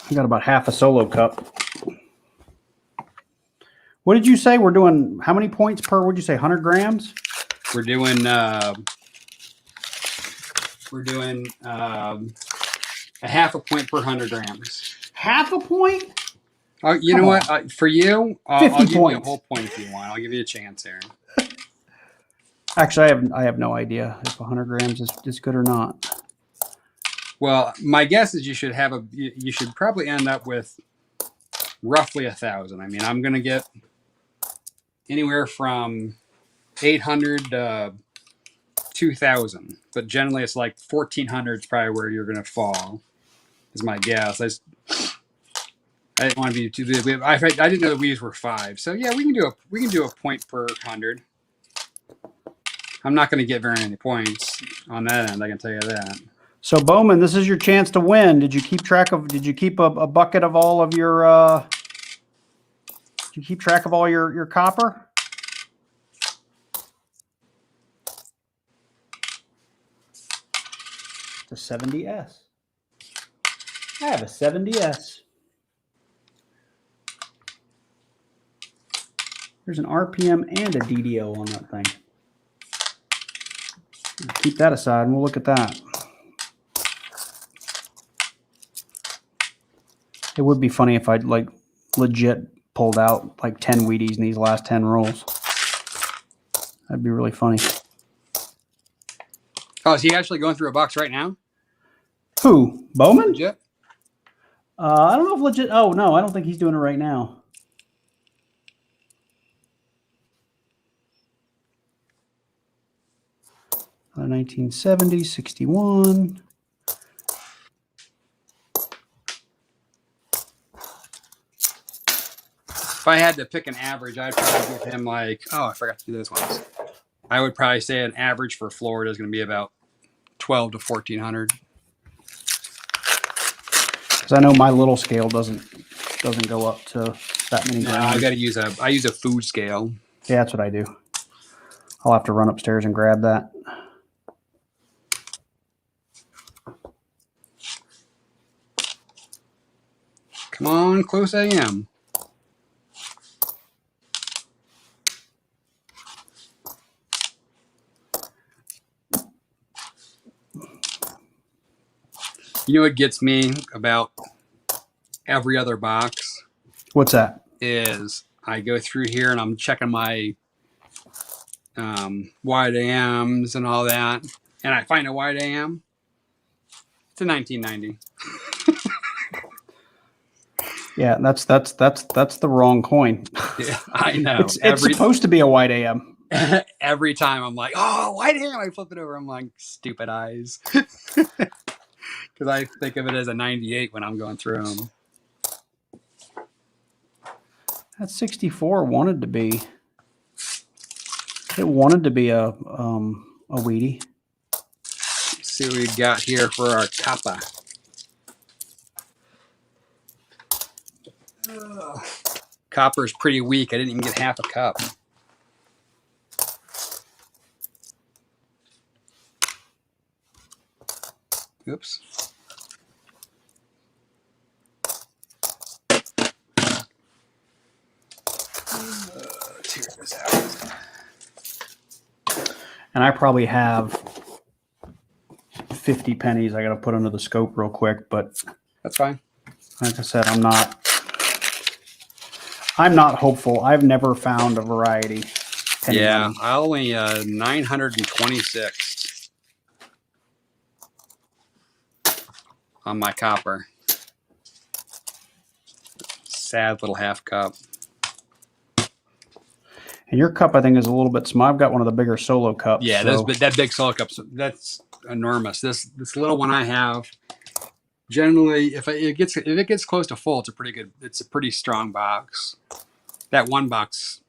I got about half a solo cup. What did you say? We're doing how many points per, what'd you say, 100 grams? We're doing a half a point per 100 grams. Half a point? You know what? For you, I'll give you a whole point if you want. I'll give you a chance here. Actually, I have no idea if 100 grams is good or not. Well, my guess is you should probably end up with roughly 1,000. I mean, I'm gonna get anywhere from 800 to 2,000, but generally it's like 1,400 is probably where you're gonna fall. Is my guess. I didn't want to be too big. I didn't know the weaves were 5, so yeah, we can do a point per 100. I'm not going to get very many points on that end. I can tell you that. So Bowman, this is your chance to win. Did you keep track of? Did you keep a bucket of all of your? Did you keep track of all your copper? It's a 70S. I have a 70S. There's an RPM and a DDO on that thing. Keep that aside and we'll look at that. It would be funny if I'd like legit pulled out like 10 Wheaties in these last 10 rolls. That'd be really funny. Oh, is he actually going through a box right now? Who? Bowman? Legit? I don't know if legit. Oh, no, I don't think he's doing it right now. Uh, 1970, 61. If I had to pick an average, I'd probably give him like, oh, I forgot to do those ones. I would probably say an average for Florida is going to be about 12 to 1400. Because I know my little scale doesn't go up to that many No, grams. I got to use I use a food scale. Yeah, that's what I do. I'll have to run upstairs and grab that. Come on, close AM. You know what gets me about every other box What's that? is I go through here and I'm checking my wide AMs and all that, and I find a wide AM. It's a 1990. Yeah, that's the wrong coin. Yeah, I know. It's supposed to be a wide AM. Every time I'm like, oh, wide AM, I flip it over. I'm like, stupid eyes. Because I think of it as a 98 when I'm going through them. That 64 wanted to be. It wanted to be a Wheatie. Let's see what we got here for our kappa. Copper's pretty weak. I didn't even get half a cup. Oops. Let's hear this out. And I probably have 50 pennies I got to put under the scope real quick, but That's fine. like I said, I'm not hopeful. I've never found a variety. Yeah, I only 926 on my copper. Sad little half cup. And your cup, I think, is a little bit small. I've got one of the bigger solo cups. Yeah, so. that big solo cup, that's enormous. This little one I have, generally, if it gets close to full, it's a pretty strong box. That one box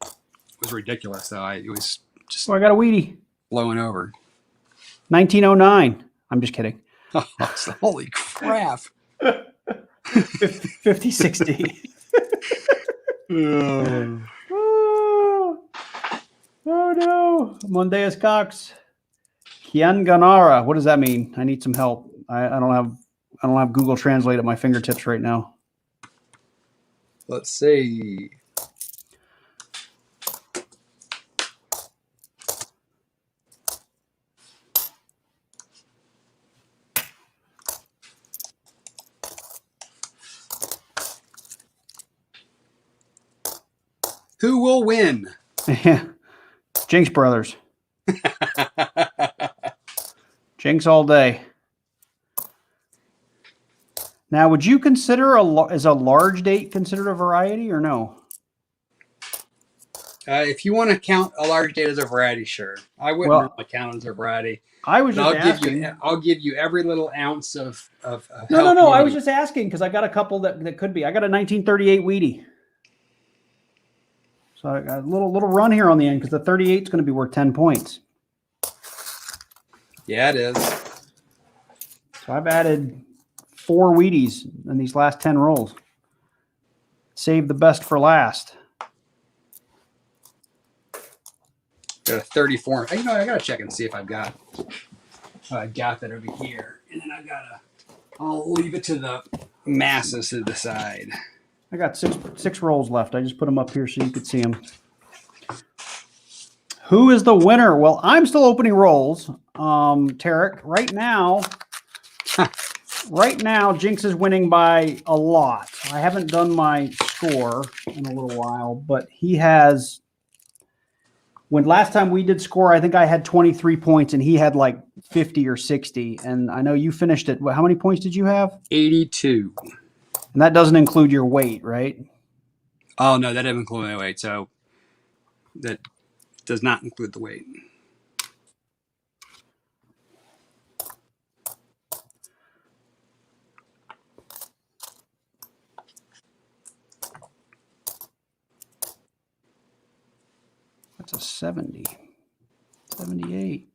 was ridiculous, though. It was just Oh, I got a Wheatie. blowing over. 1909. I'm just kidding. Holy crap! 5060. Oh. Oh no. Mondeas Cox. Kianganara. What does that mean? I need some help. I don't have Google Translate at my fingertips right now. Let's see. Who will win? Jinx Brothers. Jinx all day. Now, would you consider is a large date considered a variety or no? If you want to count a large date as a variety, sure. I wouldn't really count it as a variety. I was just asking. I'll give you every little ounce of No. I was just asking because I got a couple that could be. I got a 1938 Wheatie. So I got a little run here on the end because the 38 is going to be worth 10 points. Yeah, it is. So I've added 4 Wheaties in these last 10 rolls. Save the best for last. Got a 34. You know, I gotta check and see if I've got that over here, and then I'll leave it to the masses to decide. I got six rolls left. I just put them up here so you could see them. Who is the winner? Well, I'm still opening rolls. Tarek, right now, Jinx is winning by a lot. I haven't done my score in a little while, but he has. When last time we did score, I think I had 23 points and he had like 50 or 60. And I know you finished it. How many points did you have? 82. And that doesn't include your weight, right? Oh no, that doesn't include my weight. So that does not include the weight. That's a 70. 78.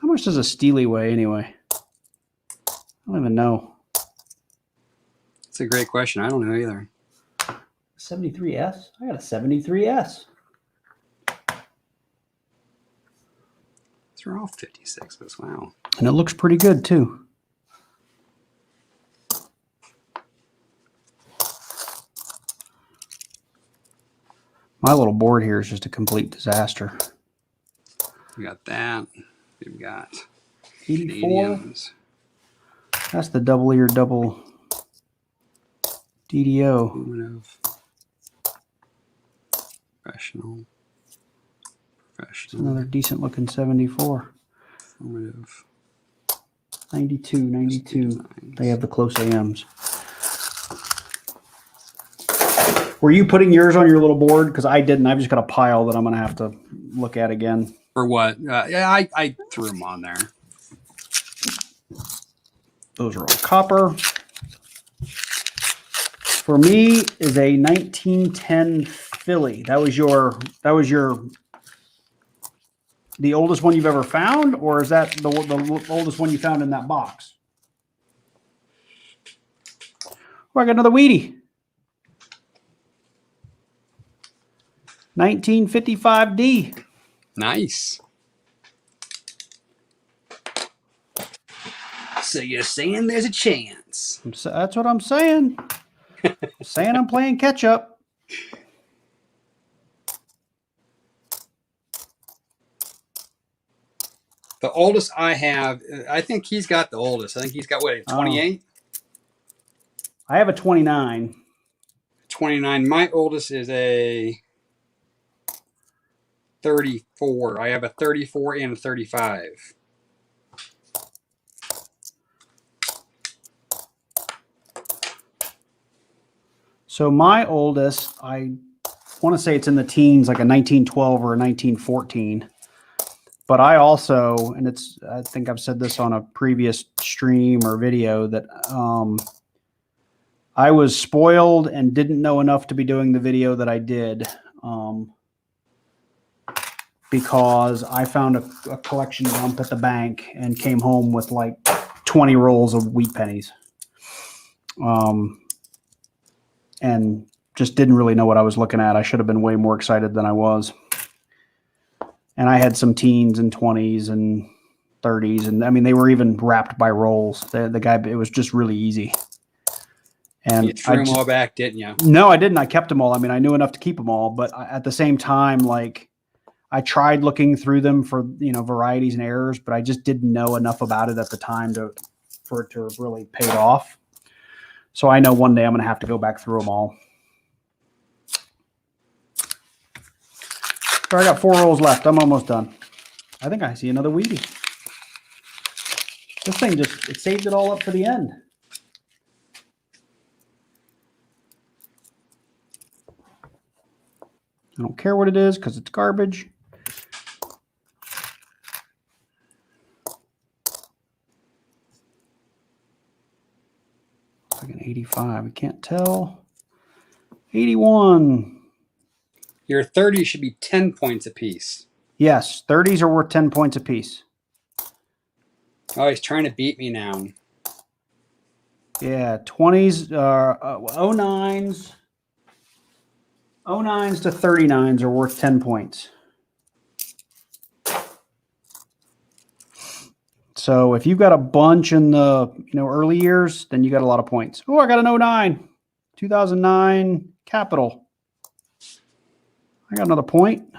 How much does a Steely weigh anyway? I don't even know. That's a great question. I don't know either. 73S? I got a 73S. They're all 56, but wow. And it looks pretty good too. My little board here is just a complete disaster. We got that. We've got 84. Canadians. That's the double ear double DDO. Formative. Professional. Another decent looking 74. Formative. 92, 92. They have the close AMs. Were you putting yours on your little board? Because I didn't. I've just got a pile that I'm going to have to look at again. For what? Yeah, I threw them on there. Those are all copper. For me is a 1910 Philly. That was your the oldest one you've ever found, or is that the oldest one you found in that box? Oh, I got another Wheatie. 1955D. Nice. So you're saying there's a chance? That's what I'm saying. Saying I'm playing catch up. The oldest I have, I think he's got the oldest. I think he's got, what, 28? I have a 29. 29. My oldest is a 34. I have a 34 and a 35. So my oldest, I want to say it's in the teens, like a 1912 or a 1914. But I also, and I think I've said this on a previous stream or video, that I was spoiled and didn't know enough to be doing the video that I did, because I found a collection dump at the bank and came home with like 20 rolls of wheat pennies. And just didn't really know what I was looking at. I should have been way more excited than I was. And I had some teens and 20s and 30s. And I mean, they were even wrapped by rolls. The guy, it was just really easy. And you threw them all back, didn't you? No, I didn't. I kept them all. I mean, I knew enough to keep them all. But at the same time, like, I tried looking through them for, varieties and errors, but I just didn't know enough about it at the time for it to have really paid off. So I know one day I'm going to have to go back through them all. So I got 4 rolls left. I'm almost done. I think I see another Wheatie. This thing it saved it all up for the end. I don't care what it is because it's garbage. 85. I can't tell. 81. Your 30 should be 10 points apiece. Yes, 30s are worth 10 points apiece. Oh, he's trying to beat me now. Yeah, 20s, 09s. 09s to 39s are worth 10 points. So if you've got a bunch in the early years, then you got a lot of points. Oh, I got an 09. 2009 Capital. I got another point.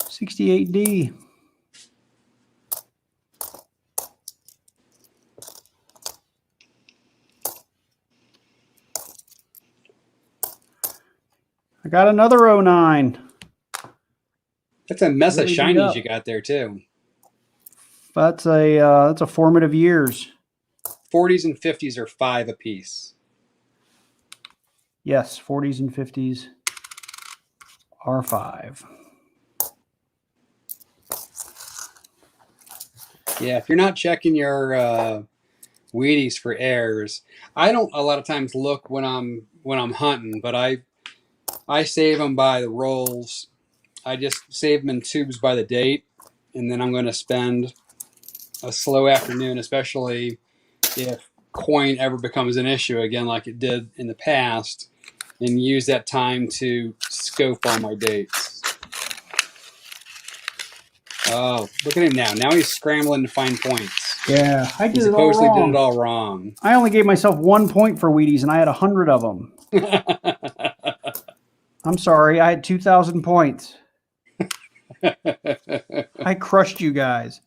$68D. I got another 09. That's a mess Really of beat shinies up. you got there too. That's a formative years. 40s and 50s are 5 apiece. Yes, 40s and 50s are 5. Yeah, if you're not checking your Wheaties for errors, I don't a lot of times look when I'm hunting, but I save them by the rolls. I just save them in tubes by the date, and then I'm going to spend a slow afternoon, especially if coin ever becomes an issue again, like it did in the past, and use that time to scope all my dates. Oh, look at him now. Now he's scrambling to find points. Yeah, I He did it all supposedly did wrong. it all wrong. I only gave myself 1 point for Wheaties, and I had 100 of them. I'm sorry, I had 2,000 points. I crushed you guys.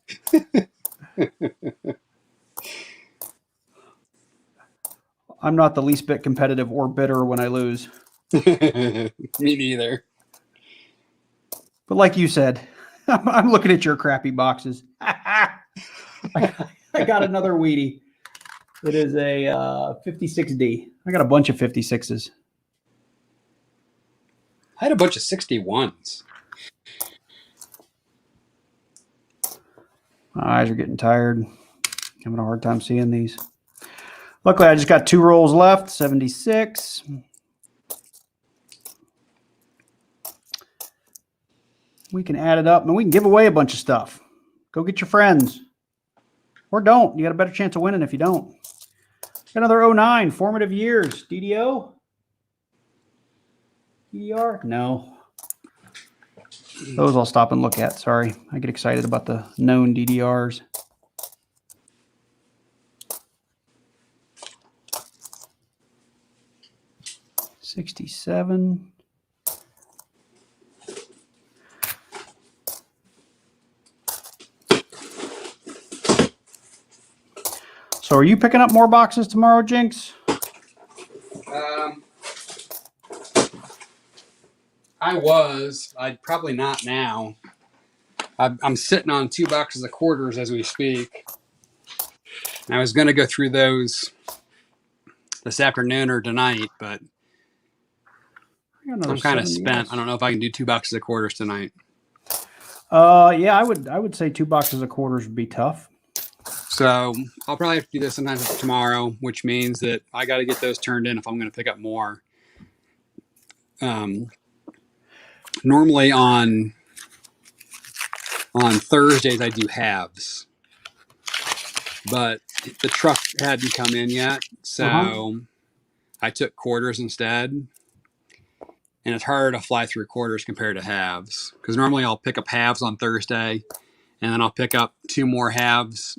I'm not the least bit competitive or bitter when I lose. Me neither. But like you said, I'm looking at your crappy boxes. I got another Wheatie. It is a 56D. I got a bunch of 56s. I had a bunch of 61s. My eyes are getting tired. Having a hard time seeing these. Luckily, I just got 2 rolls left. 76. We can add it up, and we can give away a bunch of stuff. Go get your friends. Or don't. You got a better chance of winning if you don't. Got another 09, formative years. DDO? DDR? No. Those I'll stop and look at. Sorry. I get excited about the known DDRs. $67. So are you picking up more boxes tomorrow, Jinx? I was. I'd probably not now. I'm sitting on 2 boxes of quarters as we speak. I was going to go through those this afternoon or tonight, but I'm kind of spent. I don't know if I can do 2 boxes of quarters tonight. Yeah, I would say 2 boxes of quarters would be tough. So I'll probably have to do this sometime tomorrow, which means that I got to get those turned in if I'm going to pick up more. Normally on Thursdays I do halves, but the truck hadn't come in yet, so I took quarters instead. And it's harder to fly through quarters compared to halves, because normally I'll pick up halves on Thursday, and then I'll pick up 2 more halves.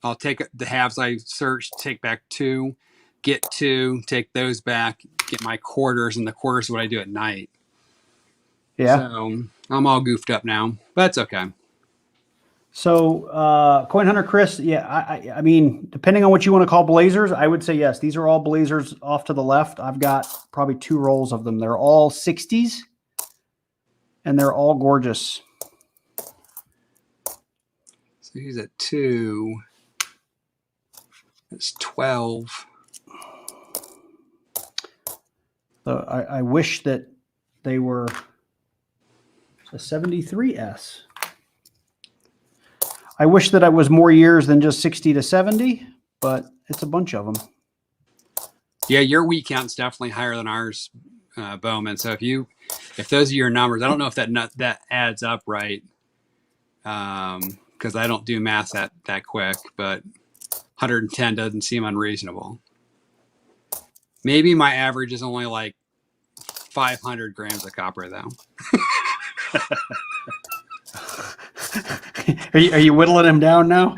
I'll take the halves I searched, take back 2, get 2, take those back, get my quarters, and the quarters is what I do at night. Yeah. So I'm all goofed up now, but it's okay. So Coin Hunter Chris, yeah, I mean, depending on what you want to call blazers, I would say yes. These are all blazers off to the left. I've got probably 2 rolls of them. They're all 60s, and they're all gorgeous. So he's at 2. That's 12. So I wish that they were a 73S. I wish that I was more years than just 60 to 70, but it's a bunch of them. Yeah, your wheat count's definitely higher than ours, Bowman. So if those are your numbers, I don't know if that adds up right, because I don't do math that quick. But 110 doesn't seem unreasonable. Maybe my average is only like 500 grams of copper, though. Are you whittling him down now?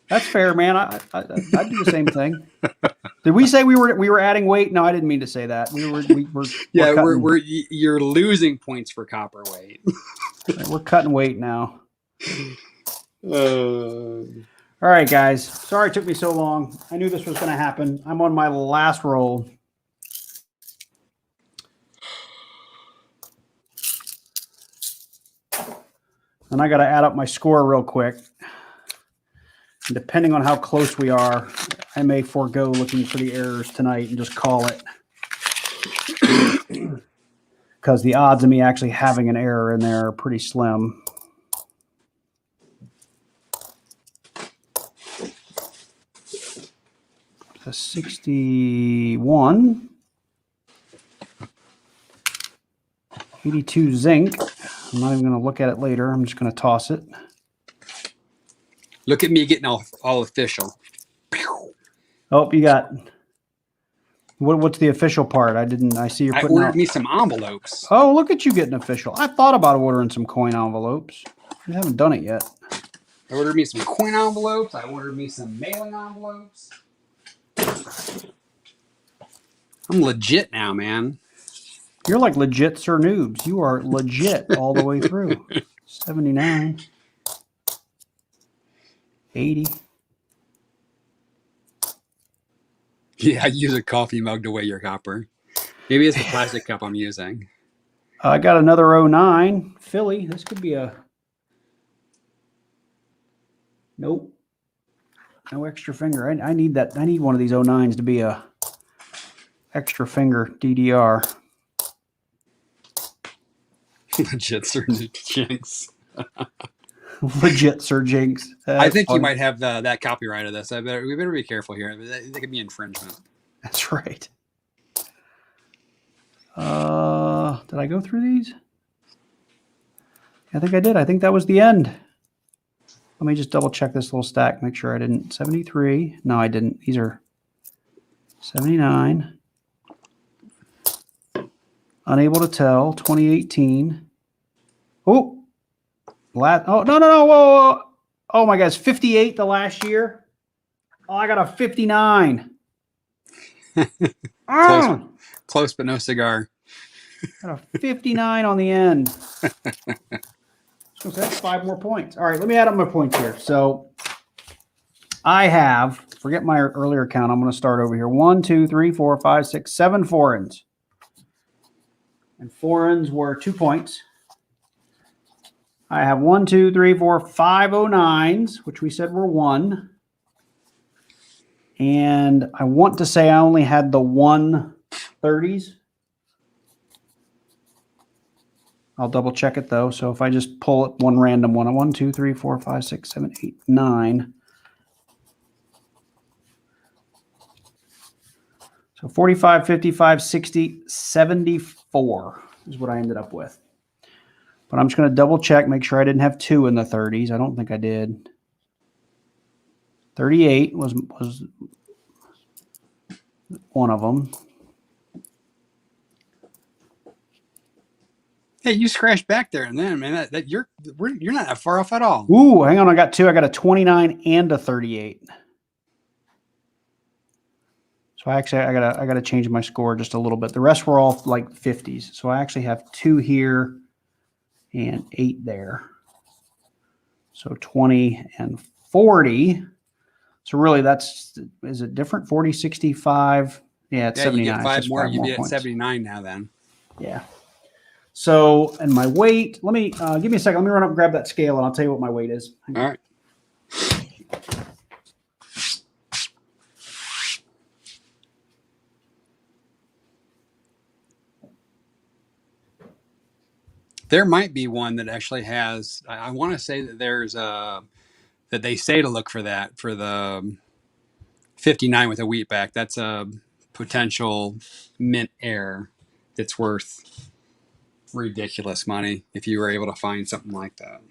That's fair, man. I'd do the same thing. Did we say we were adding weight? No, I didn't mean to say that. We're you're losing points for copper weight. We're cutting weight now. All right, guys. Sorry it took me so long. I knew this was going to happen. I'm on my last roll. And I got to add up my score real quick. And depending on how close we are, I may forego looking for the errors tonight and just call it. Because the odds of me actually having an error in there are pretty slim. The 61. 82 zinc. I'm not even going to look at it later. I'm just going to toss it. Look at me getting all official. Oh, you got... What's the official part? I see you're putting ordered out... me some envelopes. Oh, look at you getting official. I thought about ordering some coin envelopes. I haven't done it yet. I ordered me some coin envelopes. I ordered me some mailing envelopes. I'm legit now, man. You're like legit Sir Noobs. You are legit all the way through. 79. 80. Yeah, I use a coffee mug to weigh your copper. Maybe it's the plastic cup I'm using. I got another 09. Philly. This could be a... Nope. No extra finger. I need that. I need one of these 09s to be a extra finger DDR. Legit Sir Jinx. Legit Sir Jinx. I think funny. you might have that copyright of this. We better be careful here. That could be infringement. That's right. Did I go through these? I think I did. I think that was the end. Let me just double check this little stack. Make sure I didn't. 73. No, I didn't. These are 79. Unable to tell. 2018. Oh. Oh, no. Whoa. Oh, my gosh. 58 the last year. Oh, I got a 59. Close, but no cigar. Got a 59 on the end. So that's 5 more points. All right, let me add up my points here. So I have, forget my earlier count. I'm going to start over here. 1, 2, 3, 4, 5, 6, 7 foreigns. And foreigns were 2 points. I have 1, 2, 3, 4, 5 09s, which we said were 1. And I want to say I only had the 130s. I'll double check it though. So if I just pull it one random one, 1, 2, 3, 4, 5, 6, 7, 8, 9. So 45, 55, 60, 74 is what I ended up with. But I'm just going to double check, make sure I didn't have 2 in the 30s. I don't think I did. 38 was one of them. Hey, you scratched back there, and then man, you're not that far off at all. Ooh, hang on, I got 2. I got a 29 and a 38. So I gotta change my score just a little bit. The rest were all like 50s. So I actually have 2 here and 8 there. So 20 and 40. So really is it different? 40, 65. Yeah, it's 79. You get 5 more. You'd be at points. 79 now then. Yeah. So, and my weight, let me, give me a second. Let me run up and grab that scale and I'll tell you what my weight is. All right. There might be one that actually has. I want to say that there's that they say to look for that for the 59 with a wheat back. That's a potential mint error that's worth ridiculous money if you were able to find something like that.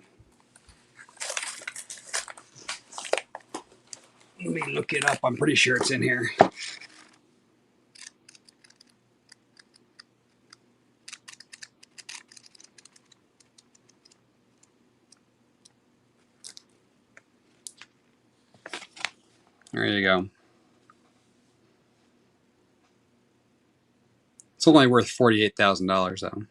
Let me look it up. I'm pretty sure it's in here. There you go. It's only worth $48,000 though.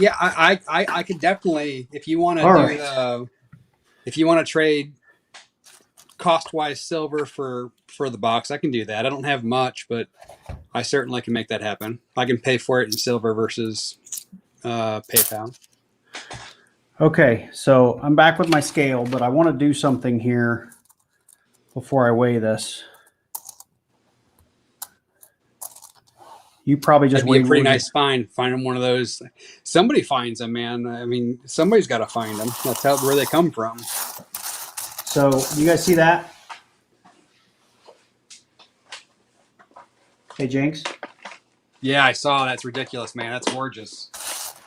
Yeah, I could definitely, if you want to if you want to trade cost-wise silver for the box, I can do that. I don't have much, but I certainly can make that happen. I can pay for it in silver versus PayPal. Okay, so I'm back with my scale, but I want to do something here before I weigh this. You probably just That'd be a pretty weighed nice find. Finding one of those. Somebody finds them, man. I mean, somebody's got to find them. That's where they come from. So you guys see that? Hey, Jinx. Yeah, I saw. That's ridiculous, man. That's gorgeous.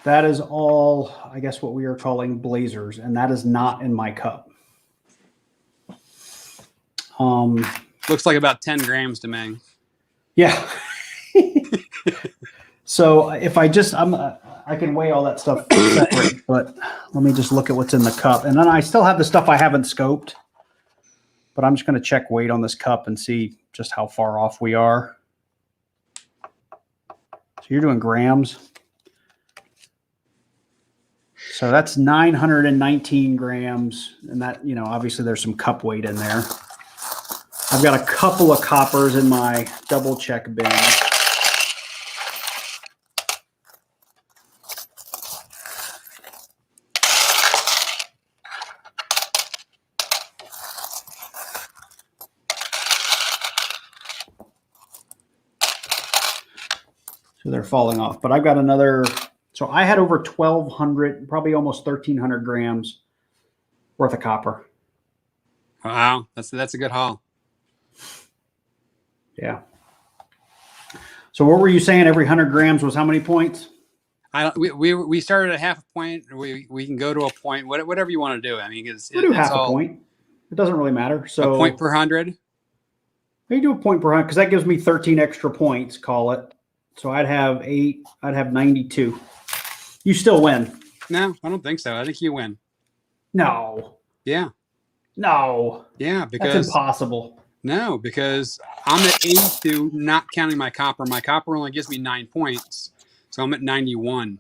That is all, I guess, what we are calling blazers, and that is not in my cup. Looks like about 10 grams to me. Yeah. So if I just, I can weigh all that stuff separate, but let me just look at what's in the cup. And then I still have the stuff I haven't scoped, but I'm just going to check weight on this cup and see just how far off we are. So you're doing grams. So that's 919 grams. And that, you know, obviously there's some cup weight in there. I've got a couple of coppers in my double check bin. So they're falling off, but I've got another. So I had over 1,200, probably almost 1,300 grams worth of copper. Wow, that's a good haul. Yeah. So what were you saying? Every 100 grams was how many points? We started at half a point. We can go to a point. Whatever you want to do. I mean, We'll do half a point. It doesn't really matter. So a point per 100. Maybe do a point per 100 because that gives me 13 extra points. Call it. So I'd have 8. I'd have 92. You still win. No, I don't think so. I think you win. No. Yeah. No. Yeah, because that's impossible. No, because I'm at 82, not counting my copper. My copper only gives me 9 points, so I'm at 91.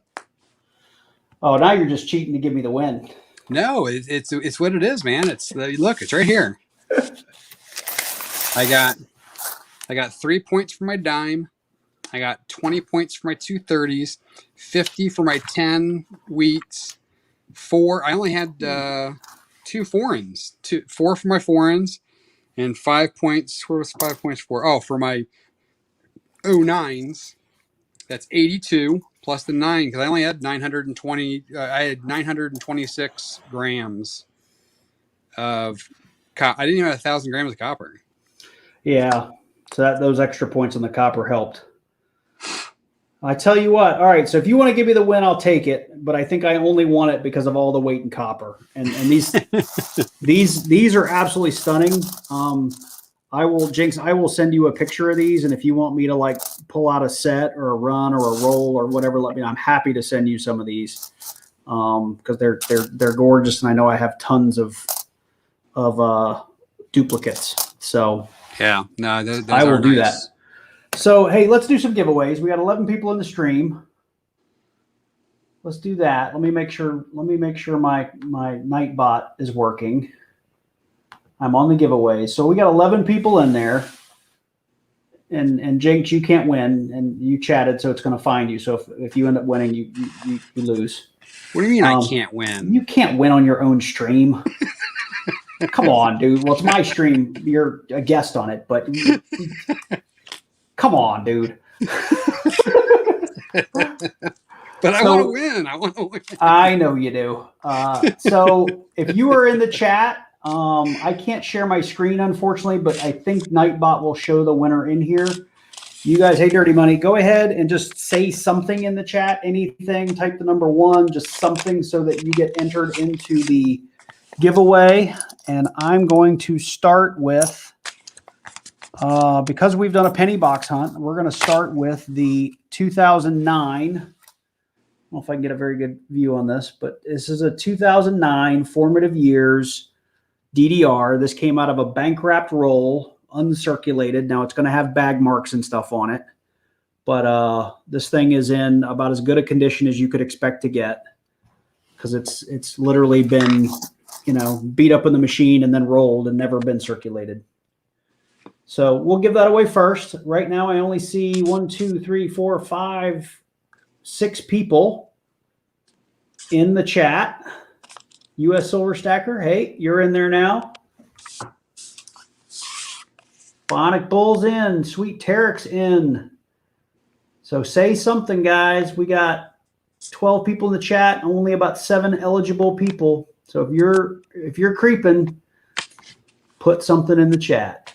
Oh, now you're just cheating to give me the win. No, it's what it is, man. Look, it's right here. I got 3 points for my dime. I got 20 points for my 230s, 50 for my 10 wheats, 4. I only had 2 foreigns, 4 for my foreigns, and 5 points. Where was 5 points for? Oh, for my 09s. That's 82 plus the 9 because I only had 920. I had 926 grams of. I didn't even have 1,000 grams of copper. Yeah, so those extra points on the copper helped. I tell you what. All right, so if you want to give me the win, I'll take it. But I think I only want it because of all the weight in copper. And these these are absolutely stunning. I will send you a picture of these, and if you want me to like pull out a set or a run or a roll or whatever, let me know. I'm happy to send you some of these. because they're gorgeous, and I know I have tons of duplicates. So Yeah, no, those I will are do nice. that. So hey, let's do some giveaways. We got 11 people in the stream. Let's do that. Let me make sure my Nightbot is working. I'm on the giveaway. So we got 11 people in there. And jinX, you can't win, and you chatted, so it's going to find you. So if you end up winning, you lose. What do you mean I can't win? You can't win on your own stream. Come on, dude. Well, it's my stream. You're a guest on it, but come on, dude. But I want to win. I want to win. I know you do. So if you are in the chat, I can't share my screen, unfortunately, but I think Nightbot will show the winner in here. You guys, hey, Dirty Money, go ahead and just say something in the chat, anything, type the number 1, just something so that you get entered into the giveaway. And I'm going to start with, because we've done a penny box hunt, we're going to start with the 2009. I don't know if I can get a very good view on this, but this is a 2009 formative years DDR. This came out of a bank wrapped roll, uncirculated. Now it's going to have bag marks and stuff on it, but this thing is in about as good a condition as you could expect to get, because it's literally been, beat up in the machine and then rolled and never been circulated. So we'll give that away first. Right now I only see 1, 2, 3, 4, 5, 6 people in the chat. US Silver Stacker, hey, you're in there now. Bionic Bull's in. Sweet Tarek's in. So say something, guys. We got 12 people in the chat, only about 7 eligible people. So if you're creeping, put something in the chat.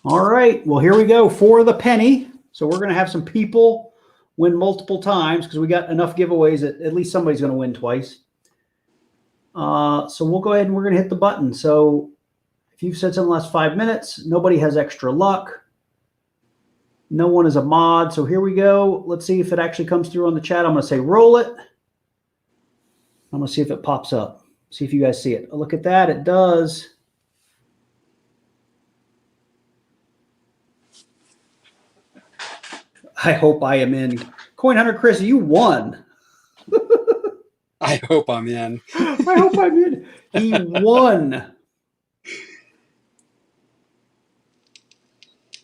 All right. Well, here we go for the penny. So we're going to have some people win multiple times because we got enough giveaways that at least somebody's going to win twice. So we'll go ahead and we're going to hit the button. So if you've said something in the last 5 minutes, nobody has extra luck. No one is a mod. So here we go. Let's see if it actually comes through on the chat. I'm going to say roll it. I'm going to see if it pops up. See if you guys see it. Look at that. It does. I hope I am in. Coin Hunter Chris, you won. I hope I'm in. I hope I'm in. He won.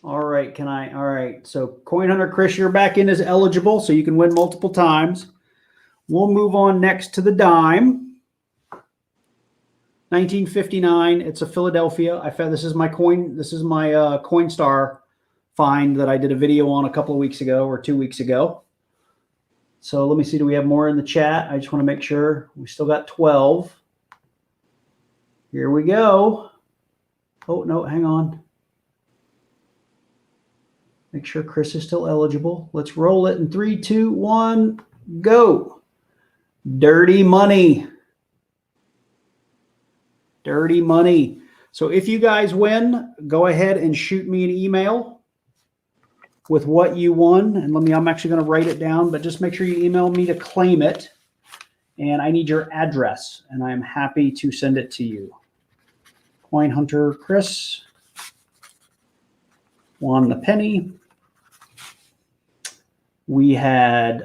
All right, all right. So Coin Hunter Chris, you're back in as eligible, so you can win multiple times. We'll move on next to the dime. 1959. It's a Philadelphia. I found this is my Coinstar find that I did a video on a couple of weeks ago or 2 weeks ago. So let me see, do we have more in the chat? I just want to make sure. We still got 12. Here we go. Oh, no, hang on. Make sure Chris is still eligible. Let's roll it in 3, 2, 1, go. Dirty money. Dirty money. So if you guys win, go ahead and shoot me an email with what you won. And I'm actually going to write it down, but just make sure you email me to claim it. And I need your address, and I'm happy to send it to you. Coin Hunter Chris won the penny. We had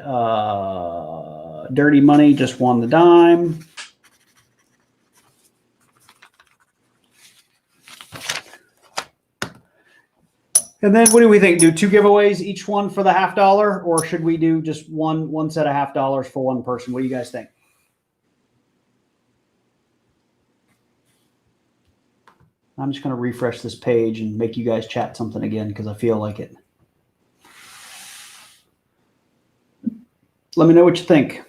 Dirty Money just won the dime. And then what do we think? Do 2 giveaways, each one for the $50, or should we do just one set of $50 for one person? What do you guys think? I'm just going to refresh this page and make you guys chat something again because I feel like it. Let me know what you think. Are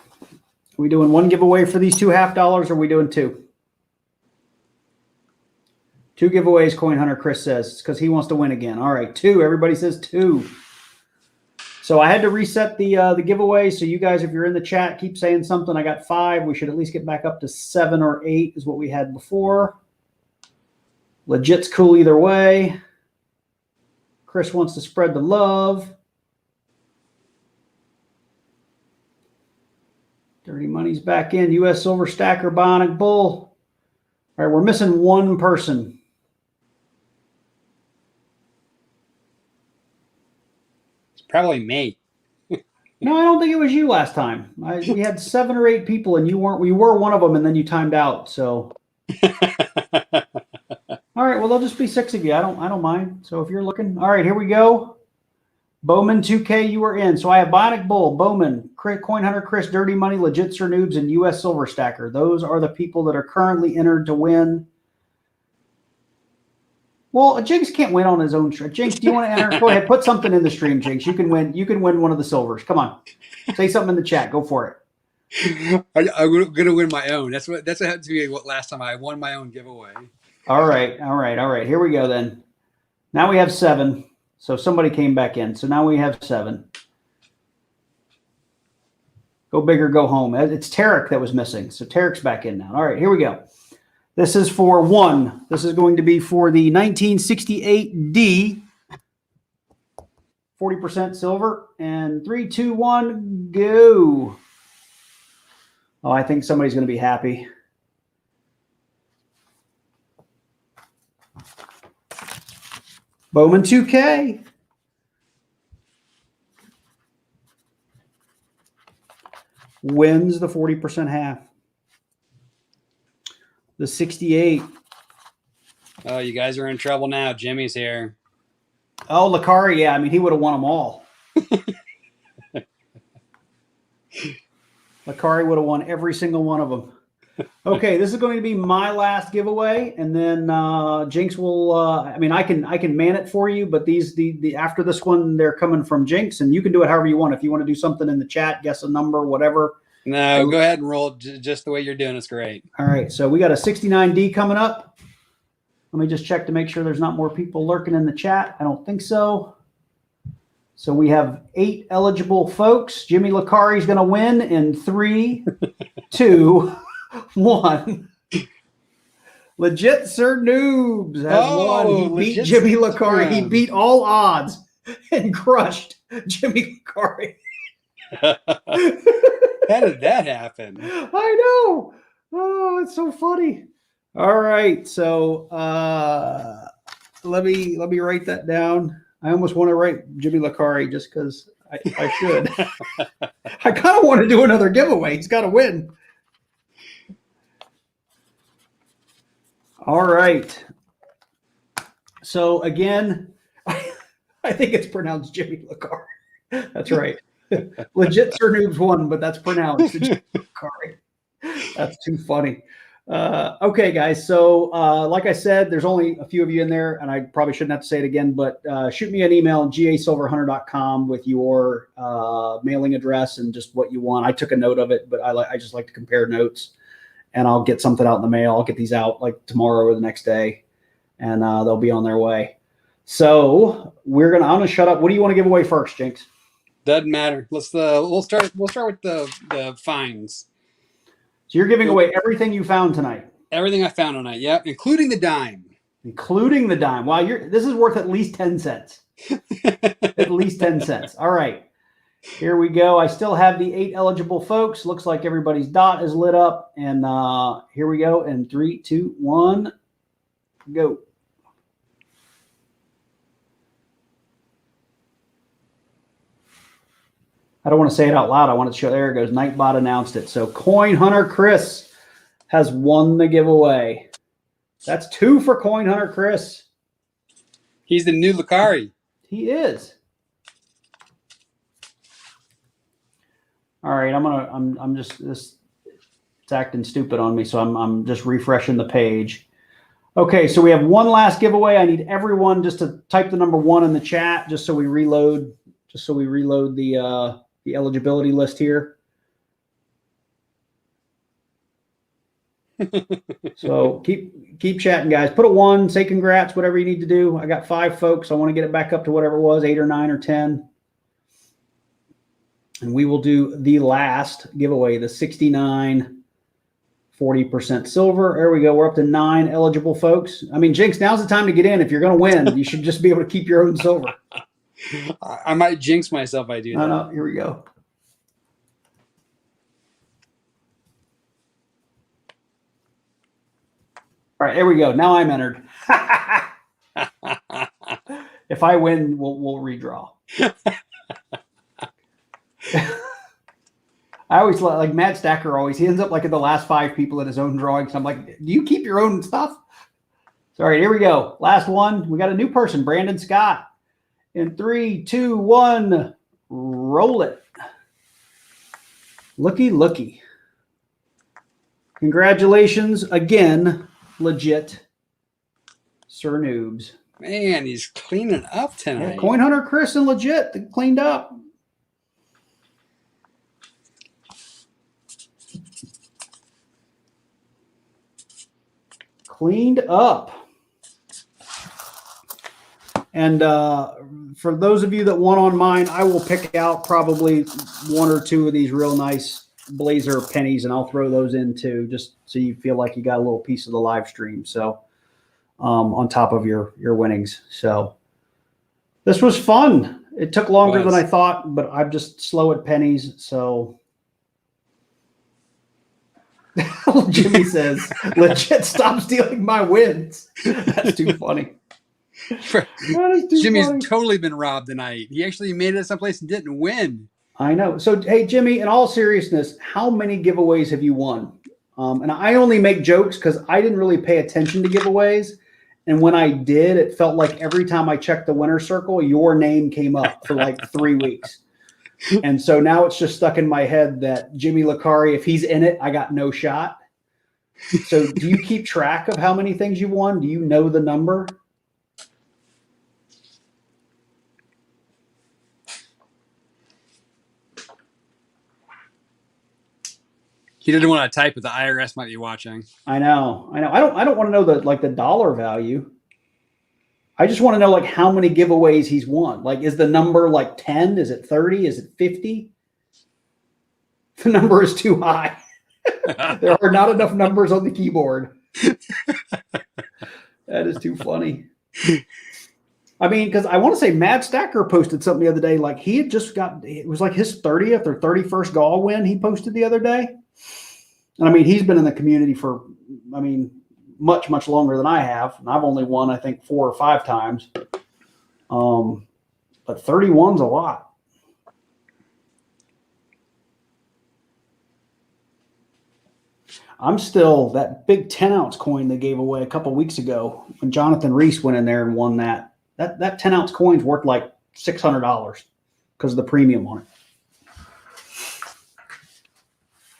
we doing 1 giveaway for these 2 $50, or are we doing 2? 2 giveaways, Coin Hunter Chris says. It's because he wants to win again. All right, 2. Everybody says 2. So I had to reset the giveaway. So you guys, if you're in the chat, keep saying something. I got 5. We should at least get back up to 7 or 8 is what we had before. Legit's cool either way. Chris wants to spread the love. Dirty money's back in. U.S. Silver Stacker, Bionic Bull. All right, we're missing one person. It's probably me. No, I don't think it was you last time. We had 7 or 8 people, and you weren't. We were one of them, and then you timed out. So, all right. Well, there'll just be 6 of you. I don't mind. So if you're looking, all right, here we go. Bowman 2K, you are in. So I have Bionic Bull, Bowman, Coin Hunter, Chris, Dirty Money, Legit Sir Noobs, and U.S. Silver Stacker. Those are the people that are currently entered to win. Well, Jinx can't win on his own. Jinx, do you want to enter? Go ahead, put something in the stream, Jinx. You can win. You can win one of the silvers. Come on, say something in the chat. Go for it. I'm gonna win my own. That's what happened to me. What last time I won my own giveaway. All right. Here we go then. Now we have 7. So somebody came back in. So now we have 7. Go big or go home. It's Tarek that was missing. So Tarek's back in now. All right, here we go. This is for 1. This is going to be for the 1968D. 40% silver. And 3, 2, 1, go. Oh, I think somebody's going to be happy. Bowman 2K. Wins the 40% half. The 68. Oh, you guys are in trouble now. Jimmy's here. Oh, Lakari, yeah. I mean, he would have won them all. Lakari would have won every single one of them. Okay, this is going to be my last giveaway, and then Jinx will. I mean, I can man it for you, but the after this one, they're coming from Jinx, and you can do it however you want. If you want to do something in the chat, guess a number, whatever. No, go ahead and roll just the way you're doing. It's great. All right, so we got a 69D coming up. Let me just check to make sure there's not more people lurking in the chat. I don't think so. So we have 8 eligible folks. Jimmy Lakari is going to win in 3, 2, 1. Legit Sir Noobs has won. He beat Jimmy Lakari. He beat all odds and crushed Jimmy Lakari. How did that happen? I know. Oh, it's so funny. All right, so let me write that down. I almost want to write Jimmy Lakari just because I should. I kind of want to do another giveaway. He's got to win. All right. So again, I think it's pronounced Jimmy Lakari. That's right. Legit Sir Noobs won, but that's pronounced Jimmy Lakari. That's too funny. Okay, guys. So like I said, there's only a few of you in there, and I probably shouldn't have to say it again, but shoot me an email at gasilverhunter.com with your mailing address and just what you want. I took a note of it, but I just like to compare notes, and I'll get something out in the mail. I'll get these out like tomorrow or the next day, and they'll be on their way. So I'm gonna shut up. What do you want to give away first, Jinx? Doesn't matter. We'll start with the fines. So you're giving away everything you found tonight. Everything I found tonight, yep, including the dime. Including the dime. Wow, this is worth at least 10 cents. At least 10 cents. All right. Here we go. I still have the 8 eligible folks. Looks like everybody's dot is lit up. And here we go. And 3, 2, 1, go. I don't want to say it out loud. I want to show. There it goes. Nightbot announced it. So Coin Hunter Chris has won the giveaway. That's 2 for Coin Hunter Chris. He's the new Lakari. He is. All right, I'm just it's acting stupid on me, so I'm just refreshing the page. Okay, so we have one last giveaway. I need everyone just to type the number 1 in the chat, just so we reload the eligibility list here. So keep chatting, guys. Put a 1, say congrats, whatever you need to do. I got 5 folks. I want to get it back up to whatever it was, 8 or 9 or 10. And we will do the last giveaway, the 69 40% silver. There we go. We're up to 9 eligible folks. I mean, Jinx, now's the time to get in. If you're going to win, you should just be able to keep your own silver. I might jinx myself if I do that. No, here we go. right, there we go. Now I'm entered. If I win, we'll redraw. I always like Matt Stacker. He ends up like in the last 5 people in his own drawing. So I'm like, do you keep your own stuff? Sorry, here we go. Last one. We got a new person, Brandon Scott. In 3, 2, 1, roll it. Looky. Congratulations again, legit, Sir Noobs. Man, he's cleaning up tonight. Yeah, Coin Hunter Chris and legit, they cleaned up. Cleaned up. And for those of you that want on mine, I will pick out probably 1 or 2 of these real nice Blazer pennies, and I'll throw those in too, just so you feel like you got a little piece of the live stream. So on top of your winnings. So this was fun. It took longer than I thought, but I'm just slow at pennies. So Jimmy says, legit, stop stealing my wins. That's too funny. Jimmy's funny. totally been robbed tonight. He actually made it someplace and didn't win. I know. So, hey, Jimmy, in all seriousness, how many giveaways have you won? And I only make jokes because I didn't really pay attention to giveaways. And when I did, it felt like every time I checked the winner circle, your name came up for like 3 weeks. And so now it's just stuck in my head that Jimmy Licari, if he's in it, I got no shot. So do you keep track of how many things you won? Do you know the number? He didn't want to type, but the IRS might be watching. I know. I don't want to know the dollar value. I just want to know like how many giveaways he's won. Like, is the number like 10? Is it 30? Is it 50? The number is too high. There are not enough numbers on the keyboard. That is too funny. I mean, because I want to say Matt Stacker posted something the other day. Like he had just got, it was like his 30th or 31st gall win he posted the other day. And I mean, he's been in the community for, I mean, much, much longer than I have. And I've only won, I think, 4 or 5 times. But 31's a lot. I'm still that big 10-ounce coin they gave away a couple weeks ago when Jonathan Reese went in there and won that. That 10-ounce coin's worth like $600 because of the premium on it.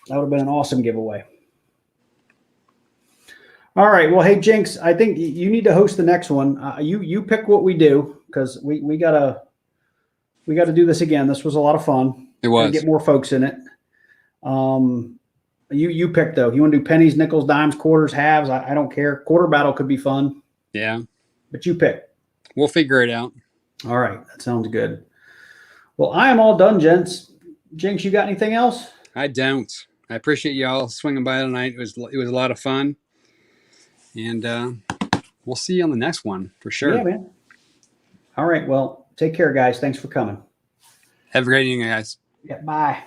That would have been an awesome giveaway. All right. Well, hey, Jinx, I think you need to host the next one. You pick what we do because we gotta do this again. This was a lot of fun. It was. Get more folks in it. You pick though. You want to do pennies, nickels, dimes, quarters, halves? I don't care. Quarter battle could be fun. Yeah. But you pick. We'll figure it out. All right. That sounds good. Well, I am all done, gents. Jinx, you got anything else? I don't. I appreciate y'all swinging by tonight. It was a lot of fun. And we'll see you on the next one for sure. Yeah, man. All right. Well, take care, guys. Thanks for coming. Have a great evening, guys. Yeah, bye.